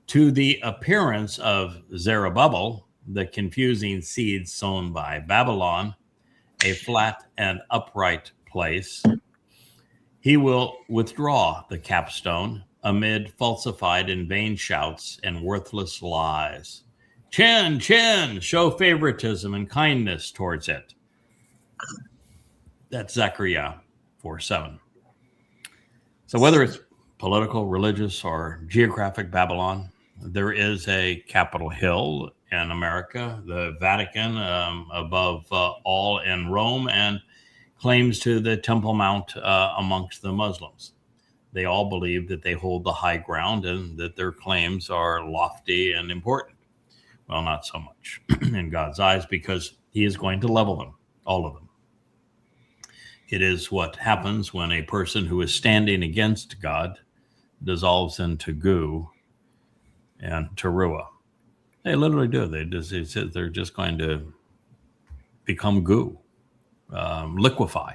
To the appearance of Zerubabel, the confusing seed sown by Babylon, a flat and upright place, he will withdraw the capstone amid falsified and vain shouts and worthless lies. Chin, show favoritism and kindness towards it. That's Zechariah 4:7. So whether it's political, religious, or geographic Babylon, there is a Capitol Hill in America, the Vatican above all in Rome, and claims to the Temple Mount amongst the Muslims. They all believe that they hold the high ground and that their claims are lofty and important. Well, not so much in God's eyes, because he is going to level them, all of them. It is what happens when a person who is standing against God dissolves into goo and Taruw'ah. They literally do. They're just going to become goo, liquefy.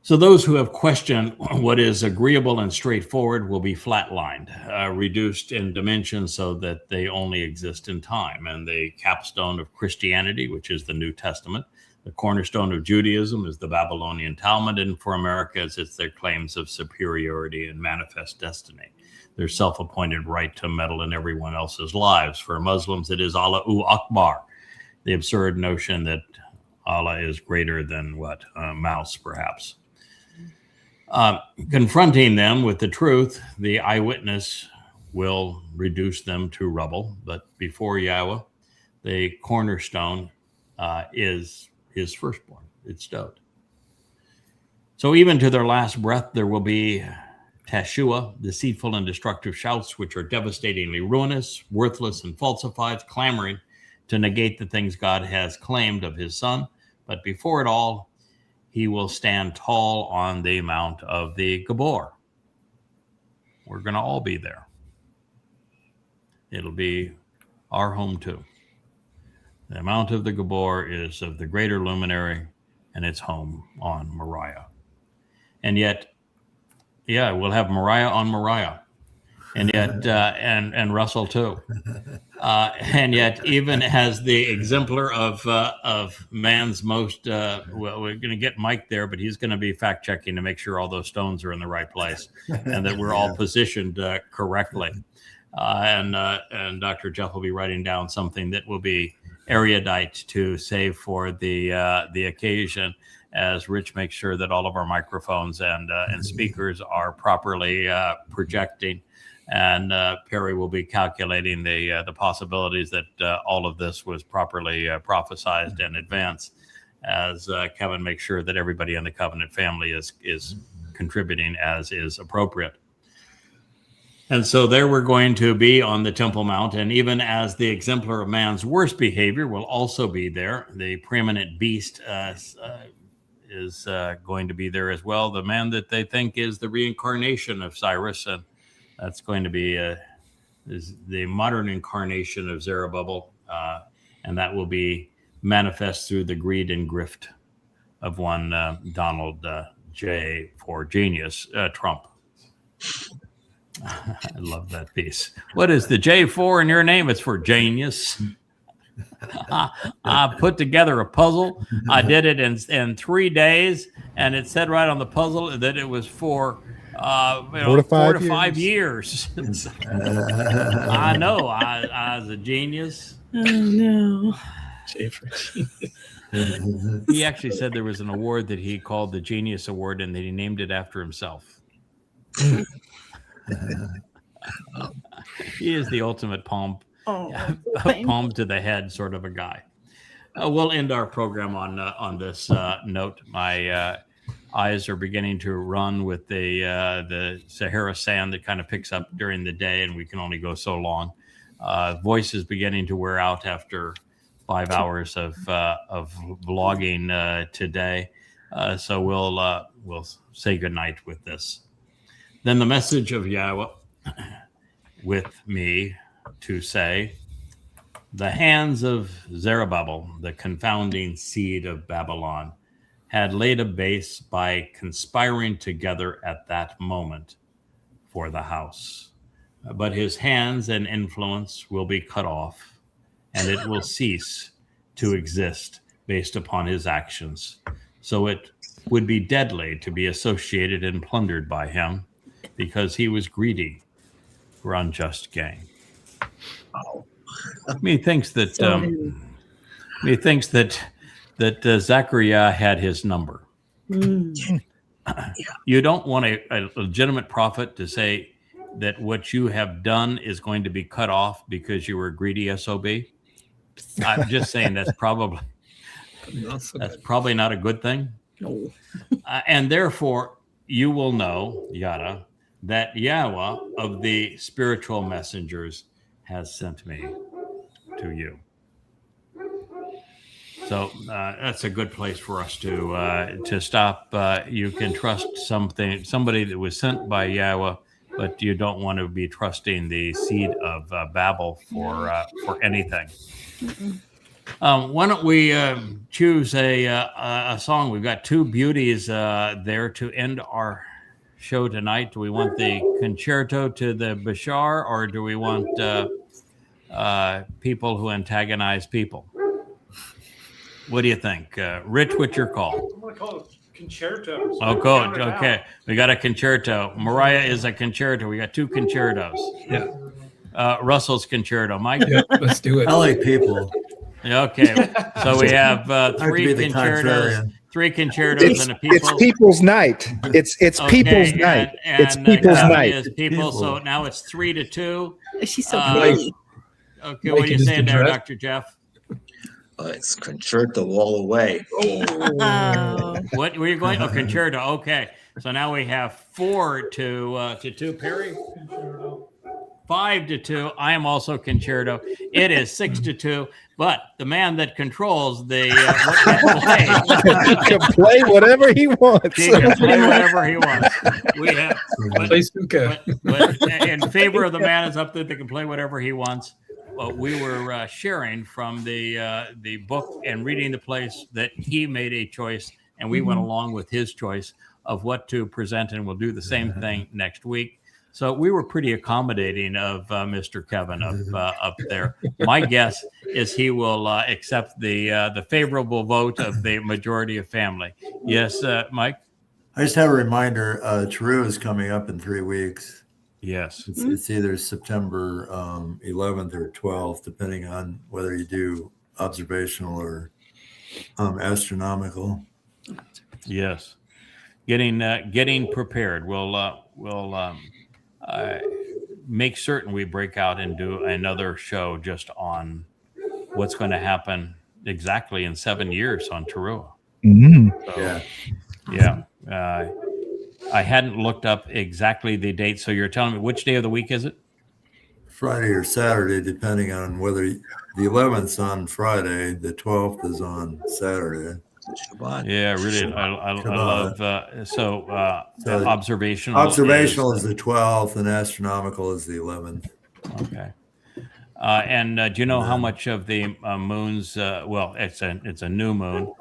So those who have questioned what is agreeable and straightforward will be flatlined, reduced in dimension so that they only exist in time. And the capstone of Christianity, which is the New Testament, the cornerstone of Judaism is the Babylonian Talmud, and for Americans, it's their claims of superiority and manifest destiny, their self-appointed right to meddle in everyone else's lives. For Muslims, it is Allahu Akbar, the absurd notion that Allah is greater than a mouse, perhaps. Confronting them with the truth, the eyewitness will reduce them to rubble. But before Yahweh, the cornerstone is his firstborn. It's stowed. So even to their last breath, there will be Tashuah, deceitful and destructive shouts, which are devastatingly ruinous, worthless, and falsified, clamoring to negate the things God has claimed of his son. But before it all, he will stand tall on the mount of the Gabor. We're going to all be there. It'll be our home too. The mount of the Gabor is of the greater luminary, and it's home on Moriah. And yet, yeah, we'll have Moriah on Moriah, and yet, and Russell too. And yet, even as the exemplar of man's most, well, we're going to get Mike there, but he's going to be fact checking to make sure all those stones are in the right place and that we're all positioned correctly. And Dr. Jeff will be writing down something that will be erudite to save for the occasion, as Rich makes sure that all of our microphones and speakers are properly projecting. And Perry will be calculating the possibilities that all of this was properly prophesized in advance, as Kevin makes sure that everybody in the covenant family is contributing as is appropriate. And so there we're going to be on the Temple Mount, and even as the exemplar of man's worst behavior will also be there, the preeminent beast is going to be there as well, the man that they think is the reincarnation of Cyrus, and that's going to be is the modern incarnation of Zerubabel, and that will be manifest through the greed and grift of one Donald J. for Genius Trump. I love that piece. What is the J for in your name? It's for genius. I put together a puzzle. I did it in 3 days, and it said right on the puzzle that it was for 4 to 5 years. I know. I was a genius. Oh no. J for genius. He actually said there was an award that he called the Genius Award, and that he named it after himself. He is the ultimate palm to the head sort of a guy. We'll end our program on this note. My eyes are beginning to run with the Sahara sand that kind of picks up during the day, and we can only go so long. Voice is beginning to wear out after 5 hours of vlogging today. So we'll say goodnight with this. Then the message of Yahweh with me to say, the hands of Zerubabel, the confounding seed of Babylon, had laid a base by conspiring together at that moment for the house. But his hands and influence will be cut off, and it will cease to exist based upon his actions. So it would be deadly to be associated and plundered by him, because he was greedy for unjust gain. He thinks that Zechariah had his number. You don't want a legitimate prophet to say that what you have done is going to be cut off because you were a greedy SOB. I'm just saying that's probably not a good thing. No. And therefore, you will know, Yada, that Yahweh of the spiritual messengers has sent me to you. So that's a good place for us to stop. You can trust somebody that was sent by Yahweh, but you don't want to be trusting the seed of Babel for anything. Why don't we choose a song? We've got two beauties there to end our show tonight. Do we want the concerto to the Bashar, or do we want people who antagonize people? What do you think? Rich, what's your call? I'm going to call it concerto. Oh, good. Okay. We got a concerto. Mariah is a concerto. We got two concertos. Yeah. Russell's concerto. Mike? Yeah, let's do it. I like people. Okay. So we have three concertos. Three concertos and a people. It's people's night. It's people's night. It's people's night. People. So now it's 3-2. She's so pretty. Okay, what are you saying there, Dr. Jeff? It's concerto all the way. Oh. What were you going? Oh, concerto. Okay, so now we have 4 to 2. Perry, 5 to 2. I am also concerto. It is 6 to 2. But the man that controls the He can play whatever he wants. He can play whatever he wants. We have, Play Suka. but in favor of the man is up there that can play whatever he wants. We were sharing from the book and reading the place that he made a choice, and we went along with his choice of what to present, and we'll do the same thing next week. So we were pretty accommodating of Mr. Kevin up there. My guess is he will accept the favorable vote of the majority of family. Yes, Mike? I just have a reminder, Towrah is coming up in 3 weeks. Yes. It's either September 11th or 12th, depending on whether you do observational or astronomical. Yes. Getting prepared. We'll make certain we break out and do another show just on what's going to happen exactly in 7 years on Taruw'ah. So, yeah. I hadn't looked up exactly the date, so you're telling me which day of the week is it? Friday or Saturday, depending on whether the 11th on Friday, the 12th is on Saturday. Shabbat. Yeah, really. I love observational. Observational is the 12th, and astronomical is the 11th. Okay. And do you know how much of the moons? Well, it's a new moon,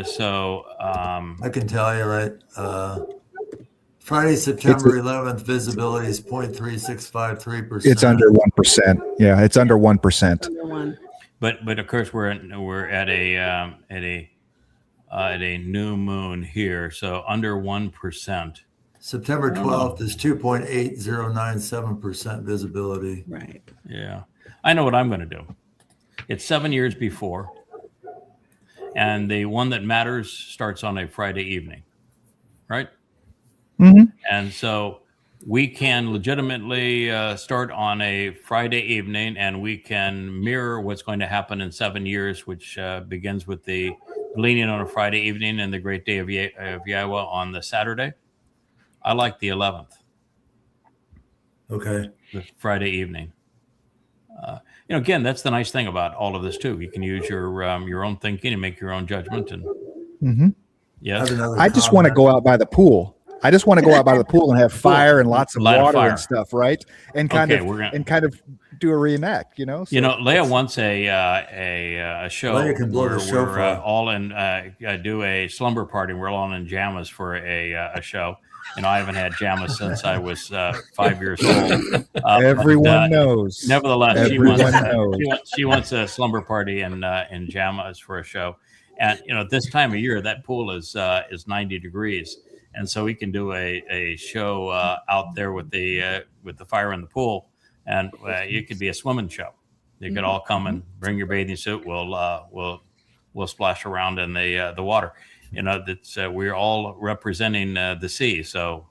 so I can tell you, right? Friday, September 11th, visibility is 0.3653%. It's under 1%. Yeah, it's under 1%. Under 1. But of course we're at a new moon here, so under 1%. September 12th is 2.8097% visibility. Right. Yeah, I know what I'm going to do. It's 7 years before, and the one that matters starts on a Friday evening, right? Mm-hmm. And so we can legitimately start on a Friday evening, and we can mirror what's going to happen in 7 years, which begins with the gleaning on a Friday evening and the Great Day of Yahowah on the Saturday. I like the 11th. Okay. The Friday evening. Again, that's the nice thing about all of this too. You can use your own thinking and make your own judgment. And yes, I just want to go out by the pool. I just want to go out by the pool and have fire and lots of water and stuff, right? And kind of do a reenact, So. Leah wants a show Leah can blow where the show we're all in do a slumber party. We're all in jammahs for a show. I haven't had jammahs since I was 5 years old. Everyone knows. Nevertheless, she wants a slumber party in jammahs for a show. And this time of year, that pool is 90 degrees. And so we can do a show out there with the fire in the pool, and it could be a swimming show. You could all come and bring your bathing suit. We'll splash around in the water. That's we're all representing the sea, so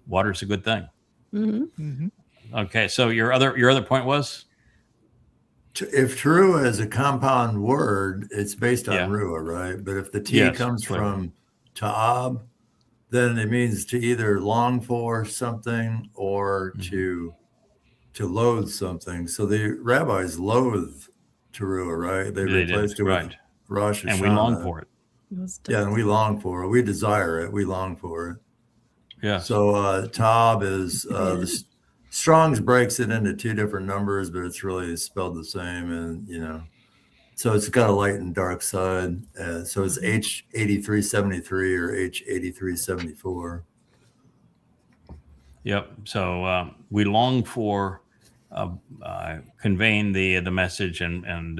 water's a good thing. Mm-hmm. Okay, so your other point was, if Taruw'ah is a compound word, it's based on ruah, right? But if the T comes from ta'ab, then it means to either long for something or to loathe something. So the rabbis loathe Taruw'ah, right? They replaced it with Rosh Hashanah. And we long for it. Yeah, and we long for it. We desire it. We long for it. Yeah. So Tab is the Strong's breaks it into two different numbers, but it's really spelled the same, and so it's got a light and dark side. So it's H8373 or H8374. Yep. So we long for conveying the message and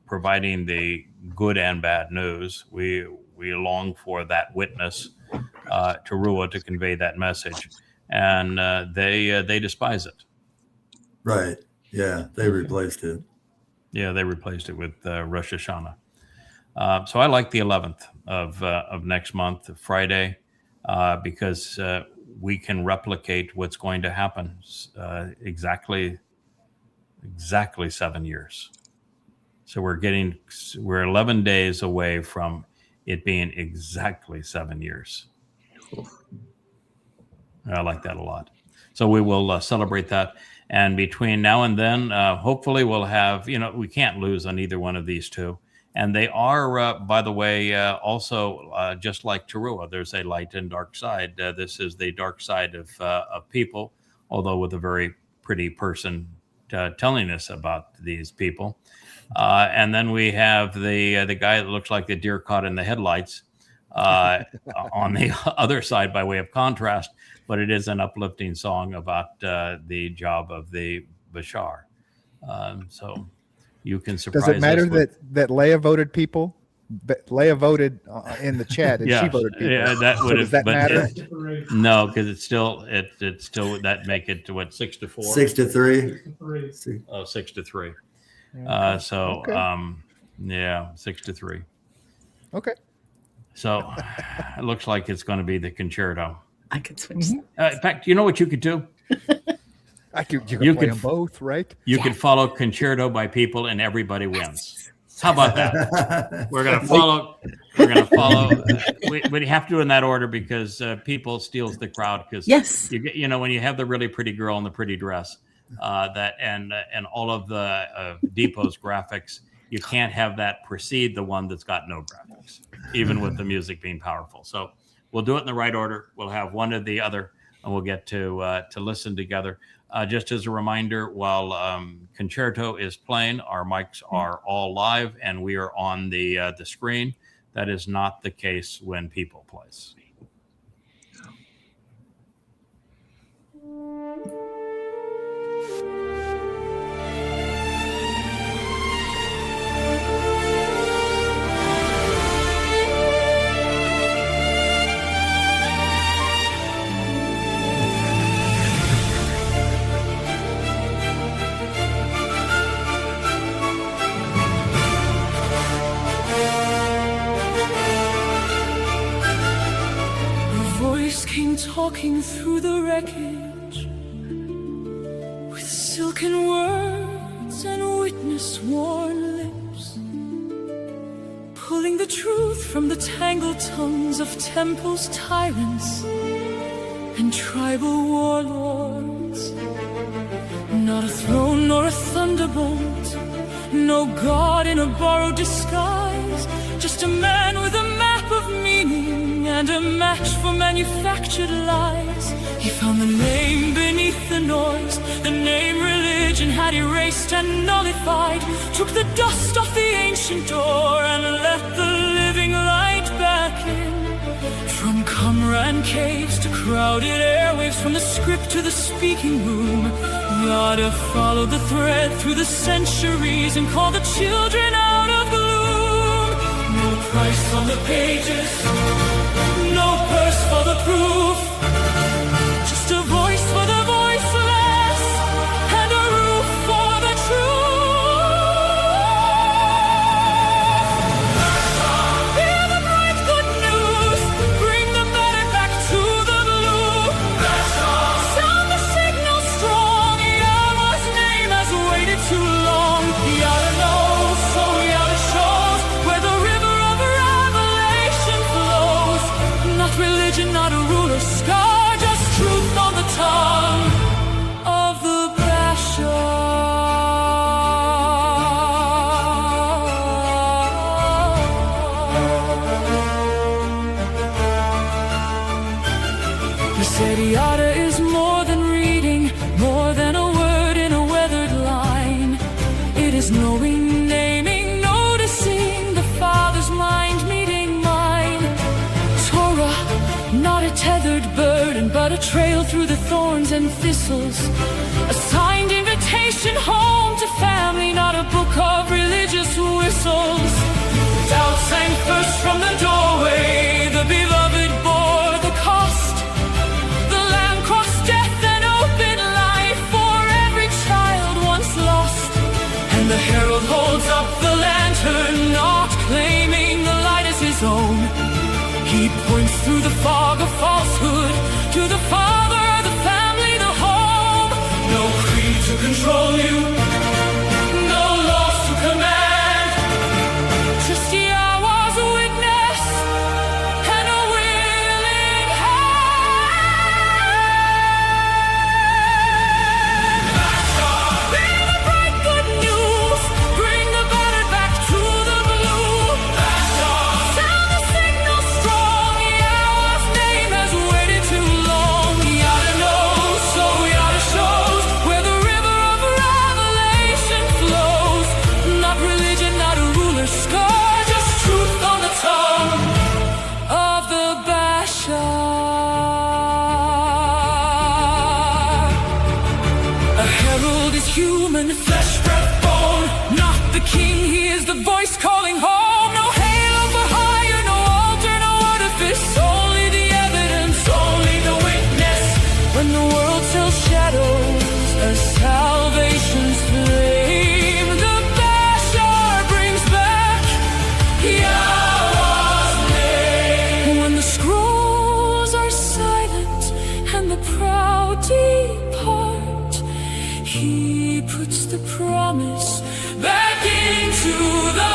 providing the good and bad news. We long for that witness to Ruah to convey that message, and they despise it. Right. Yeah. They replaced it. Yeah, they replaced it with Rosh Hashanah. So I like the 11th of next month, Friday, because we can replicate what's going to happen exactly 7 years. So we're 11 days away from it being exactly 7 years. I like that a lot. So we will celebrate that. And between now and then, hopefully we'll have, we can't lose on either one of these two. And they are, by the way, also just like Taruw'ah, there's a light and dark side. This is the dark side of people, although with a very pretty person telling us about these people. And then we have the guy that looks like the deer caught in the headlights on the other side by way of contrast. But it is an uplifting song about the job of the Bashar. So you can surprise us. Does it matter that Leah voted people? But Leah voted in the chat, and she voted people. Yeah, that would have. Does that matter? No, because it's still that make it to what, 6-4? 6-3. Oh, 6-3. Okay. Yeah, 6-3. Okay. So it looks like it's going to be the concerto. I could switch. In fact, you know what you could do? You could play them both, right? You could follow concerto by people, and everybody wins. How about that? We're going to follow. We have to do it in that order because people steals the crowd. Because yes, when you have the really pretty girl in the pretty dress, and all of the Depot's graphics, you can't have that precede the one that's got no graphics, even with the music being powerful. So we'll do it in the right order. We'll have one or the other, and we'll get to listen together. Just as a reminder, while concerto is playing, our mics are all live, and we are on the screen. That is not the case when people plays. Talking through the wreckage with silken words and witness-worn lips, pulling the truth from the tangled tongues of temples, tyrants, and tribal warlords. Not a throne nor a thunderbolt, no god in a borrowed disguise, just a man with a map of meaning and a match for manufactured lies. He found the name beneath the noise, the name religion had erased and nullified, took the dust off the ancient door and let the living light back in. From Qumran caves to crowded airwaves, from the script to the speaking room, gotta follow the thread through the centuries and call the children out of gloom. No price on the pages, no purse for the proof, just a voice for the voiceless and a roof for the truth. Hear the bright good news, bring the battered back to the blue. Sound the signal strong, Yahweh's name has waited too long. Yahweh knows, so Yahweh shows where the river of revelation flows. Not religion, not a ruler scar, just truth on the tongue of the Bashar. He said Yada is more than reading, more than a word in a weathered line. It is knowing, naming, noticing the Father's mind meeting mine. Torah, not a tethered burden, but a trail through the thorns and thistles. A signed invitation home to family, not a book of religious whistles. Doubt sang first from the doorway, the beloved bore the cost. The Lamb crossed death and opened life for every child once lost. And the herald holds up the lantern, not claiming the light as his own. He points through the fog of falsehood to the Father, the family, the home. No creed to control you, no laws to command. promise back into the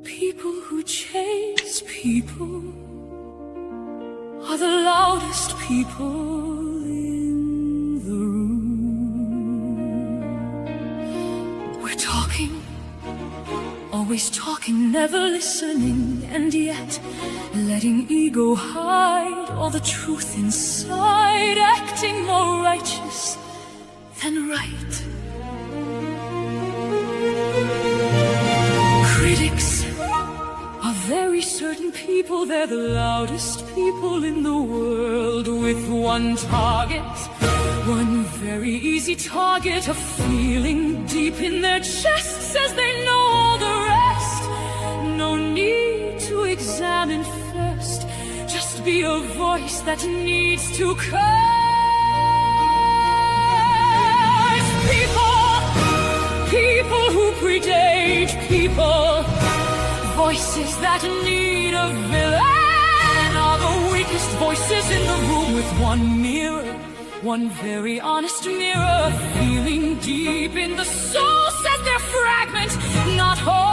people who chase people are the loudest people in the room. We're talking, always talking, never listening, and yet letting ego hide all the truth inside, acting more righteous than right. Critics are very certain people, they're the loudest people in the world, with one target, one very easy target, a feeling deep in their chests as they know all the rest. No need to examine first, just be a voice that needs to curse. People who predate people, voices that need a villain, are the weakest voices in the room, with one mirror, one very honest mirror, feeling deep in the soul says they're fragment, not whole.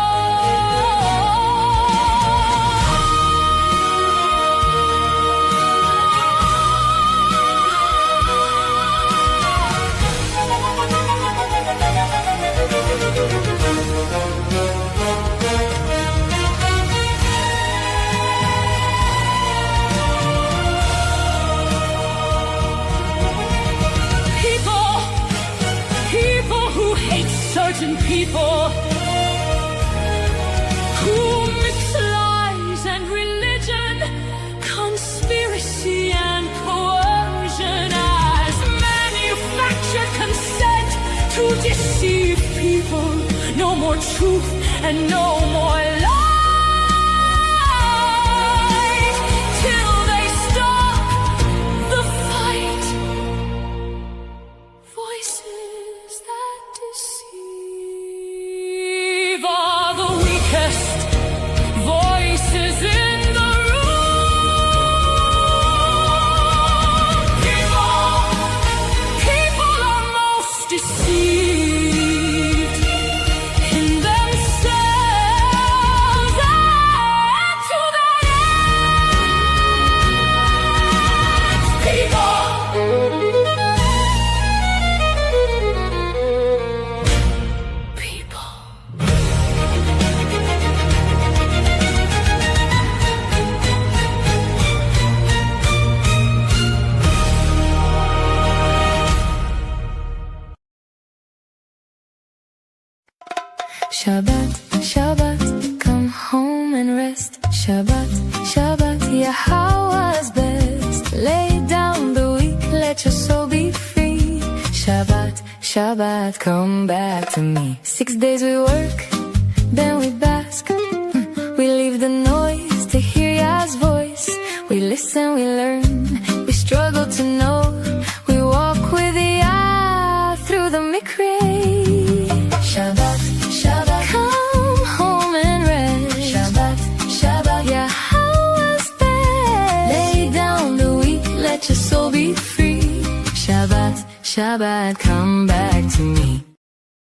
People who hate certain people, who mix lies and religion, conspiracy and coercion as manufactured consent to deceive people. No more truth and no more light, till they stop the fight. Voices that deceive are the weakest voices in the room. People are most deceived in themselves and to their ends. People. Shabbat, Shabbat, come home and rest. Shabbat, Shabbat, Yahowah's best. Lay down the weak, let your soul be free. Shabbat, Shabbat, come back to me. 6 days we work, then we bask. We leave the noise to hear Yah's voice. We listen, we learn, we struggle to know. We walk with Yah through the mikveh. Shabbat, come back